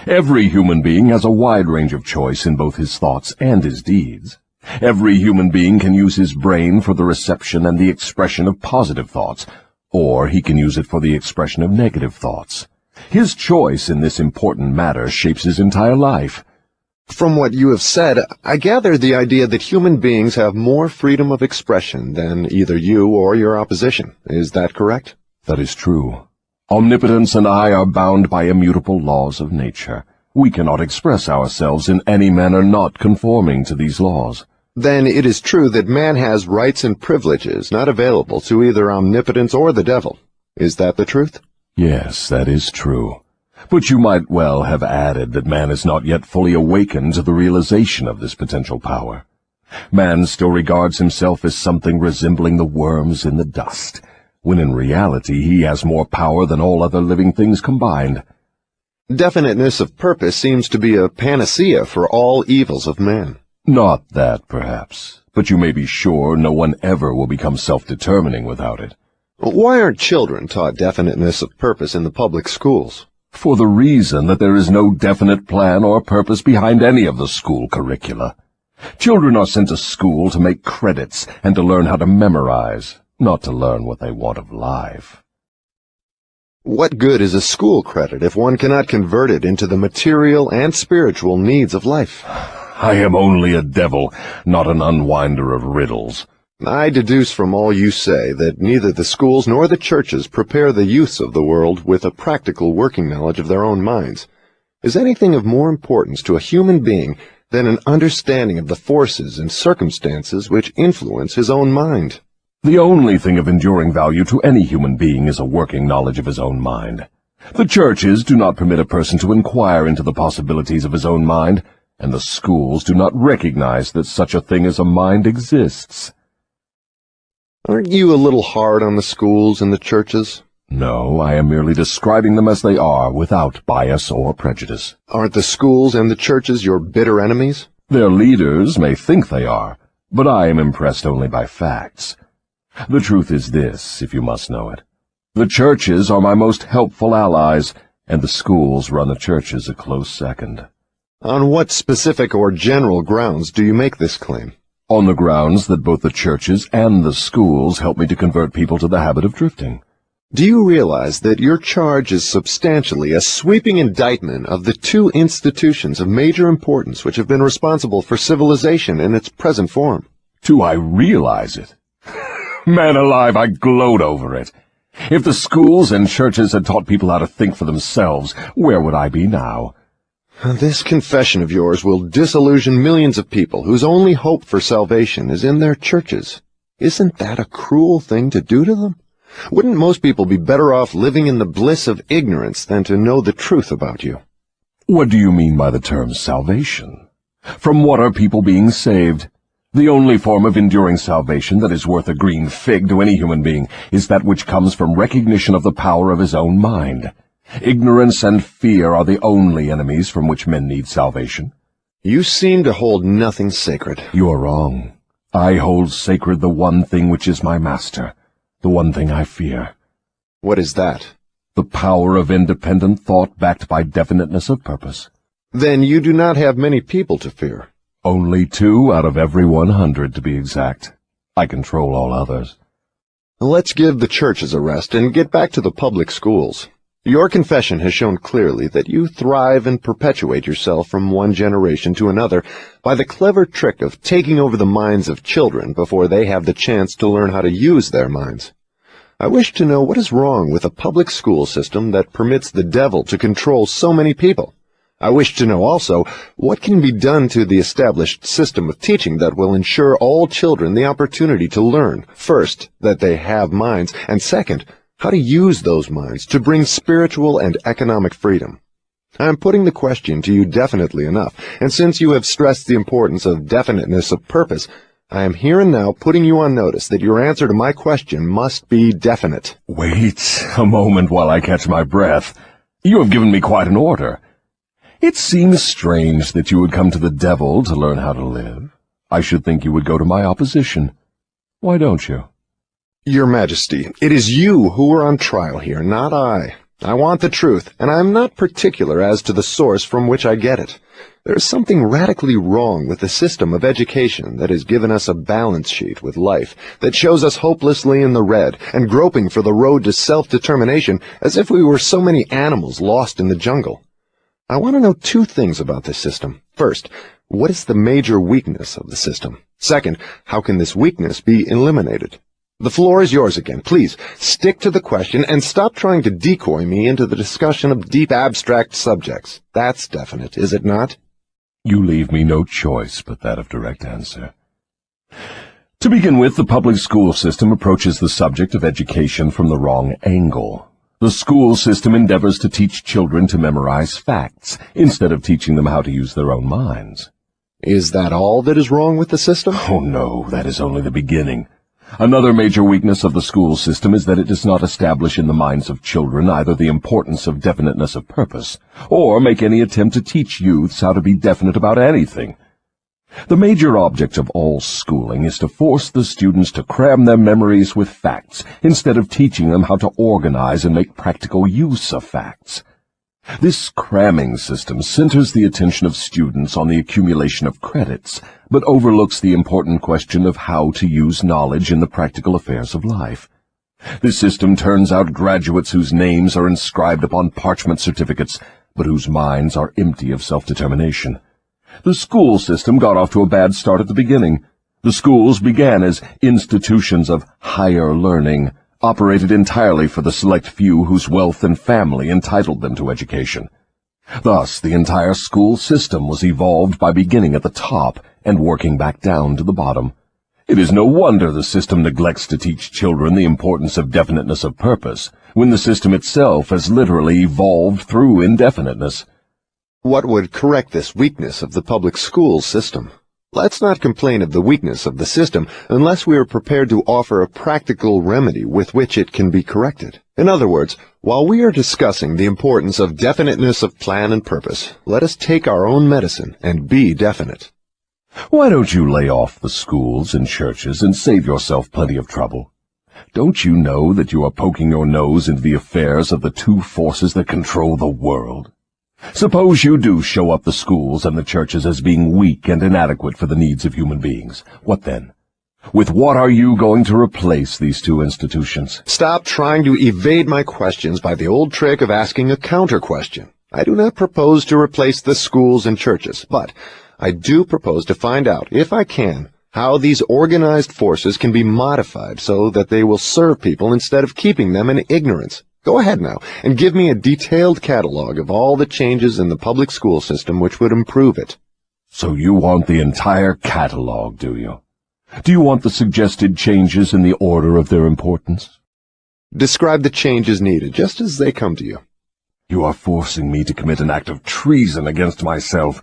Every human being has a wide range of choice in both his thoughts and his deeds. Every human being can use his brain for the reception and the expression of positive thoughts, or he can use it for the expression of negative thoughts. His choice in this important matter shapes his entire life. From what you have said, I gather the idea that human beings have more freedom of expression than either you or your opposition. Is that correct? That is true. Omnipotence and I are bound by immutable laws of nature. We cannot express ourselves in any manner not conforming to these laws. Then it is true that man has rights and privileges not available to either omnipotence or the devil. Is that the truth? Yes, that is true. But you might well have added that man is not yet fully awakened to the realization of this potential power. Man still regards himself as something resembling the worms in the dust. when in reality he has more power than all other living things combined. Definiteness of purpose seems to be a panacea for all evils of man. Not that, perhaps, but you may be sure no one ever will become self-determining without it. Why aren't children taught definiteness of purpose in the public schools? For the reason that there is no definite plan or purpose behind any of the school curricula. Children are sent to school to make credits and to learn how to memorize, not to learn what they want of life. What good is a school credit if one cannot convert it into the material and spiritual needs of life? I am only a devil, not an unwinder of riddles. I deduce from all you say that neither the schools nor the churches prepare the youths of the world with a practical working knowledge of their own minds. Is anything of more importance to a human being than an understanding of the forces and circumstances which influence his own mind? The only thing of enduring value to any human being is a working knowledge of his own mind. The churches do not permit a person to inquire into the possibilities of his own mind, and the schools do not recognize that such a thing as a mind exists. Aren't you a little hard on the schools and the churches? No, I am merely describing them as they are, without bias or prejudice. Aren't the schools and the churches your bitter enemies? Their leaders may think they are, but I am impressed only by facts. The truth is this, if you must know it. The churches are my most helpful allies, and the schools run the churches a close second. On what specific or general grounds do you make this claim? On the grounds that both the churches and the schools help me to convert people to the habit of drifting. Do you realize that your charge is substantially a sweeping indictment of the two institutions of major importance which have been responsible for civilization in its present form? Do I realize it? Man alive, I gloat over it. If the schools and churches had taught people how to think for themselves, where would I be now? This confession of yours will disillusion millions of people whose only hope for salvation is in their churches. Isn't that a cruel thing to do to them? Wouldn't most people be better off living in the bliss of ignorance than to know the truth about you? What do you mean by the term salvation? From what are people being saved? The only form of enduring salvation that is worth a green fig to any human being is that which comes from recognition of the power of his own mind. Ignorance and fear are the only enemies from which men need salvation. You seem to hold nothing sacred. You are wrong. I hold sacred the one thing which is my master, the one thing I fear. What is that? The power of independent thought backed by definiteness of purpose. Then you do not have many people to fear. Only 2 out of every 100, to be exact. I control all others. Let's give the churches a rest and get back to the public schools. Your confession has shown clearly that you thrive and perpetuate yourself from one generation to another by the clever trick of taking over the minds of children before they have the chance to learn how to use their minds. I wish to know what is wrong with a public school system that permits the devil to control so many people. I wish to know also what can be done to the established system of teaching that will ensure all children the opportunity to learn, first, that they have minds, and second, how to use those minds to bring spiritual and economic freedom. I am putting the question to you definitely enough, and since you have stressed the importance of definiteness of purpose, I am here and now putting you on notice that your answer to my question must be definite. Wait a moment while I catch my breath. You have given me quite an order. It seems strange that you would come to the devil to learn how to live. I should think you would go to my opposition. Why don't you? Your Majesty, it is you who are on trial here, not I. I want the truth, and I am not particular as to the source from which I get it. There is something radically wrong with the system of education that has given us a balance sheet with life that shows us hopelessly in the red and groping for the road to self-determination as if we were so many animals lost in the jungle. I want to know 2 things about this system. First, what is the major weakness of the system? Second, how can this weakness be eliminated? The floor is yours again. Please, stick to the question and stop trying to decoy me into the discussion of deep abstract subjects. That's definite, is it not? You leave me no choice but that of direct answer. To begin with, the public school system approaches the subject of education from the wrong angle. The school system endeavors to teach children to memorize facts, instead of teaching them how to use their own minds. Is that all that is wrong with the system? Oh no, that is only the beginning. Another major weakness of the school system is that it does not establish in the minds of children either the importance of definiteness of purpose, or make any attempt to teach youths how to be definite about anything. The major object of all schooling is to force the students to cram their memories with facts, instead of teaching them how to organize and make practical use of facts. This cramming system centers the attention of students on the accumulation of credits, but overlooks the important question of how to use knowledge in the practical affairs of life. This system turns out graduates whose names are inscribed upon parchment certificates, but whose minds are empty of self-determination. The school system got off to a bad start at the beginning. The schools began as institutions of higher learning, operated entirely for the select few whose wealth and family entitled them to education. Thus, the entire school system was evolved by beginning at the top and working back down to the bottom. It is no wonder the system neglects to teach children the importance of definiteness of purpose, when the system itself has literally evolved through indefiniteness. What would correct this weakness of the public school system? Let's not complain of the weakness of the system unless we are prepared to offer a practical remedy with which it can be corrected. In other words, while we are discussing the importance of definiteness of plan and purpose, let us take our own medicine and be definite. Why don't you lay off the schools and churches and save yourself plenty of trouble? Don't you know that you are poking your nose into the affairs of the two forces that control the world? Suppose you do show up the schools and the churches as being weak and inadequate for the needs of human beings. What then? With what are you going to replace these two institutions? Stop trying to evade my questions by the old trick of asking a counter-question. I do not propose to replace the schools and churches, but I do propose to find out, if I can, how these organized forces can be modified so that they will serve people instead of keeping them in ignorance. Go ahead now and give me a detailed catalog of all the changes in the public school system which would improve it. So you want the entire catalog, do you? Do you want the suggested changes in the order of their importance? Describe the changes needed, just as they come to you. You are forcing me to commit an act of treason against myself,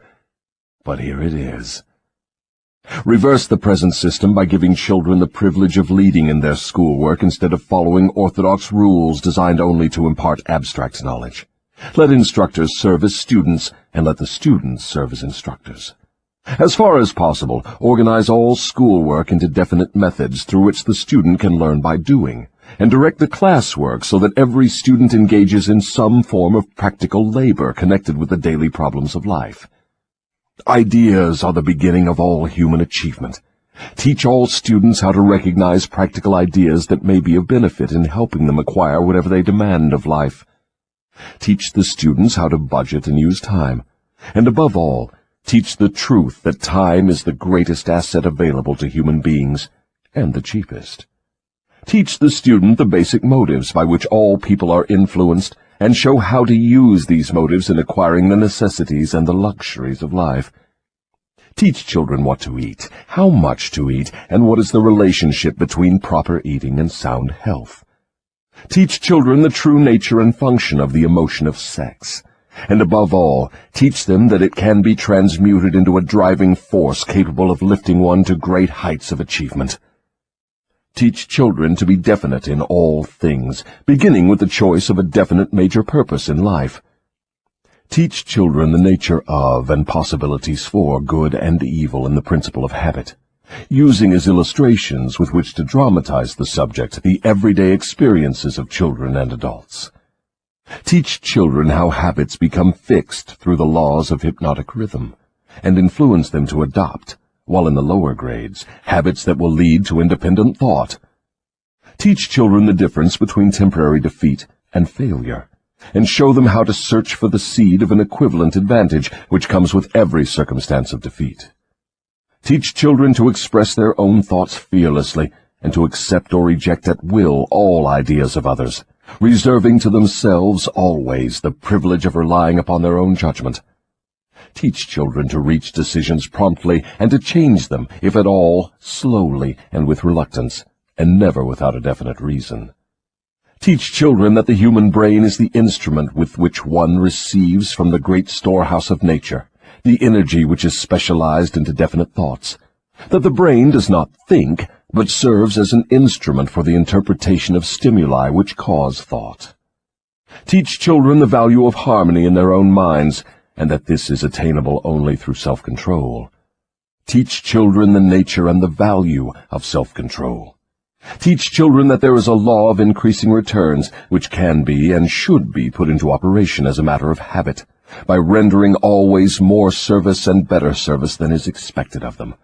but here it is. Reverse the present system by giving children the privilege of leading in their schoolwork instead of following orthodox rules designed only to impart abstract knowledge. Let instructors serve as students, and let the students serve as instructors. As far as possible, organize all schoolwork into definite methods through which the student can learn by doing, and direct the classwork so that every student engages in some form of practical labor connected with the daily problems of life. Ideas are the beginning of all human achievement. Teach all students how to recognize practical ideas that may be of benefit in helping them acquire whatever they demand of life. Teach the students how to budget and use time. And above all, teach the truth that time is the greatest asset available to human beings, and the cheapest. Teach the student the basic motives by which all people are influenced, and show how to use these motives in acquiring the necessities and the luxuries of life. Teach children what to eat, how much to eat, and what is the relationship between proper eating and sound health. Teach children the true nature and function of the emotion of sex. And above all, teach them that it can be transmuted into a driving force capable of lifting one to great heights of achievement. Teach children to be definite in all things, beginning with the choice of a definite major purpose in life. Teach children the nature of and possibilities for good and evil in the principle of habit, using as illustrations with which to dramatize the subject the everyday experiences of children and adults. Teach children how habits become fixed through the laws of hypnotic rhythm, and influence them to adopt, while in the lower grades, habits that will lead to independent thought. Teach children the difference between temporary defeat and failure, and show them how to search for the seed of an equivalent advantage which comes with every circumstance of defeat. Teach children to express their own thoughts fearlessly, and to accept or reject at will all ideas of others, reserving to themselves always the privilege of relying upon their own judgment. Teach children to reach decisions promptly and to change them, if at all, slowly and with reluctance, and never without a definite reason. Teach children that the human brain is the instrument with which one receives from the great storehouse of nature the energy which is specialized into definite thoughts, that the brain does not think, but serves as an instrument for the interpretation of stimuli which cause thought. Teach children the value of harmony in their own minds, and that this is attainable only through self-control. Teach children the nature and the value of self-control. Teach children that there is a law of increasing returns which can be and should be put into operation as a matter of habit, by rendering always more service and better service than is expected of them.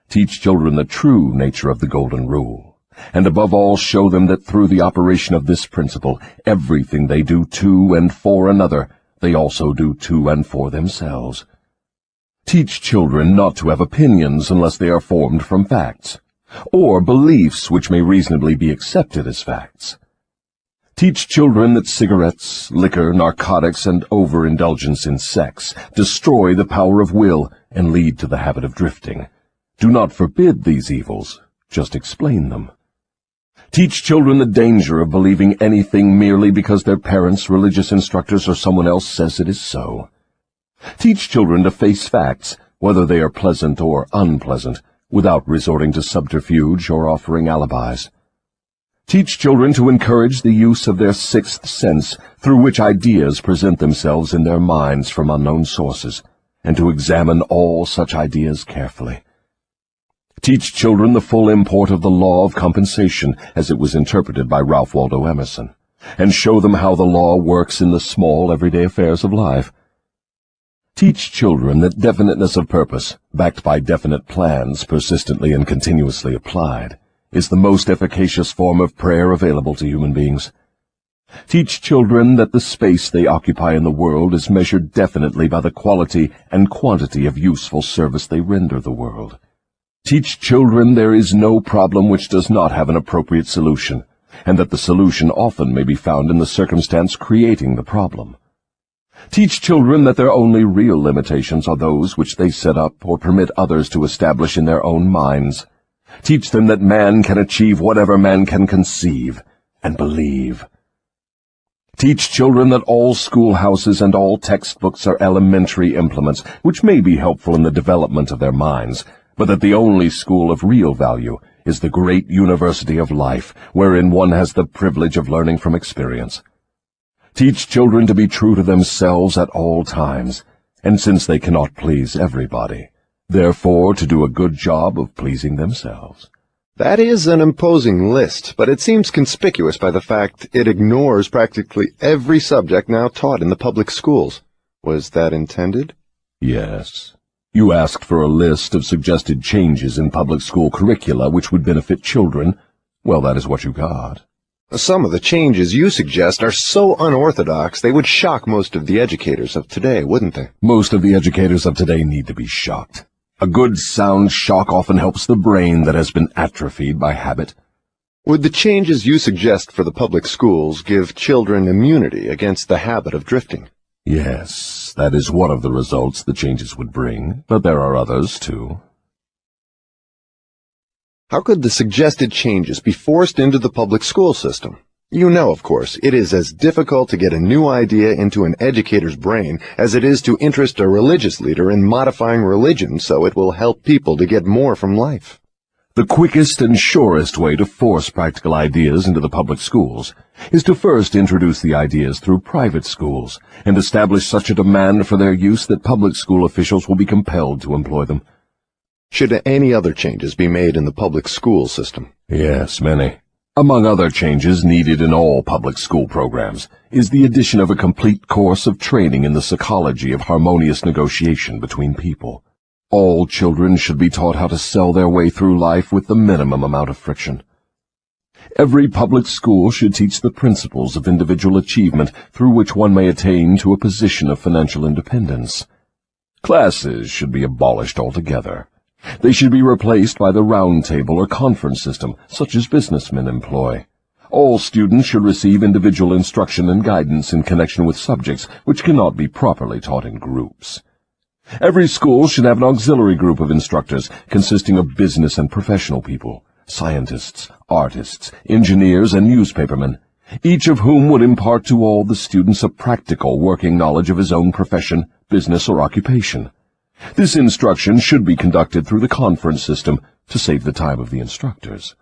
Teach children the true nature of the Golden Rule, and above all show them that through the operation of this principle, everything they do to and for another, they also do to and for themselves. Teach children not to have opinions unless they are formed from facts, or beliefs which may reasonably be accepted as facts. Teach children that cigarettes, liquor, narcotics, and overindulgence in sex destroy the power of will and lead to the habit of drifting. Do not forbid these evils, just explain them. Teach children the danger of believing anything merely because their parents, religious instructors, or someone else says it is so. Teach children to face facts, whether they are pleasant or unpleasant, without resorting to subterfuge or offering alibis. Teach children to encourage the use of their sixth sense, through which ideas present themselves in their minds from unknown sources, and to examine all such ideas carefully. Teach children the full import of the law of compensation as it was interpreted by Ralph Waldo Emerson, and show them how the law works in the small everyday affairs of life. Teach children that definiteness of purpose, backed by definite plans persistently and continuously applied, is the most efficacious form of prayer available to human beings. Teach children that the space they occupy in the world is measured definitely by the quality and quantity of useful service they render the world. Teach children there is no problem which does not have an appropriate solution, and that the solution often may be found in the circumstance creating the problem. Teach children that their only real limitations are those which they set up or permit others to establish in their own minds. Teach them that man can achieve whatever man can conceive and believe. Teach children that all schoolhouses and all textbooks are elementary implements which may be helpful in the development of their minds, but that the only school of real value is the great university of life, wherein one has the privilege of learning from experience. Teach children to be true to themselves at all times, and since they cannot please everybody, therefore to do a good job of pleasing themselves. That is an imposing list, but it seems conspicuous by the fact it ignores practically every subject now taught in the public schools. Was that intended? Yes. You asked for a list of suggested changes in public school curricula which would benefit children. Well, that is what you got. Some of the changes you suggest are so unorthodox they would shock most of the educators of today, wouldn't they? Most of the educators of today need to be shocked. A good sound shock often helps the brain that has been atrophied by habit. Would the changes you suggest for the public schools give children immunity against the habit of drifting? Yes, that is one of the results the changes would bring, but there are others, too. How could the suggested changes be forced into the public school system? You know, of course, it is as difficult to get a new idea into an educator's brain as it is to interest a religious leader in modifying religion so it will help people to get more from life. The quickest and surest way to force practical ideas into the public schools is to first introduce the ideas through private schools and establish such a demand for their use that public school officials will be compelled to employ them. Should any other changes be made in the public school system? Yes, many. Among other changes needed in all public school programs is the addition of a complete course of training in the psychology of harmonious negotiation between people. All children should be taught how to sell their way through life with the minimum amount of friction. Every public school should teach the principles of individual achievement through which one may attain to a position of financial independence. Classes should be abolished altogether. They should be replaced by the round table or conference system, such as businessmen employ. All students should receive individual instruction and guidance in connection with subjects which cannot be properly taught in groups. Every school should have an auxiliary group of instructors consisting of business and professional people, scientists, artists, engineers, and newspapermen, each of whom would impart to all the students a practical working knowledge of his own profession, business, or occupation. This instruction should be conducted through the conference system to save the time of the instructors.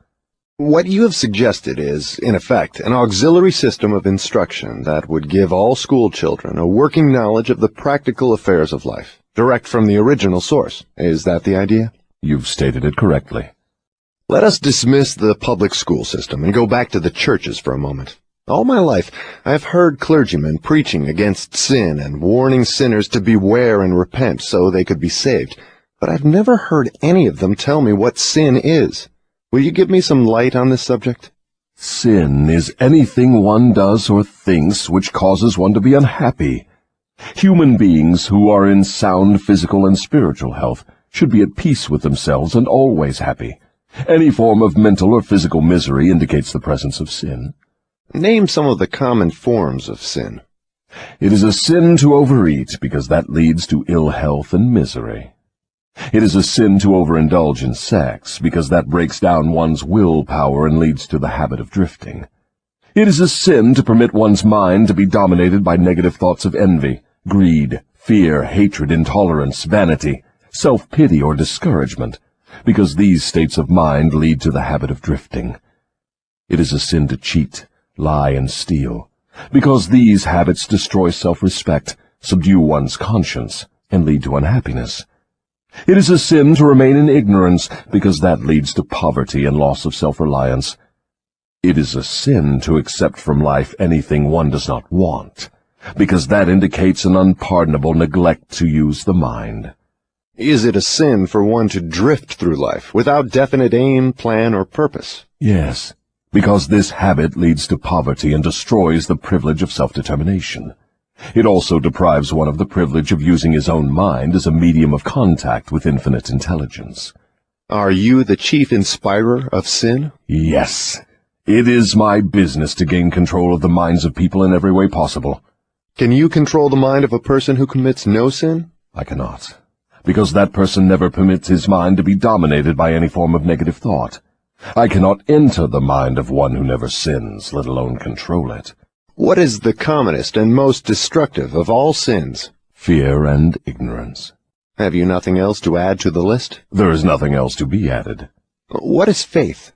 What you have suggested is, in effect, an auxiliary system of instruction that would give all school children a working knowledge of the practical affairs of life, direct from the original source. Is that the idea? You've stated it correctly. Let us dismiss the public school system and go back to the churches for a moment. All my life, I have heard clergymen preaching against sin and warning sinners to beware and repent so they could be saved, but I've never heard any of them tell me what sin is. Will you give me some light on this subject? Sin is anything one does or thinks which causes one to be unhappy. Human beings who are in sound physical and spiritual health should be at peace with themselves and always happy. Any form of mental or physical misery indicates the presence of sin. Name some of the common forms of sin. It is a sin to overeat, because that leads to ill health and misery. It is a sin to overindulge in sex, because that breaks down one's willpower and leads to the habit of drifting. It is a sin to permit one's mind to be dominated by negative thoughts of envy, greed, fear, hatred, intolerance, vanity, self-pity, or discouragement, because these states of mind lead to the habit of drifting. It is a sin to cheat, lie, and steal, because these habits destroy self-respect, subdue one's conscience, and lead to unhappiness. It is a sin to remain in ignorance, because that leads to poverty and loss of self-reliance. It is a sin to accept from life anything one does not want, because that indicates an unpardonable neglect to use the mind. Is it a sin for one to drift through life without definite aim, plan, or purpose? Yes, because this habit leads to poverty and destroys the privilege of self-determination. It also deprives one of the privilege of using his own mind as a medium of contact with infinite intelligence. Are you the chief inspirer of sin? Yes. It is my business to gain control of the minds of people in every way possible. Can you control the mind of a person who commits no sin? I cannot, because that person never permits his mind to be dominated by any form of negative thought. I cannot enter the mind of one who never sins, let alone control it. What is the commonest and most destructive of all sins? Fear and ignorance. Have you nothing else to add to the list? There is nothing else to be added. What is faith?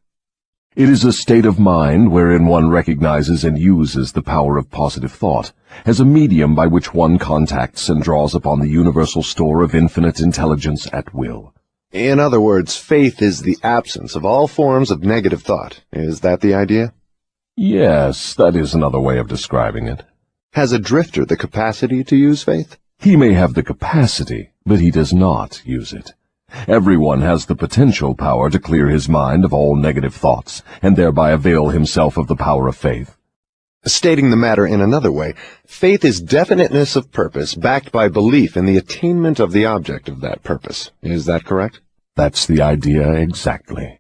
It is a state of mind wherein one recognizes and uses the power of positive thought as a medium by which one contacts and draws upon the universal store of infinite intelligence at will. In other words, faith is the absence of all forms of negative thought. Is that the idea? Yes, that is another way of describing it. Has a drifter the capacity to use faith? He may have the capacity, but he does not use it. Everyone has the potential power to clear his mind of all negative thoughts, and thereby avail himself of the power of faith. Stating the matter in another way, faith is definiteness of purpose backed by belief in the attainment of the object of that purpose. Is that correct? That's the idea exactly.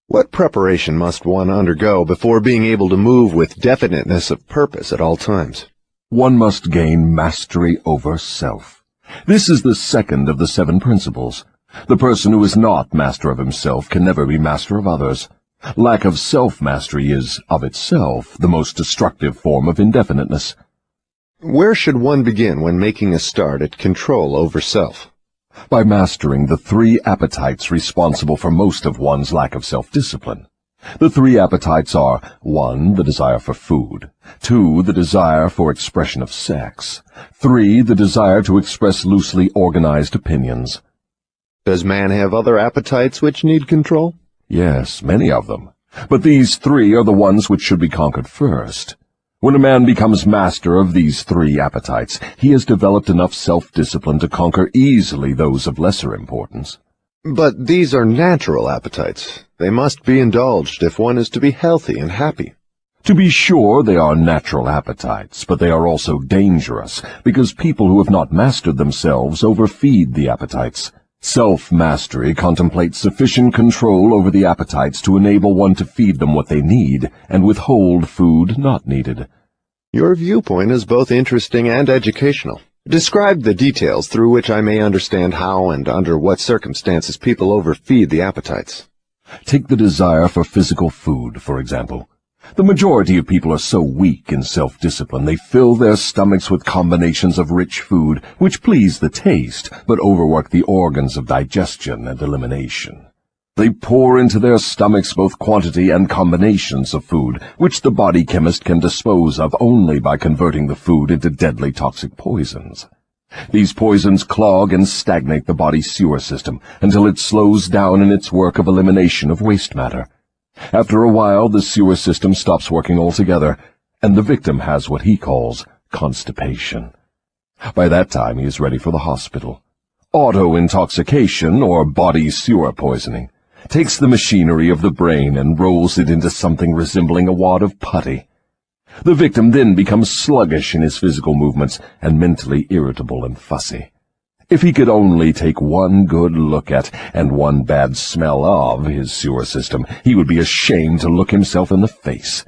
What preparation must one undergo before being able to move with definiteness of purpose at all times? One must gain mastery over self. This is the second of the 7 principles. The person who is not master of himself can never be master of others. Lack of self-mastery is, of itself, the most destructive form of indefiniteness. Where should one begin when making a start at control over self? By mastering the 3 appetites responsible for most of one's lack of self-discipline. The 3 appetites are 1. The desire for food, 2. The desire for expression of sex, 3. The desire to express loosely organized opinions. Does man have other appetites which need control? Yes, many of them. But these 3 are the ones which should be conquered first. When a man becomes master of these 3 appetites, he has developed enough self-discipline to conquer easily those of lesser importance. But these are natural appetites. They must be indulged if one is to be healthy and happy. To be sure, they are natural appetites, but they are also dangerous, because people who have not mastered themselves overfeed the appetites. Self-mastery contemplates sufficient control over the appetites to enable one to feed them what they need and withhold food not needed. Your viewpoint is both interesting and educational. Describe the details through which I may understand how and under what circumstances people overfeed the appetites. Take the desire for physical food, for example. The majority of people are so weak in self-discipline they fill their stomachs with combinations of rich food which please the taste but overwork the organs of digestion and elimination. They pour into their stomachs both quantity and combinations of food which the body chemist can dispose of only by converting the food into deadly toxic poisons. These poisons clog and stagnate the body's sewer system until it slows down in its work of elimination of waste matter. After a while, the sewer system stops working altogether, and the victim has what he calls constipation. By that time, he is ready for the hospital. Auto-intoxication, or body sewer poisoning, takes the machinery of the brain and rolls it into something resembling a wad of putty. The victim then becomes sluggish in his physical movements and mentally irritable and fussy. If he could only take one good look at and one bad smell of his sewer system, he would be ashamed to look himself in the face.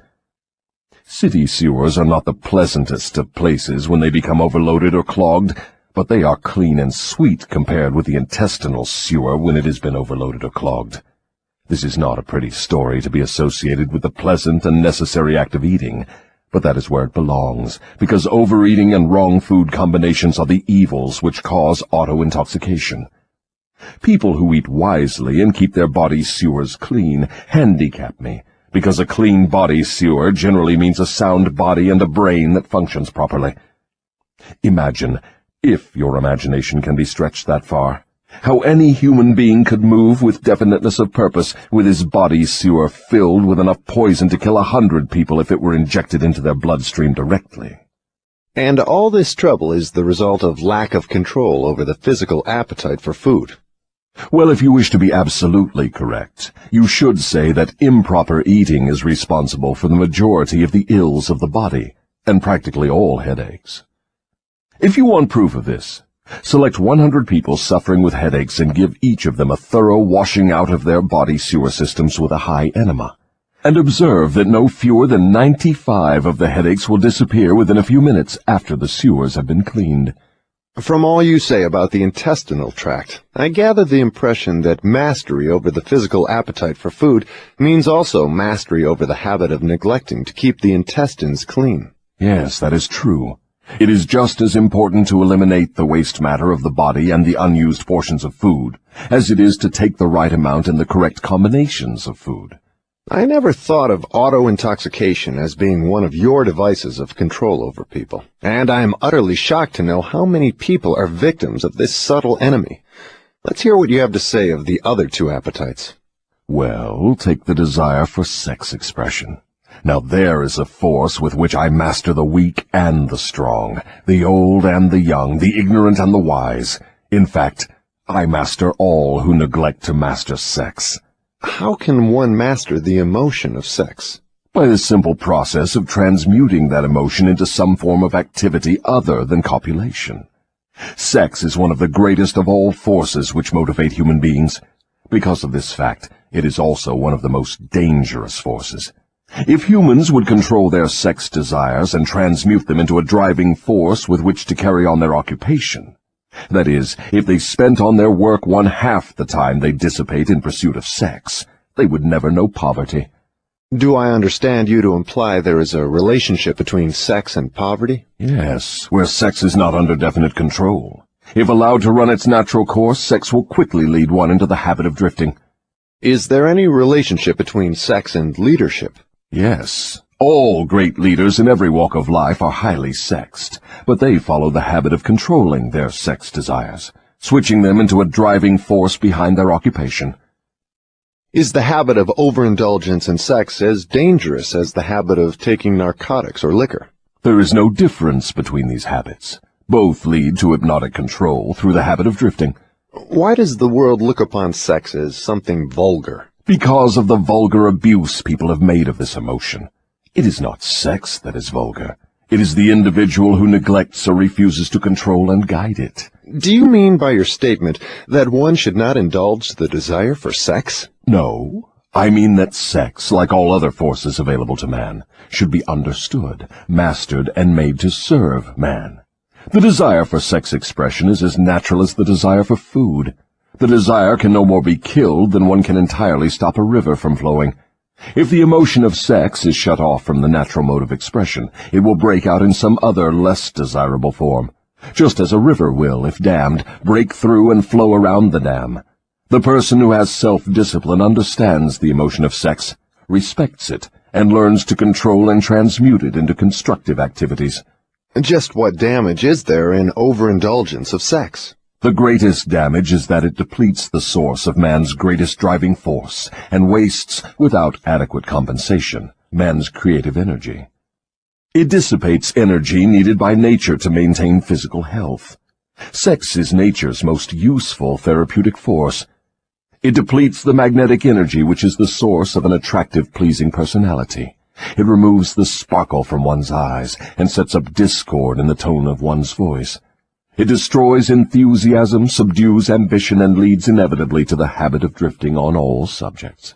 City sewers are not the pleasantest of places when they become overloaded or clogged, but they are clean and sweet compared with the intestinal sewer when it has been overloaded or clogged. This is not a pretty story to be associated with the pleasant and necessary act of eating, but that is where it belongs, because overeating and wrong food combinations are the evils which cause auto-intoxication. People who eat wisely and keep their body sewers clean handicap me, because a clean body sewer generally means a sound body and a brain that functions properly. Imagine, if your imagination can be stretched that far, how any human being could move with definiteness of purpose with his body sewer filled with enough poison to kill 100 people if it were injected into their bloodstream directly. And all this trouble is the result of lack of control over the physical appetite for food. Well, if you wish to be absolutely correct, you should say that improper eating is responsible for the majority of the ills of the body, and practically all headaches. If you want proof of this, select 100 people suffering with headaches and give each of them a thorough washing out of their body sewer systems with a high enema, and observe that no fewer than 95 of the headaches will disappear within a few minutes after the sewers have been cleaned. From all you say about the intestinal tract, I gather the impression that mastery over the physical appetite for food means also mastery over the habit of neglecting to keep the intestines clean. Yes, that is true. It is just as important to eliminate the waste matter of the body and the unused portions of food as it is to take the right amount and the correct combinations of food. I never thought of auto-intoxication as being one of your devices of control over people, and I am utterly shocked to know how many people are victims of this subtle enemy. Let's hear what you have to say of the other two appetites. Well, take the desire for sex expression. Now there is a force with which I master the weak and the strong, the old and the young, the ignorant and the wise. In fact, I master all who neglect to master sex. How can one master the emotion of sex? By the simple process of transmuting that emotion into some form of activity other than copulation. Sex is one of the greatest of all forces which motivate human beings. Because of this fact, it is also one of the most dangerous forces. If humans would control their sex desires and transmute them into a driving force with which to carry on their occupation, that is, if they spent on their work 1/2 the time they dissipate in pursuit of sex, they would never know poverty. Do I understand you to imply there is a relationship between sex and poverty? Yes, where sex is not under definite control. If allowed to run its natural course, sex will quickly lead one into the habit of drifting. Is there any relationship between sex and leadership? Yes, all great leaders in every walk of life are highly sexed, but they follow the habit of controlling their sex desires, switching them into a driving force behind their occupation. Is the habit of overindulgence in sex as dangerous as the habit of taking narcotics or liquor? There is no difference between these habits. Both lead to hypnotic control through the habit of drifting. Why does the world look upon sex as something vulgar? Because of the vulgar abuse people have made of this emotion. It is not sex that is vulgar. It is the individual who neglects or refuses to control and guide it. Do you mean by your statement that one should not indulge the desire for sex? No, I mean that sex, like all other forces available to man, should be understood, mastered, and made to serve man. The desire for sex expression is as natural as the desire for food. The desire can no more be killed than one can entirely stop a river from flowing. If the emotion of sex is shut off from the natural mode of expression, it will break out in some other, less desirable form, just as a river will, if dammed, break through and flow around the dam. The person who has self-discipline understands the emotion of sex, respects it, and learns to control and transmute it into constructive activities. Just what damage is there in overindulgence of sex? The greatest damage is that it depletes the source of man's greatest driving force and wastes, without adequate compensation, man's creative energy. It dissipates energy needed by nature to maintain physical health. Sex is nature's most useful therapeutic force. It depletes the magnetic energy which is the source of an attractive, pleasing personality. It removes the sparkle from one's eyes and sets up discord in the tone of one's voice. It destroys enthusiasm, subdues ambition, and leads inevitably to the habit of drifting on all subjects.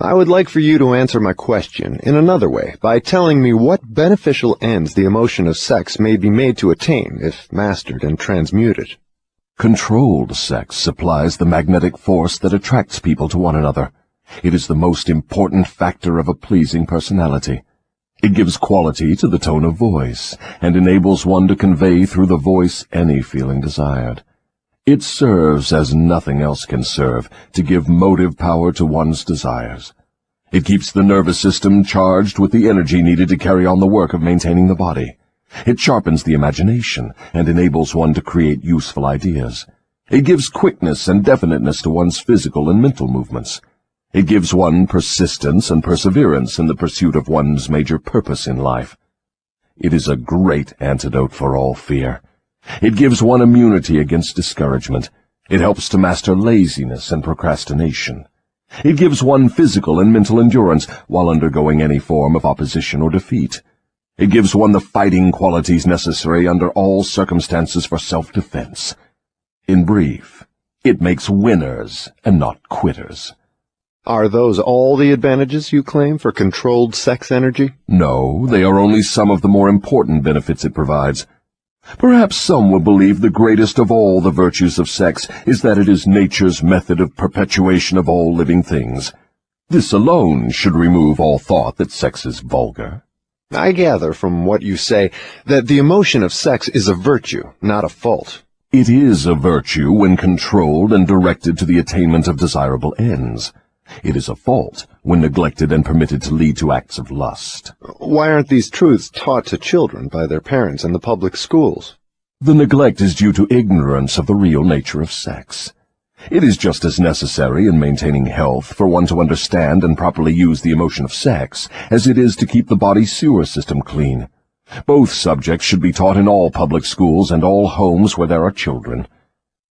I would like for you to answer my question in another way by telling me what beneficial ends the emotion of sex may be made to attain if mastered and transmuted. Controlled sex supplies the magnetic force that attracts people to one another. It is the most important factor of a pleasing personality. It gives quality to the tone of voice, and enables one to convey through the voice any feeling desired. It serves, as nothing else can serve, to give motive power to one's desires. It keeps the nervous system charged with the energy needed to carry on the work of maintaining the body. It sharpens the imagination and enables one to create useful ideas. It gives quickness and definiteness to one's physical and mental movements. It gives one persistence and perseverance in the pursuit of one's major purpose in life. It is a great antidote for all fear. It gives one immunity against discouragement. It helps to master laziness and procrastination. It gives one physical and mental endurance while undergoing any form of opposition or defeat. It gives one the fighting qualities necessary under all circumstances for self-defense. In brief, it makes winners and not quitters. Are those all the advantages you claim for controlled sex energy? No, they are only some of the more important benefits it provides. Perhaps some will believe the greatest of all the virtues of sex is that it is nature's method of perpetuation of all living things. This alone should remove all thought that sex is vulgar. I gather from what you say that the emotion of sex is a virtue, not a fault. It is a virtue when controlled and directed to the attainment of desirable ends. It is a fault when neglected and permitted to lead to acts of lust. Why aren't these truths taught to children by their parents in the public schools? The neglect is due to ignorance of the real nature of sex. It is just as necessary in maintaining health for one to understand and properly use the emotion of sex as it is to keep the body's sewer system clean. Both subjects should be taught in all public schools and all homes where there are children.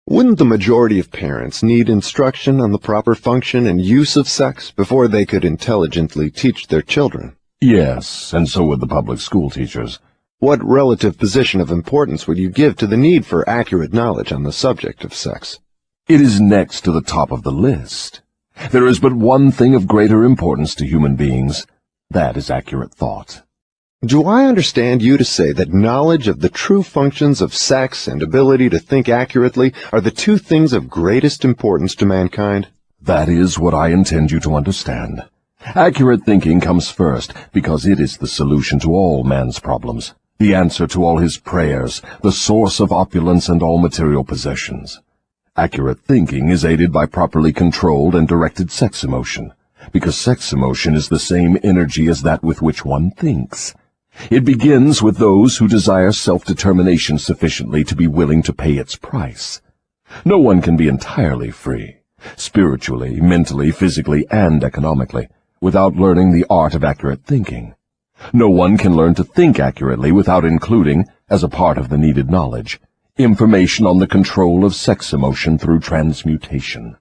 Wouldn't the majority of parents need instruction on the proper function and use of sex before they could intelligently teach their children? Yes, and so would the public school teachers. What relative position of importance would you give to the need for accurate knowledge on the subject of sex? It is next to the top of the list. There is but one thing of greater importance to human beings. That is accurate thought. Do I understand you to say that knowledge of the true functions of sex and ability to think accurately are the two things of greatest importance to mankind? That is what I intend you to understand. Accurate thinking comes first because it is the solution to all man's problems, the answer to all his prayers, the source of opulence and all material possessions. Accurate thinking is aided by properly controlled and directed sex emotion, because sex emotion is the same energy as that with which one thinks. It begins with those who desire self-determination sufficiently to be willing to pay its price. No one can be entirely free, spiritually, mentally, physically, and economically, without learning the art of accurate thinking. No one can learn to think accurately without including, as a part of the needed knowledge, information on the control of sex emotion through transmutation.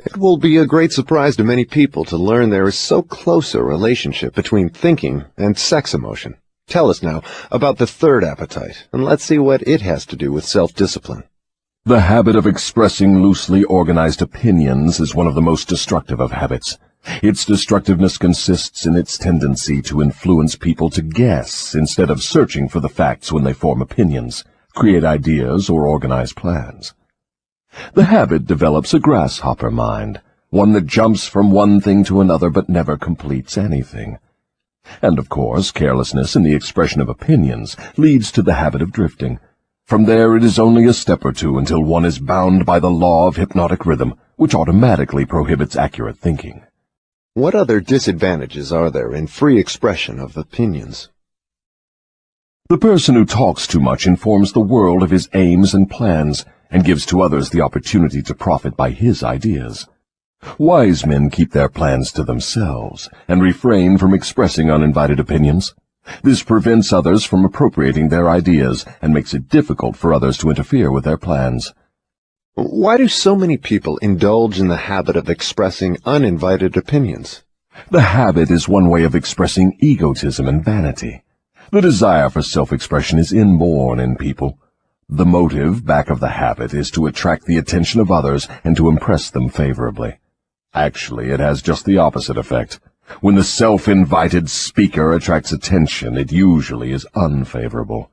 It will be a great surprise to many people to learn there is so close a relationship between thinking and sex emotion. Tell us now about the third appetite, and let's see what it has to do with self-discipline. The habit of expressing loosely organized opinions is one of the most destructive of habits. Its destructiveness consists in its tendency to influence people to guess instead of searching for the facts when they form opinions, create ideas, or organize plans. The habit develops a grasshopper mind, one that jumps from one thing to another but never completes anything. And, of course, carelessness in the expression of opinions leads to the habit of drifting. From there it is only a step or two until one is bound by the law of hypnotic rhythm, which automatically prohibits accurate thinking. What other disadvantages are there in free expression of opinions? The person who talks too much informs the world of his aims and plans, and gives to others the opportunity to profit by his ideas. Wise men keep their plans to themselves, and refrain from expressing uninvited opinions. This prevents others from appropriating their ideas, and makes it difficult for others to interfere with their plans. Why do so many people indulge in the habit of expressing uninvited opinions? The habit is one way of expressing egotism and vanity. The desire for self-expression is inborn in people. The motive back of the habit is to attract the attention of others and to impress them favorably. Actually, it has just the opposite effect. When the self-invited speaker attracts attention, it usually is unfavorable.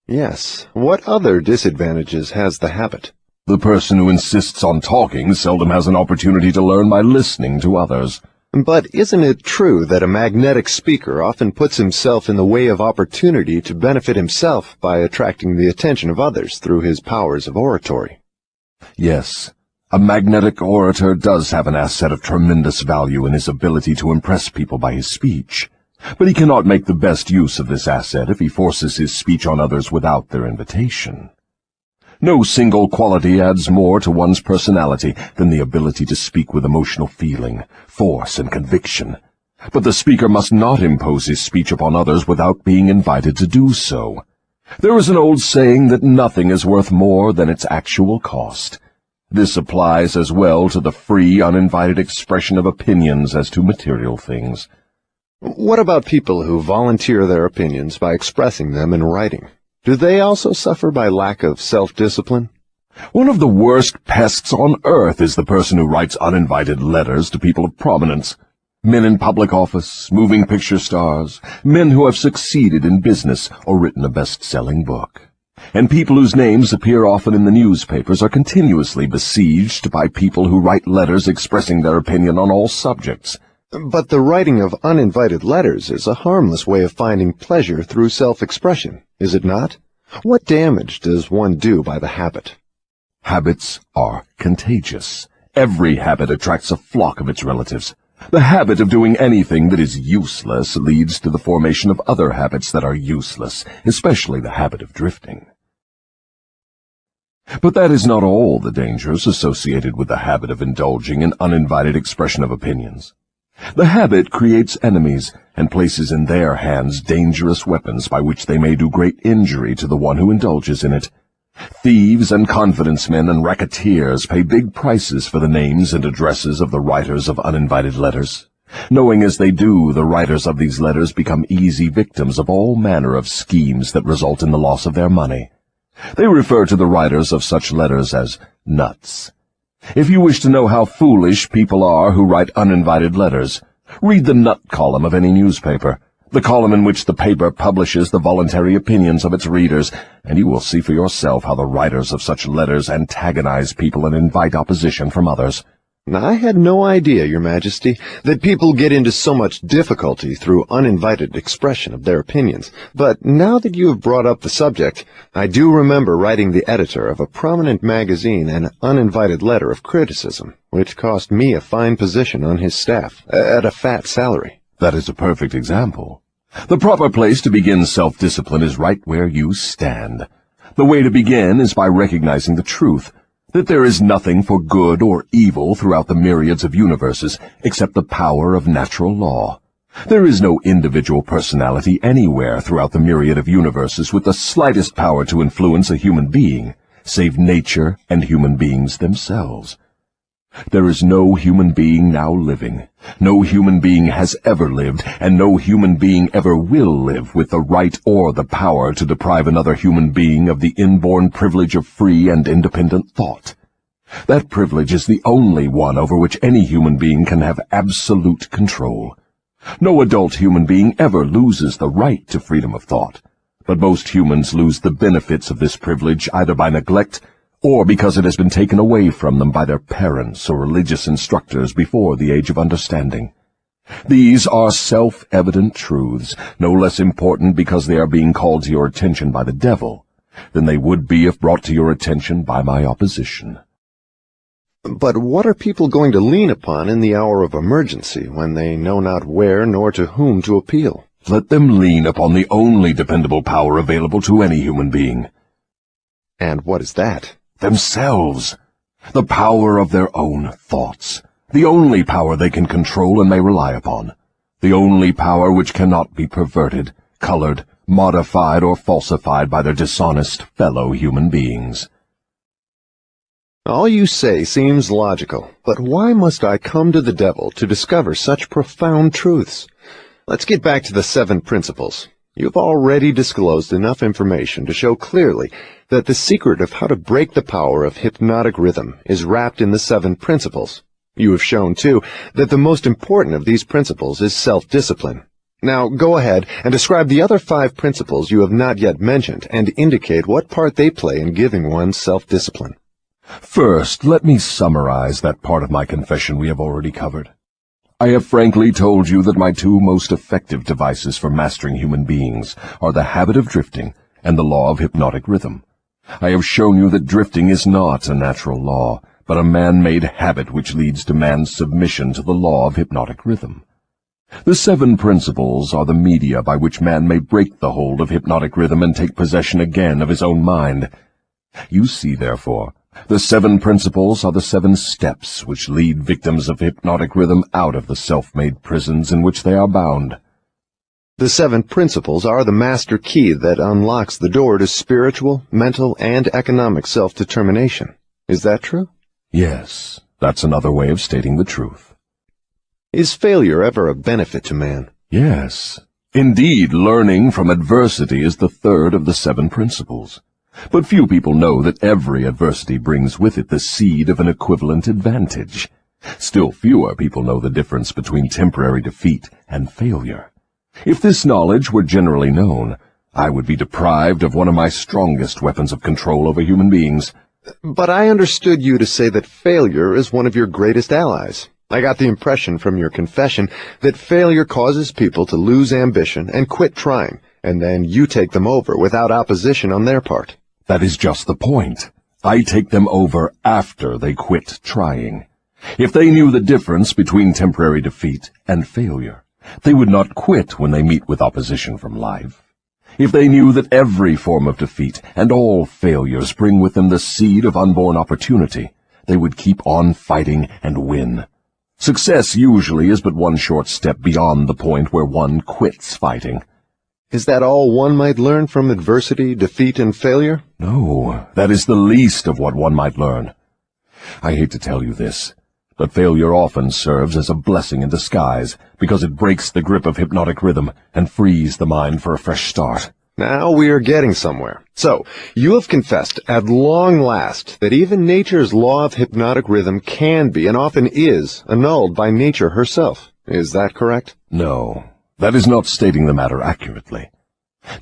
Yes. What other disadvantages has the habit? The person who insists on talking seldom has an opportunity to learn by listening to others. But isn't it true that a magnetic speaker often puts himself in the way of opportunity to benefit himself by attracting the attention of others through his powers of oratory? Yes, a magnetic orator does have an asset of tremendous value in his ability to impress people by his speech. But he cannot make the best use of this asset if he forces his speech on others without their invitation. No single quality adds more to one's personality than the ability to speak with emotional feeling, force, and conviction. But the speaker must not impose his speech upon others without being invited to do so. There is an old saying that nothing is worth more than its actual cost. This applies as well to the free, uninvited expression of opinions as to material things. What about people who volunteer their opinions by expressing them in writing? Do they also suffer by lack of self-discipline? One of the worst pests on earth is the person who writes uninvited letters to people of prominence. Men in public office, moving picture stars, men who have succeeded in business or written a best-selling book. And people whose names appear often in the newspapers are continuously besieged by people who write letters expressing their opinion on all subjects. But the writing of uninvited letters is a harmless way of finding pleasure through self-expression, is it not? What damage does one do by the habit? Habits are contagious. Every habit attracts a flock of its relatives. The habit of doing anything that is useless leads to the formation of other habits that are useless, especially the habit of drifting. But that is not all the dangers associated with the habit of indulging in uninvited expression of opinions. The habit creates enemies and places in their hands dangerous weapons by which they may do great injury to the one who indulges in it. Thieves and confidence men and racketeers pay big prices for the names and addresses of the writers of uninvited letters. Knowing as they do, the writers of these letters become easy victims of all manner of schemes that result in the loss of their money. They refer to the writers of such letters as nuts. If you wish to know how foolish people are who write uninvited letters, read the nut column of any newspaper, the column in which the paper publishes the voluntary opinions of its readers, and you will see for yourself how the writers of such letters antagonize people and invite opposition from others. I had no idea, Your Majesty, that people get into so much difficulty through uninvited expression of their opinions. But now that you have brought up the subject, I do remember writing the editor of a prominent magazine an uninvited letter of criticism, which cost me a fine position on his staff, at a fat salary. That is a perfect example. The proper place to begin self-discipline is right where you stand. The way to begin is by recognizing the truth, that there is nothing for good or evil throughout the myriads of universes except the power of natural law. There is no individual personality anywhere throughout the myriad of universes with the slightest power to influence a human being, save nature and human beings themselves. There is no human being now living, no human being has ever lived, and no human being ever will live with the right or the power to deprive another human being of the inborn privilege of free and independent thought. That privilege is the only one over which any human being can have absolute control. No adult human being ever loses the right to freedom of thought, but most humans lose the benefits of this privilege either by neglect or because it has been taken away from them by their parents or religious instructors before the age of understanding. These are self-evident truths, no less important because they are being called to your attention by the devil than they would be if brought to your attention by my opposition. But what are people going to lean upon in the hour of emergency when they know not where nor to whom to appeal? Let them lean upon the only dependable power available to any human being. And what is that? Themselves. The power of their own thoughts. The only power they can control and may rely upon. The only power which cannot be perverted, colored, modified, or falsified by their dishonest fellow human beings. All you say seems logical, but why must I come to the devil to discover such profound truths? Let's get back to the 7 principles. You've already disclosed enough information to show clearly that the secret of how to break the power of hypnotic rhythm is wrapped in the 7 principles. You have shown, too, that the most important of these principles is self-discipline. Now, go ahead and describe the other 5 principles you have not yet mentioned and indicate what part they play in giving one self-discipline. First, let me summarize that part of my confession we have already covered. I have frankly told you that my 2 most effective devices for mastering human beings are the habit of drifting and the law of hypnotic rhythm. I have shown you that drifting is not a natural law, but a man-made habit which leads to man's submission to the law of hypnotic rhythm. The 7 principles are the media by which man may break the hold of hypnotic rhythm and take possession again of his own mind. You see, therefore, the 7 principles are the 7 steps which lead victims of hypnotic rhythm out of the self-made prisons in which they are bound. The 7 principles are the master key that unlocks the door to spiritual, mental, and economic self-determination. Is that true? Yes, that's another way of stating the truth. Is failure ever a benefit to man? Yes. Indeed, learning from adversity is the 3rd of the 7 principles. But few people know that every adversity brings with it the seed of an equivalent advantage. Still fewer people know the difference between temporary defeat and failure. If this knowledge were generally known, I would be deprived of one of my strongest weapons of control over human beings. But I understood you to say that failure is one of your greatest allies. I got the impression from your confession that failure causes people to lose ambition and quit trying, and then you take them over without opposition on their part. That is just the point. I take them over after they quit trying. If they knew the difference between temporary defeat and failure, they would not quit when they meet with opposition from life. If they knew that every form of defeat and all failures bring with them the seed of unborn opportunity, they would keep on fighting and win. Success usually is but one short step beyond the point where one quits fighting. Is that all one might learn from adversity, defeat, and failure? No, that is the least of what one might learn. I hate to tell you this, but failure often serves as a blessing in disguise because it breaks the grip of hypnotic rhythm and frees the mind for a fresh start. Now we are getting somewhere. So, you have confessed at long last that even nature's law of hypnotic rhythm can be, and often is, annulled by nature herself. Is that correct? No, that is not stating the matter accurately.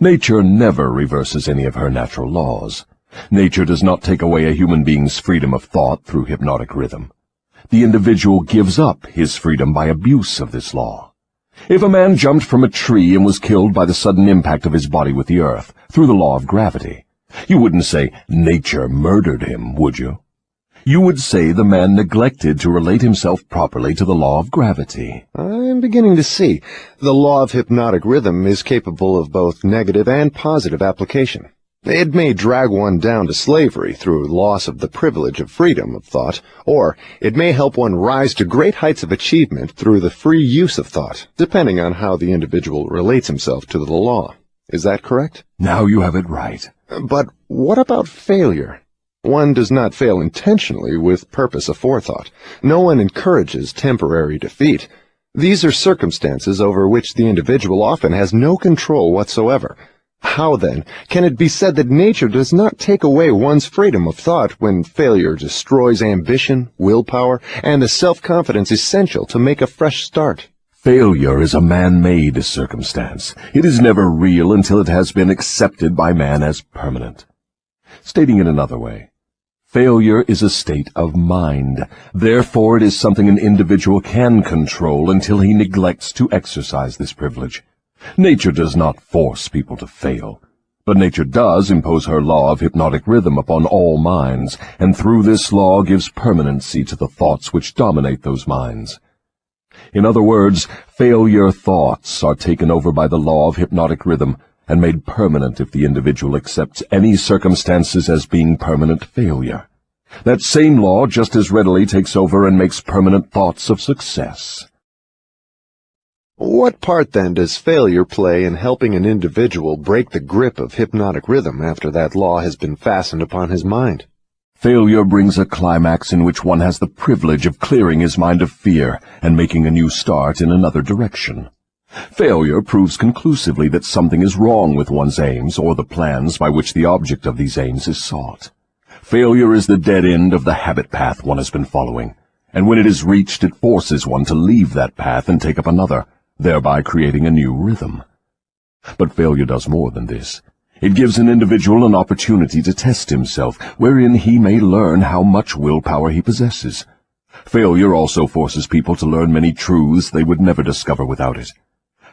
Nature never reverses any of her natural laws. Nature does not take away a human being's freedom of thought through hypnotic rhythm. The individual gives up his freedom by abuse of this law. If a man jumped from a tree and was killed by the sudden impact of his body with the earth, through the law of gravity, you wouldn't say nature murdered him, would you? You would say the man neglected to relate himself properly to the law of gravity. I'm beginning to see. The law of hypnotic rhythm is capable of both negative and positive application. It may drag one down to slavery through loss of the privilege of freedom of thought, or it may help one rise to great heights of achievement through the free use of thought, depending on how the individual relates himself to the law. Is that correct? Now you have it right. But what about failure? One does not fail intentionally with purpose aforethought. No one encourages temporary defeat. These are circumstances over which the individual often has no control whatsoever. How, then, can it be said that nature does not take away one's freedom of thought when failure destroys ambition, willpower, and the self-confidence essential to make a fresh start? Failure is a man-made circumstance. It is never real until it has been accepted by man as permanent. Stating it another way, Failure is a state of mind. Therefore, it is something an individual can control until he neglects to exercise this privilege. Nature does not force people to fail, but nature does impose her law of hypnotic rhythm upon all minds, and through this law gives permanency to the thoughts which dominate those minds. In other words, failure thoughts are taken over by the law of hypnotic rhythm and made permanent if the individual accepts any circumstances as being permanent failure. That same law just as readily takes over and makes permanent thoughts of success. What part, then, does failure play in helping an individual break the grip of hypnotic rhythm after that law has been fastened upon his mind? Failure brings a climax in which one has the privilege of clearing his mind of fear and making a new start in another direction. Failure proves conclusively that something is wrong with one's aims or the plans by which the object of these aims is sought. Failure is the dead end of the habit path one has been following, and when it is reached, it forces one to leave that path and take up another, thereby creating a new rhythm. But failure does more than this. It gives an individual an opportunity to test himself, wherein he may learn how much willpower he possesses. Failure also forces people to learn many truths they would never discover without it.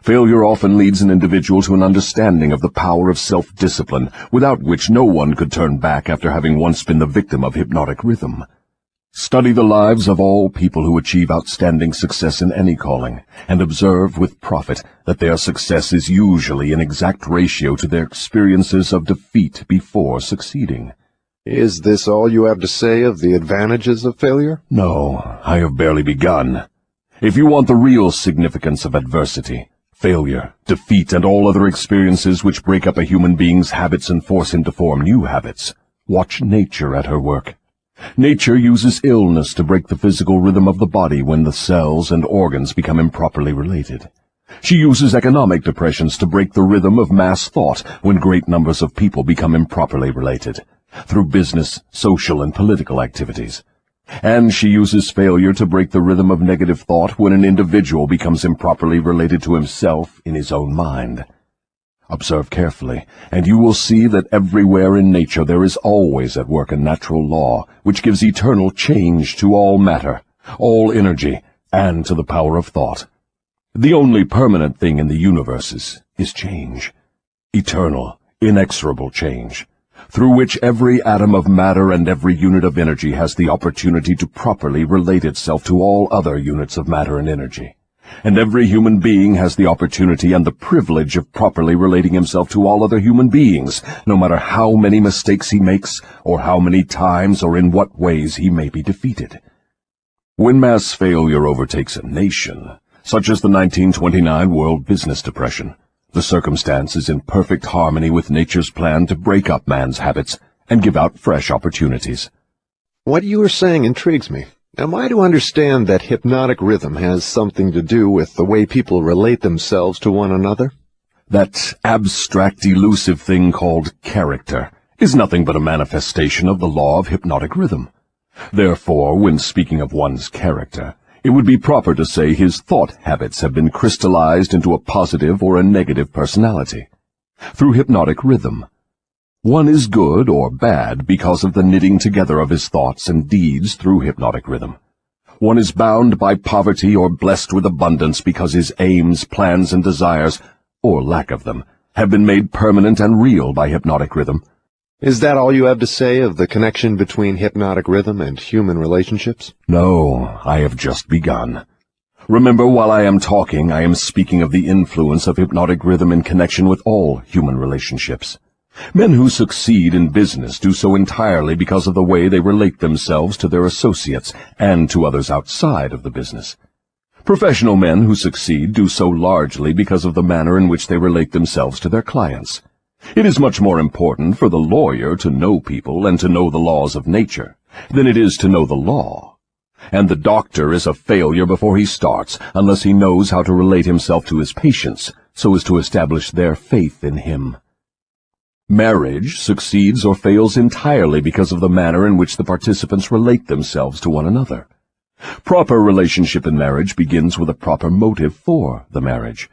Failure often leads an individual to an understanding of the power of self-discipline, without which no one could turn back after having once been the victim of hypnotic rhythm. Study the lives of all people who achieve outstanding success in any calling, and observe with profit that their success is usually in exact ratio to their experiences of defeat before succeeding. Is this all you have to say of the advantages of failure? No, I have barely begun. If you want the real significance of adversity, failure, defeat, and all other experiences which break up a human being's habits and force him to form new habits, watch nature at her work. Nature uses illness to break the physical rhythm of the body when the cells and organs become improperly related. She uses economic depressions to break the rhythm of mass thought when great numbers of people become improperly related, through business, social, and political activities. And she uses failure to break the rhythm of negative thought when an individual becomes improperly related to himself in his own mind. Observe carefully, and you will see that everywhere in nature there is always at work a natural law which gives eternal change to all matter, all energy, and to the power of thought. The only permanent thing in the universe is change, eternal, inexorable change, through which every atom of matter and every unit of energy has the opportunity to properly relate itself to all other units of matter and energy. And every human being has the opportunity and the privilege of properly relating himself to all other human beings, no matter how many mistakes he makes, or how many times or in what ways he may be defeated. When mass failure overtakes a nation, such as the 1929 World Business Depression, the circumstance is in perfect harmony with nature's plan to break up man's habits and give out fresh opportunities. What you are saying intrigues me. Am I to understand that hypnotic rhythm has something to do with the way people relate themselves to one another? That abstract, elusive thing called character is nothing but a manifestation of the law of hypnotic rhythm. Therefore, when speaking of one's character, it would be proper to say his thought habits have been crystallized into a positive or a negative personality. Through hypnotic rhythm, one is good or bad because of the knitting together of his thoughts and deeds through hypnotic rhythm. One is bound by poverty or blessed with abundance because his aims, plans, and desires, or lack of them, have been made permanent and real by hypnotic rhythm. Is that all you have to say of the connection between hypnotic rhythm and human relationships? No, I have just begun. Remember, while I am talking, I am speaking of the influence of hypnotic rhythm in connection with all human relationships. Men who succeed in business do so entirely because of the way they relate themselves to their associates and to others outside of the business. Professional men who succeed do so largely because of the manner in which they relate themselves to their clients. It is much more important for the lawyer to know people and to know the laws of nature than it is to know the law. And the doctor is a failure before he starts unless he knows how to relate himself to his patients so as to establish their faith in him. Marriage succeeds or fails entirely because of the manner in which the participants relate themselves to one another. Proper relationship in marriage begins with a proper motive for the marriage.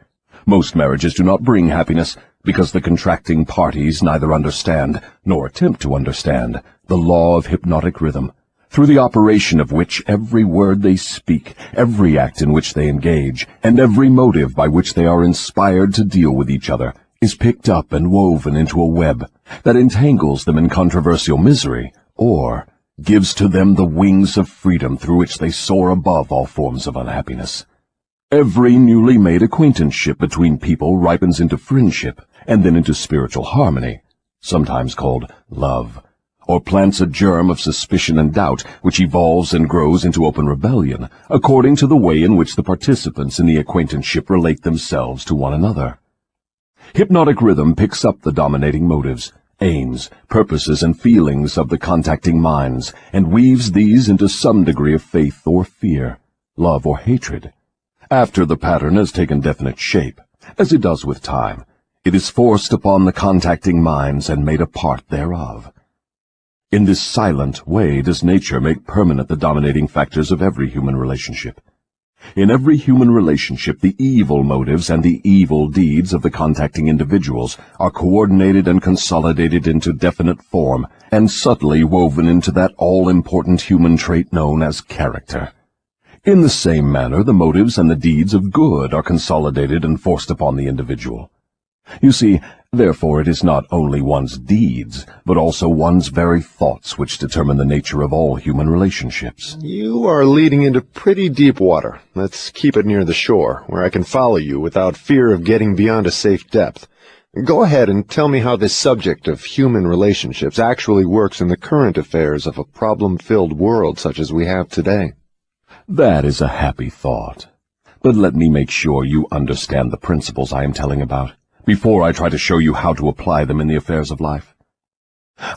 Most marriages do not bring happiness, because the contracting parties neither understand, nor attempt to understand, the law of hypnotic rhythm, through the operation of which every word they speak, every act in which they engage, and every motive by which they are inspired to deal with each other, is picked up and woven into a web that entangles them in controversial misery, or gives to them the wings of freedom through which they soar above all forms of unhappiness. Every newly made acquaintanceship between people ripens into friendship, and then into spiritual harmony, sometimes called love, or plants a germ of suspicion and doubt, which evolves and grows into open rebellion, according to the way in which the participants in the acquaintanceship relate themselves to one another. Hypnotic rhythm picks up the dominating motives, aims, purposes, and feelings of the contacting minds, and weaves these into some degree of faith or fear, love or hatred. After the pattern has taken definite shape, as it does with time, it is forced upon the contacting minds and made a part thereof. In this silent way does nature make permanent the dominating factors of every human relationship. In every human relationship, the evil motives and the evil deeds of the contacting individuals are coordinated and consolidated into definite form, and subtly woven into that all-important human trait known as character. In the same manner, the motives and the deeds of good are consolidated and forced upon the individual. You see, therefore, it is not only one's deeds, but also one's very thoughts which determine the nature of all human relationships. You are leading into pretty deep water. Let's keep it near the shore, where I can follow you without fear of getting beyond a safe depth. Go ahead and tell me how this subject of human relationships actually works in the current affairs of a problem-filled world such as we have today. That is a happy thought. But let me make sure you understand the principles I am telling about, before I try to show you how to apply them in the affairs of life.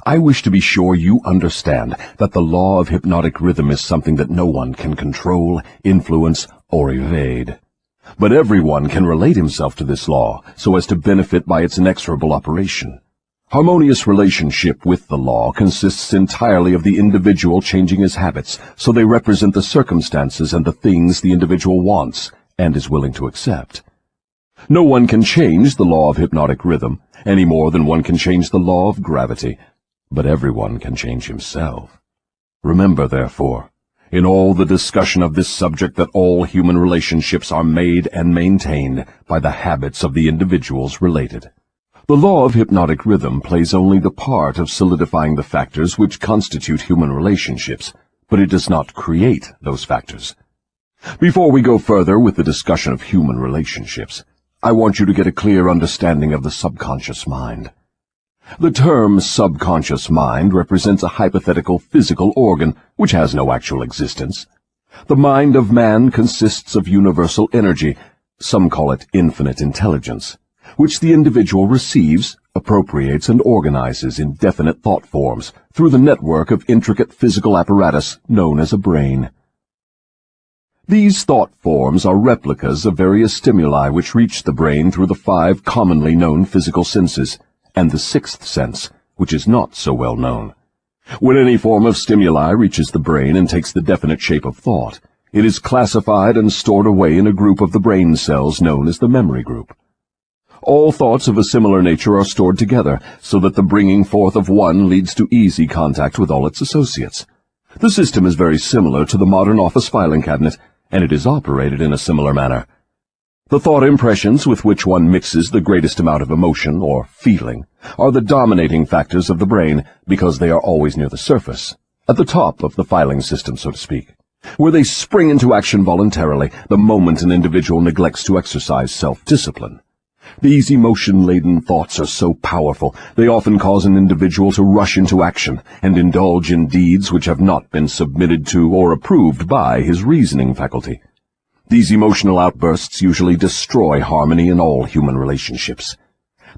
I wish to be sure you understand that the law of hypnotic rhythm is something that no one can control, influence, or evade. But everyone can relate himself to this law so as to benefit by its inexorable operation. Harmonious relationship with the law consists entirely of the individual changing his habits so they represent the circumstances and the things the individual wants and is willing to accept. No one can change the law of hypnotic rhythm any more than one can change the law of gravity, but everyone can change himself. Remember, therefore, in all the discussion of this subject, that all human relationships are made and maintained by the habits of the individuals related. The law of hypnotic rhythm plays only the part of solidifying the factors which constitute human relationships, but it does not create those factors. Before we go further with the discussion of human relationships, I want you to get a clear understanding of the subconscious mind. The term subconscious mind represents a hypothetical physical organ which has no actual existence. The mind of man consists of universal energy, some call it infinite intelligence, which the individual receives, appropriates, and organizes in definite thought forms through the network of intricate physical apparatus known as a brain. These thought forms are replicas of various stimuli which reach the brain through the 5 commonly known physical senses, and the 6th sense, which is not so well known. When any form of stimuli reaches the brain and takes the definite shape of thought, it is classified and stored away in a group of the brain cells known as the memory group. All thoughts of a similar nature are stored together, so that the bringing forth of one leads to easy contact with all its associates. The system is very similar to the modern office filing cabinet, and it is operated in a similar manner. The thought impressions with which one mixes the greatest amount of emotion or feeling are the dominating factors of the brain, because they are always near the surface, at the top of the filing system, so to speak, where they spring into action voluntarily the moment an individual neglects to exercise self-discipline. These emotion-laden thoughts are so powerful, they often cause an individual to rush into action and indulge in deeds which have not been submitted to or approved by his reasoning faculty. These emotional outbursts usually destroy harmony in all human relationships.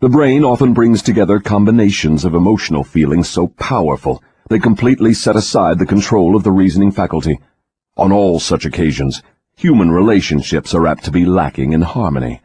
The brain often brings together combinations of emotional feelings so powerful they completely set aside the control of the reasoning faculty. On all such occasions, human relationships are apt to be lacking in harmony.